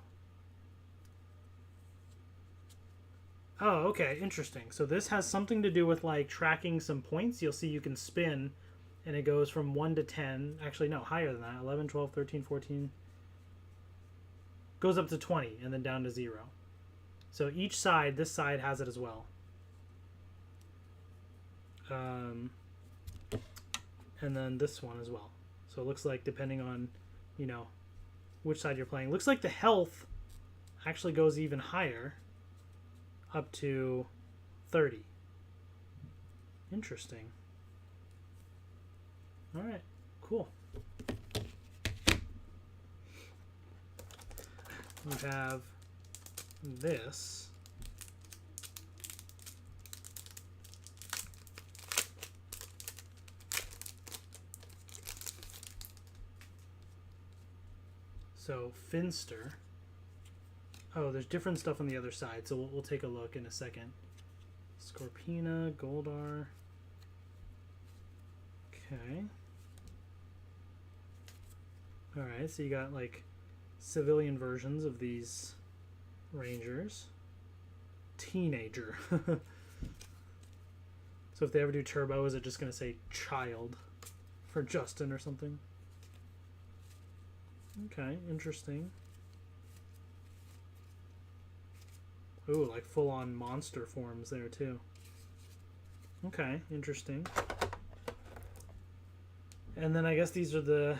Oh, okay, interesting. So this has something to do with like tracking some points. You'll see you can spin and it goes from 1 to 10. Actually, no, higher than that. 11, 12, 13, 14. Goes up to 20 and then down to 0. So each side, this side has it as well. And then this one as well. So it looks like depending on, you know, which side you're playing. Looks like the health actually goes even higher, up to 30. Interesting. All right, cool. We have this. So Finster. Oh, there's different stuff on the other side, so we'll take a look in a second. Scorpina, Goldar. Okay. Alright, so you got like civilian versions of these Rangers. Teenager. So if they ever do turbo, is it just going to say child for Justin or something? Okay, interesting. Ooh, like full-on monster forms there too. Okay, interesting. And then I guess these are the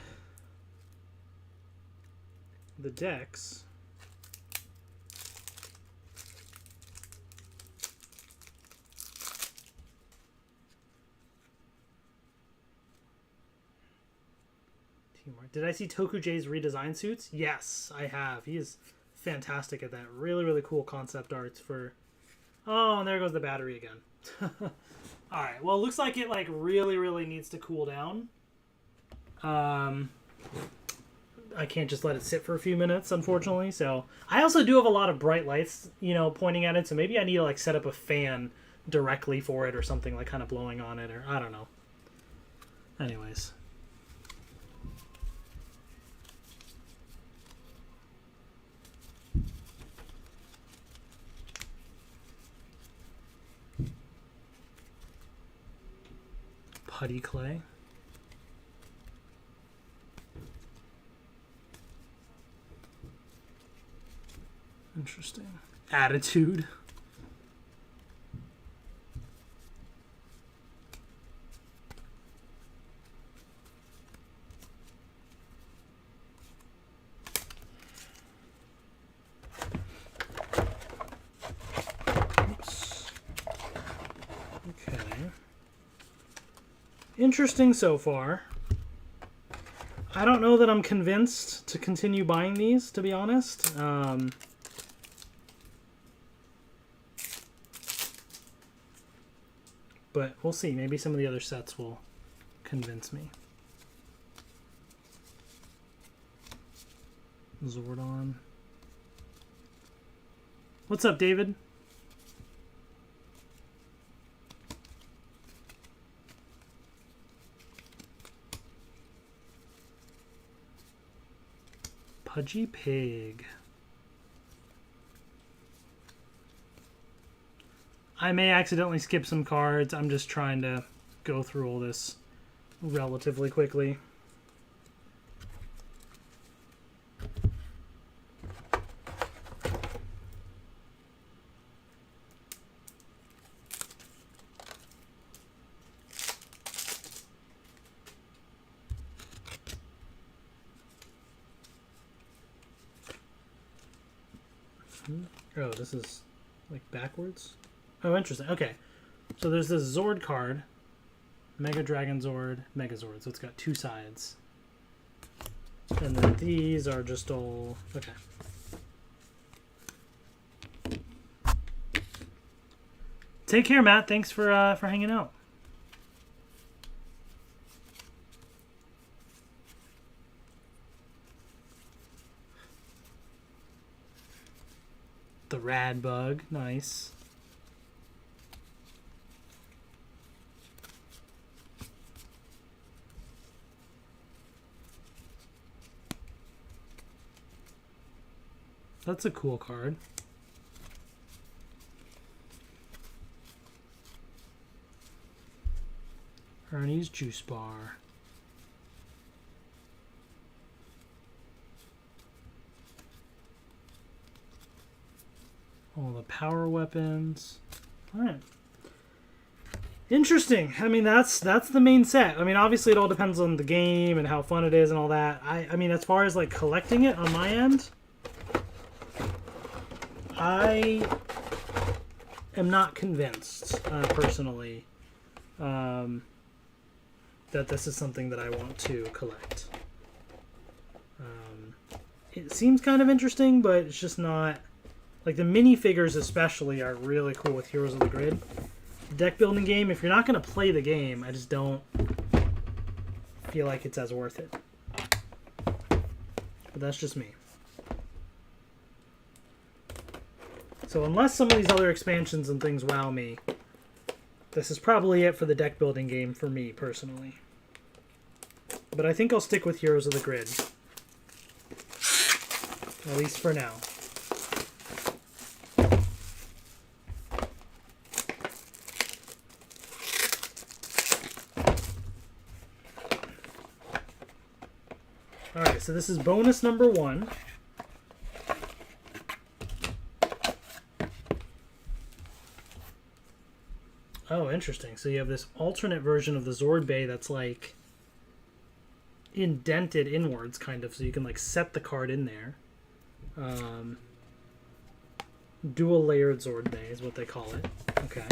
decks. Did I see Toku J's redesigned suits? Yes, I have. He is fantastic at that. Really, really cool concept arts for... oh, and there goes the battery again. Alright, well, it looks like it like really, really needs to cool down. I can't just let it sit for a few minutes, unfortunately. So I also do have a lot of bright lights, you know, pointing at it. So maybe I need to like set up a fan directly for it or something, like kind of blowing on it, or I don't know. Anyways. Putty clay. Interesting. Attitude. Interesting so far. I don't know that I'm convinced to continue buying these, to be honest. But we'll see. Maybe some of the other sets will convince me. Zordon. What's up, David? Pudgy Pig. I may accidentally skip some cards. I'm just trying to go through all this relatively quickly. Oh, this is like backwards? Oh, interesting. Okay. So there's this Zord card. Mega Dragon Zord, Megazord. So it's got two sides. And then these are just all... Okay. Take care, Matt. Thanks for hanging out. The Rad Bug. Nice. That's a cool card. Ernie's Juice Bar. All the power weapons. All right. Interesting. I mean, that's the main set. I mean, obviously it all depends on the game and how fun it is and all that. I mean, as far as like collecting it on my end, I am not convinced, personally, that this is something that I want to collect. It seems kind of interesting, but it's just not... Like, the minifigures especially are really cool with Heroes of the Grid. The deck building game, if you're not going to play the game, I just don't feel like it's as worth it. But that's just me. So unless some of these other expansions and things wow me, this is probably it for the deck building game for me, personally. But I think I'll stick with Heroes of the Grid. At least for now. Alright, so this is bonus number 1. Oh, interesting. So you have this alternate version of the Zord Bay that's like indented inwards, kind of, so you can like set the card in there. Dual layered Zord Bay is what they call it. Okay.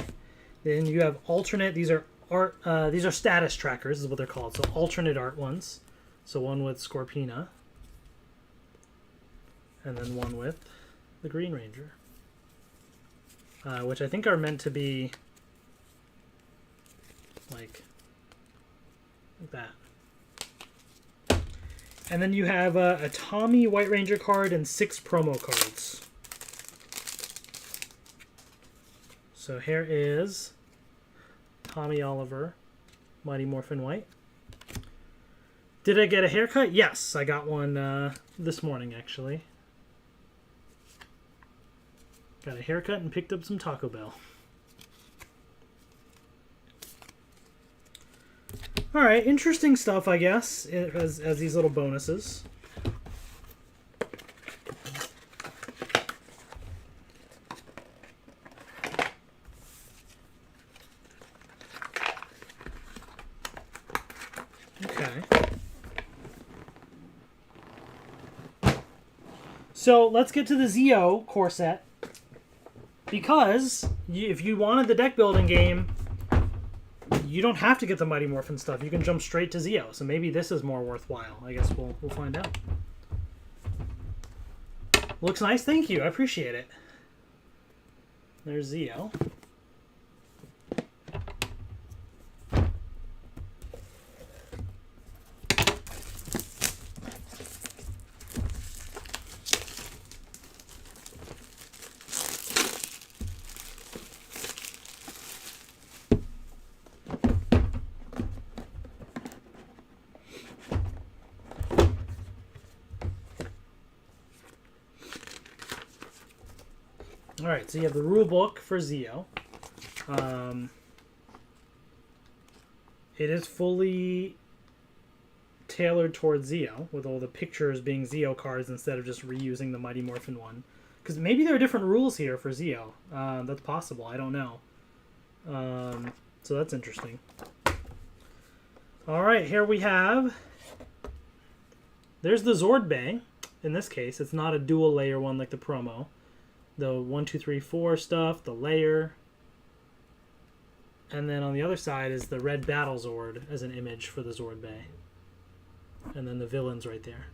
Then you have alternate. These are art. These are status trackers, is what they're called. So alternate art ones. So one with Scorpina, and then one with the Green Ranger, which I think are meant to be like that. And then you have a Tommy White Ranger card and 6 promo cards. So here is Tommy Oliver, Mighty Morphin White. Did I get a haircut? Yes, I got one this morning, actually. Got a haircut and picked up some Taco Bell. Alright, interesting stuff, I guess, as these little bonuses. Okay. So let's get to the Zeo core set, because if you wanted the deck building game, you don't have to get the Mighty Morphin stuff. You can jump straight to Zeo. So maybe this is more worthwhile. I guess we'll find out. Looks nice. Thank you. I appreciate it. There's Zeo. Alright, so you have the rule book for Zeo. It is fully tailored towards Zeo, with all the pictures being Zeo cards instead of just reusing the Mighty Morphin one. Because maybe there are different rules here for Zeo. That's possible, I don't know. So that's interesting. Alright, here we have... There's the Zord Bay. In this case, it's not a dual layer one like the promo. The 1, 2, 3, 4 stuff, the layer. And then on the other side is the red Battle Zord as an image for the Zord Bay. And then the villains right there.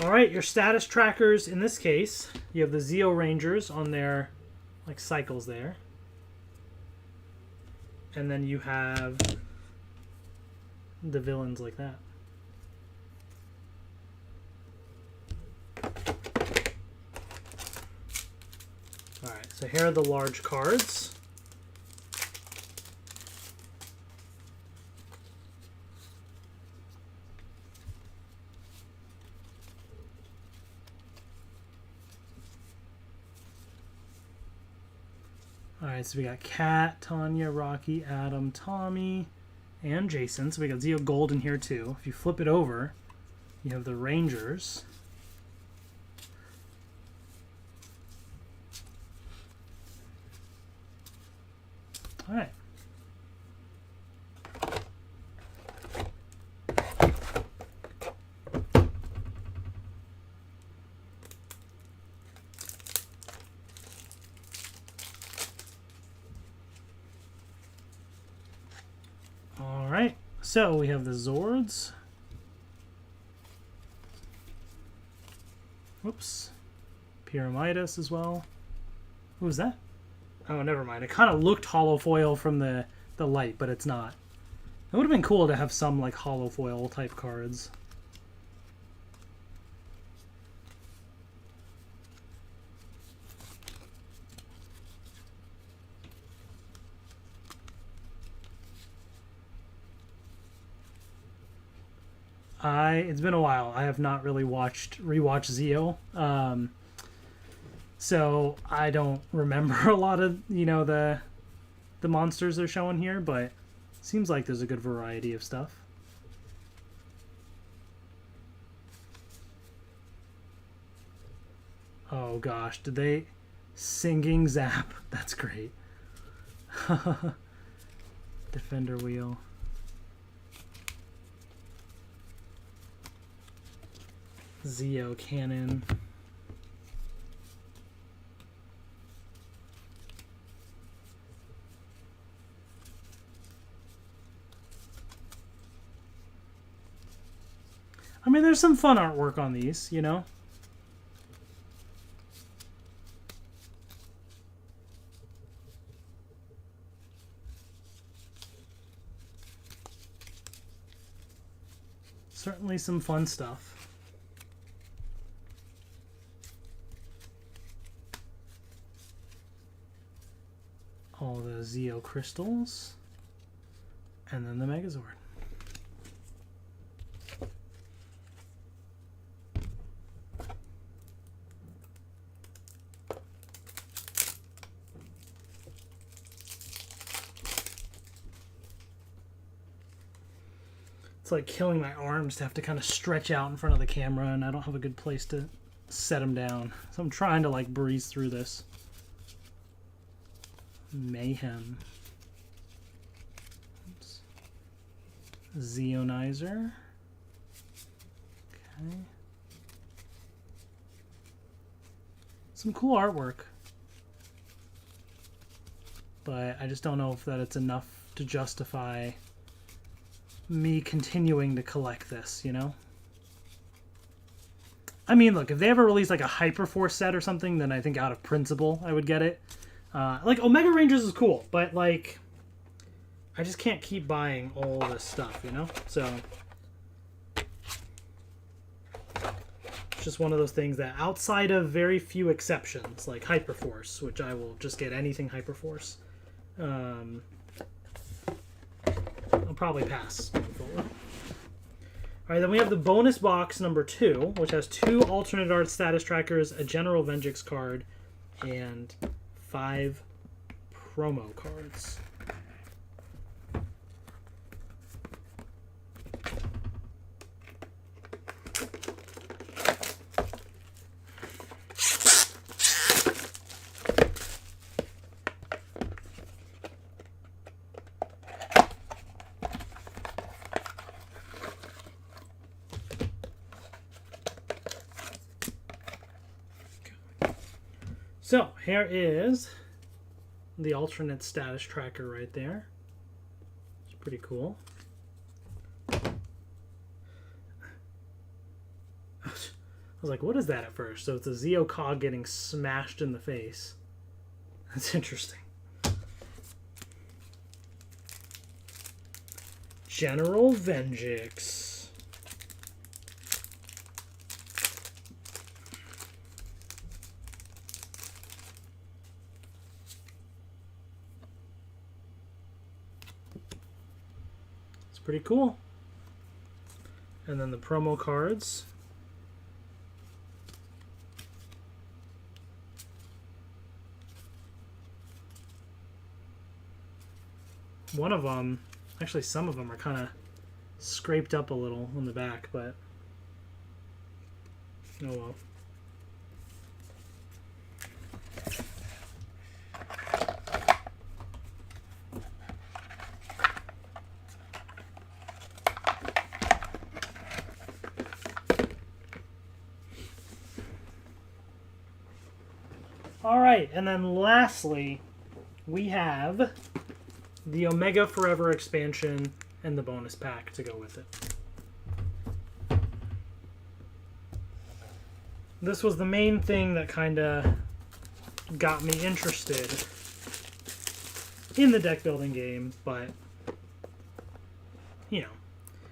Alright, your status trackers in this case, you have the Zeo Rangers on their like cycles there. And then you have the villains like that. Alright, so here are the large cards. Alright, so we got Kat, Tanya, Rocky, Adam, Tommy, and Jason. So we got Zeo Gold in here too. If you flip it over, you have the Rangers. All right. All right. So we have the Zords. Whoops. Pyramidas as well. Who was that? Oh, never mind. It kind of looked hollow foil from the light, but it's not. It would have been cool to have some like hollow foil type cards. It's been a while. I have not really rewatched Zeo. So I don't remember a lot of, you know, the monsters they're showing here, but it seems like there's a good variety of stuff. Oh gosh, did they... Singing Zap. That's great. Defender Wheel. Zeo Cannon. I mean, there's some fun artwork on these, you know? Certainly some fun stuff. All the Zeo crystals. And then the Megazord. It's like killing my arms to have to kind of stretch out in front of the camera, and I don't have a good place to set them down. So I'm trying to like breeze through this. Mayhem. Oops. Zeonizer. Okay. Some cool artwork. but I just don't know if that it's enough to justify me continuing to collect this, you know? I mean, look, if they ever release like a Hyperforce set or something, then I think out of principle I would get it. Like, Omega Rangers is cool, but like, I just can't keep buying all this stuff, you know? So, it's just one of those things that outside of very few exceptions, like Hyperforce, which I will just get anything Hyperforce, I'll probably pass going forward. All right, then we have the bonus box number 2, which has 2 alternate art status trackers, a General Vengeance card, and 5 promo cards. So here is the alternate status tracker right there. It's pretty cool. I was like, what is that at first? So it's a Zeo cog getting smashed in the face. That's interesting. General Vengeance. Pretty cool. And then the promo cards. One of them, actually some of them are kind of scraped up a little on the back, but oh well. Alright, and then lastly, we have the Omega Forever expansion and the bonus pack to go with it. This was the main thing that kind of got me interested in the deck building game, but, you know,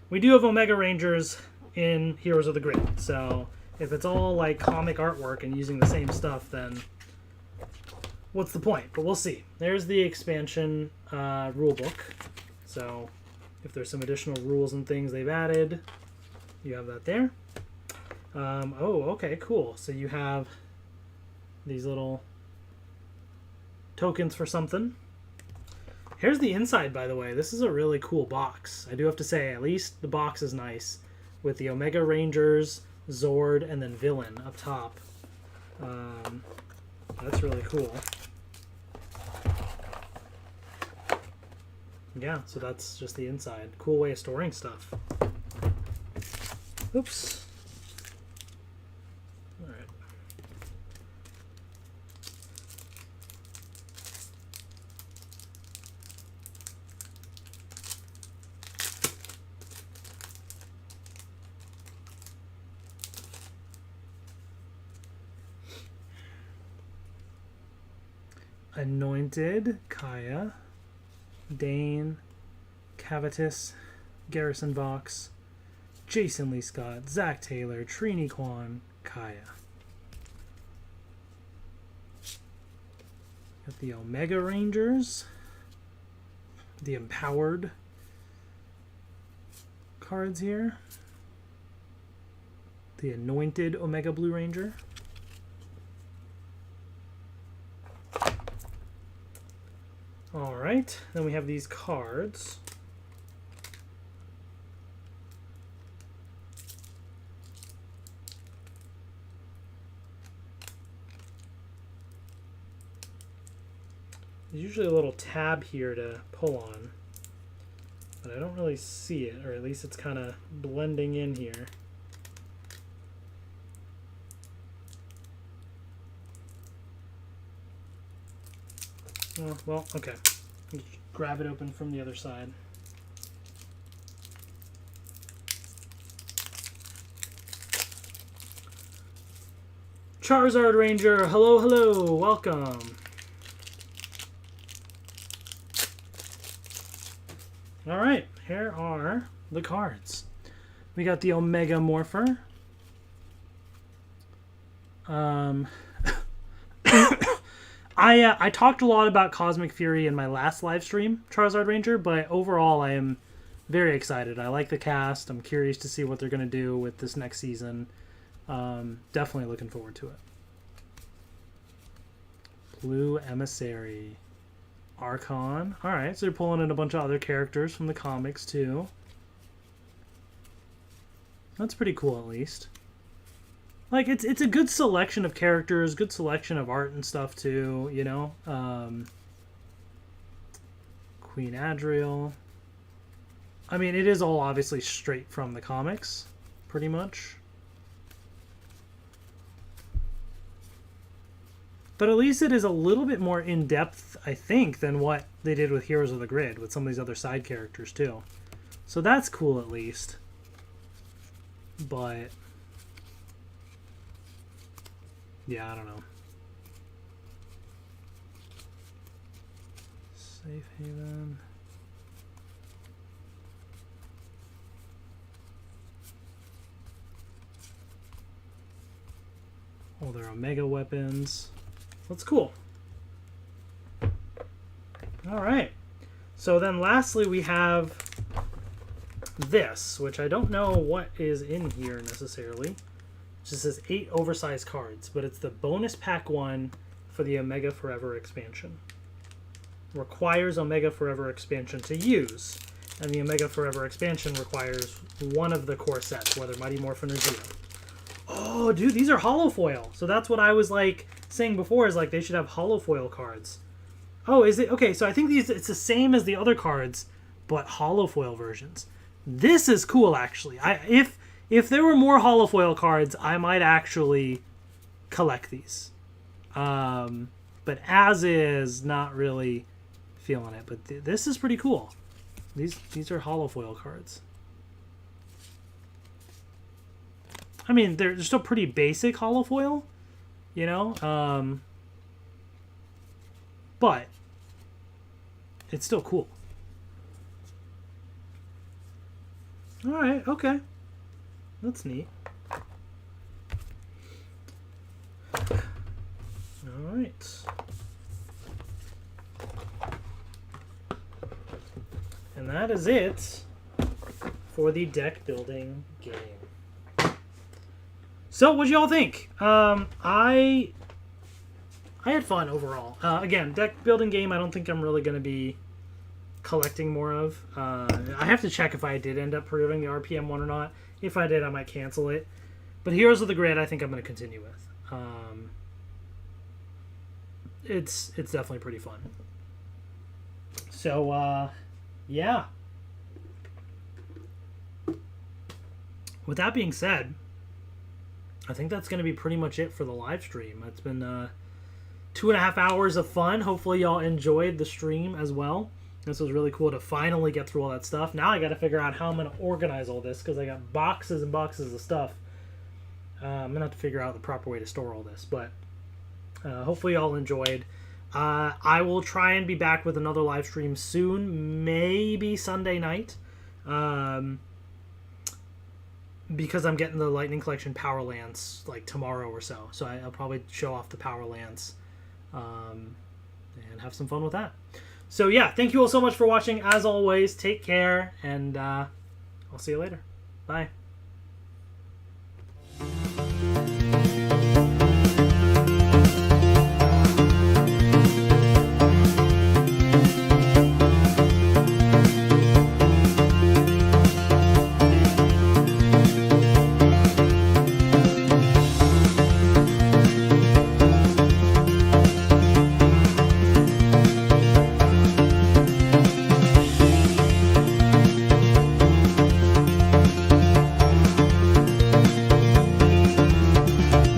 we do have Omega Rangers in Heroes of the Grid, so if it's all like comic artwork and using the same stuff, then what's the point? But we'll see. There's the expansion rule book. So if there's some additional rules and things they've added, you have that there. Oh, okay, cool. So you have these little tokens for something. Here's the inside, by the way. This is a really cool box. I do have to say, at least the box is nice with the Omega Rangers, Zord, and then Villain up top. That's really cool. Yeah, so that's just the inside. Cool way of storing stuff. Oops. Alright. Anointed, Kaya, Dane, Cavitus, Garrison Vox, Jason Lee Scott, Zach Taylor, Trini Kwan, Kaya. Got the Omega Rangers, the Empowered cards here, the Anointed Omega Blue Ranger, alright, then we have these cards. There's usually a little tab here to pull on, but I don't really see it, or at least it's kind of blending in here. Oh, well, okay. Just grab it open from the other side. Charizard Ranger, hello, hello, welcome. Alright, here are the cards. We got the Omega Morpher. I talked a lot about Cosmic Fury in my last live stream, Charizard Ranger, but overall I am very excited. I like the cast. I'm curious to see what they're going to do with this next season. Definitely looking forward to it. Blue Emissary. Archon. Alright, so they're pulling in a bunch of other characters from the comics too. That's pretty cool at least. Like, it's a good selection of characters, good selection of art and stuff too, you know? Queen Adriel. I mean, it is all obviously straight from the comics, pretty much. But at least it is a little bit more in-depth, I think, than what they did with Heroes of the Grid, with some of these other side characters, too. So that's cool, at least. But yeah, I don't know. Safe Haven. Oh, there are Omega weapons. That's cool. Alright. So then lastly we have this, which I don't know what is in here necessarily. It just says 8 oversized cards, but it's the bonus pack 1 for the Omega Forever expansion. Requires Omega Forever expansion to use, and the Omega Forever expansion requires one of the core sets, whether Mighty Morphin or Zero. Oh, dude, these are holofoil. So that's what I was like saying before, is like they should have holofoil cards. Oh, is it? Okay, so I think it's the same as the other cards, but holofoil versions. This is cool, actually. If there were more holofoil cards, I might actually collect these. But as is, not really feeling it. But this is pretty cool. These are holofoil cards. I mean, they're still pretty basic holofoil, you know? But it's still cool. Alright, okay. That's neat. Alright. And that is it for the deck building game. So, what do y'all think? I had fun overall. Again, deck building game, I don't think I'm really going to be collecting more of. I have to check if I did end up pre-ordering the RPM one or not. If I did, I might cancel it. But Heroes of the Grid, I think I'm going to continue with. It's definitely pretty fun. So, yeah. With that being said, I think that's going to be pretty much it for the live stream. It's been 2.5 hours of fun. Hopefully y'all enjoyed the stream as well. This was really cool to finally get through all that stuff. Now I got to figure out how I'm going to organize all this, because I got boxes and boxes of stuff. I'm going to have to figure out the proper way to store all this. But hopefully y'all enjoyed. I will try and be back with another live stream soon. Maybe Sunday night. Because I'm getting the Lightning Collection Power Lance like tomorrow or so. So I'll probably show off the Power Lance and have some fun with that. So yeah, thank you all so much for watching. As always, take care, and I'll see you later. Bye.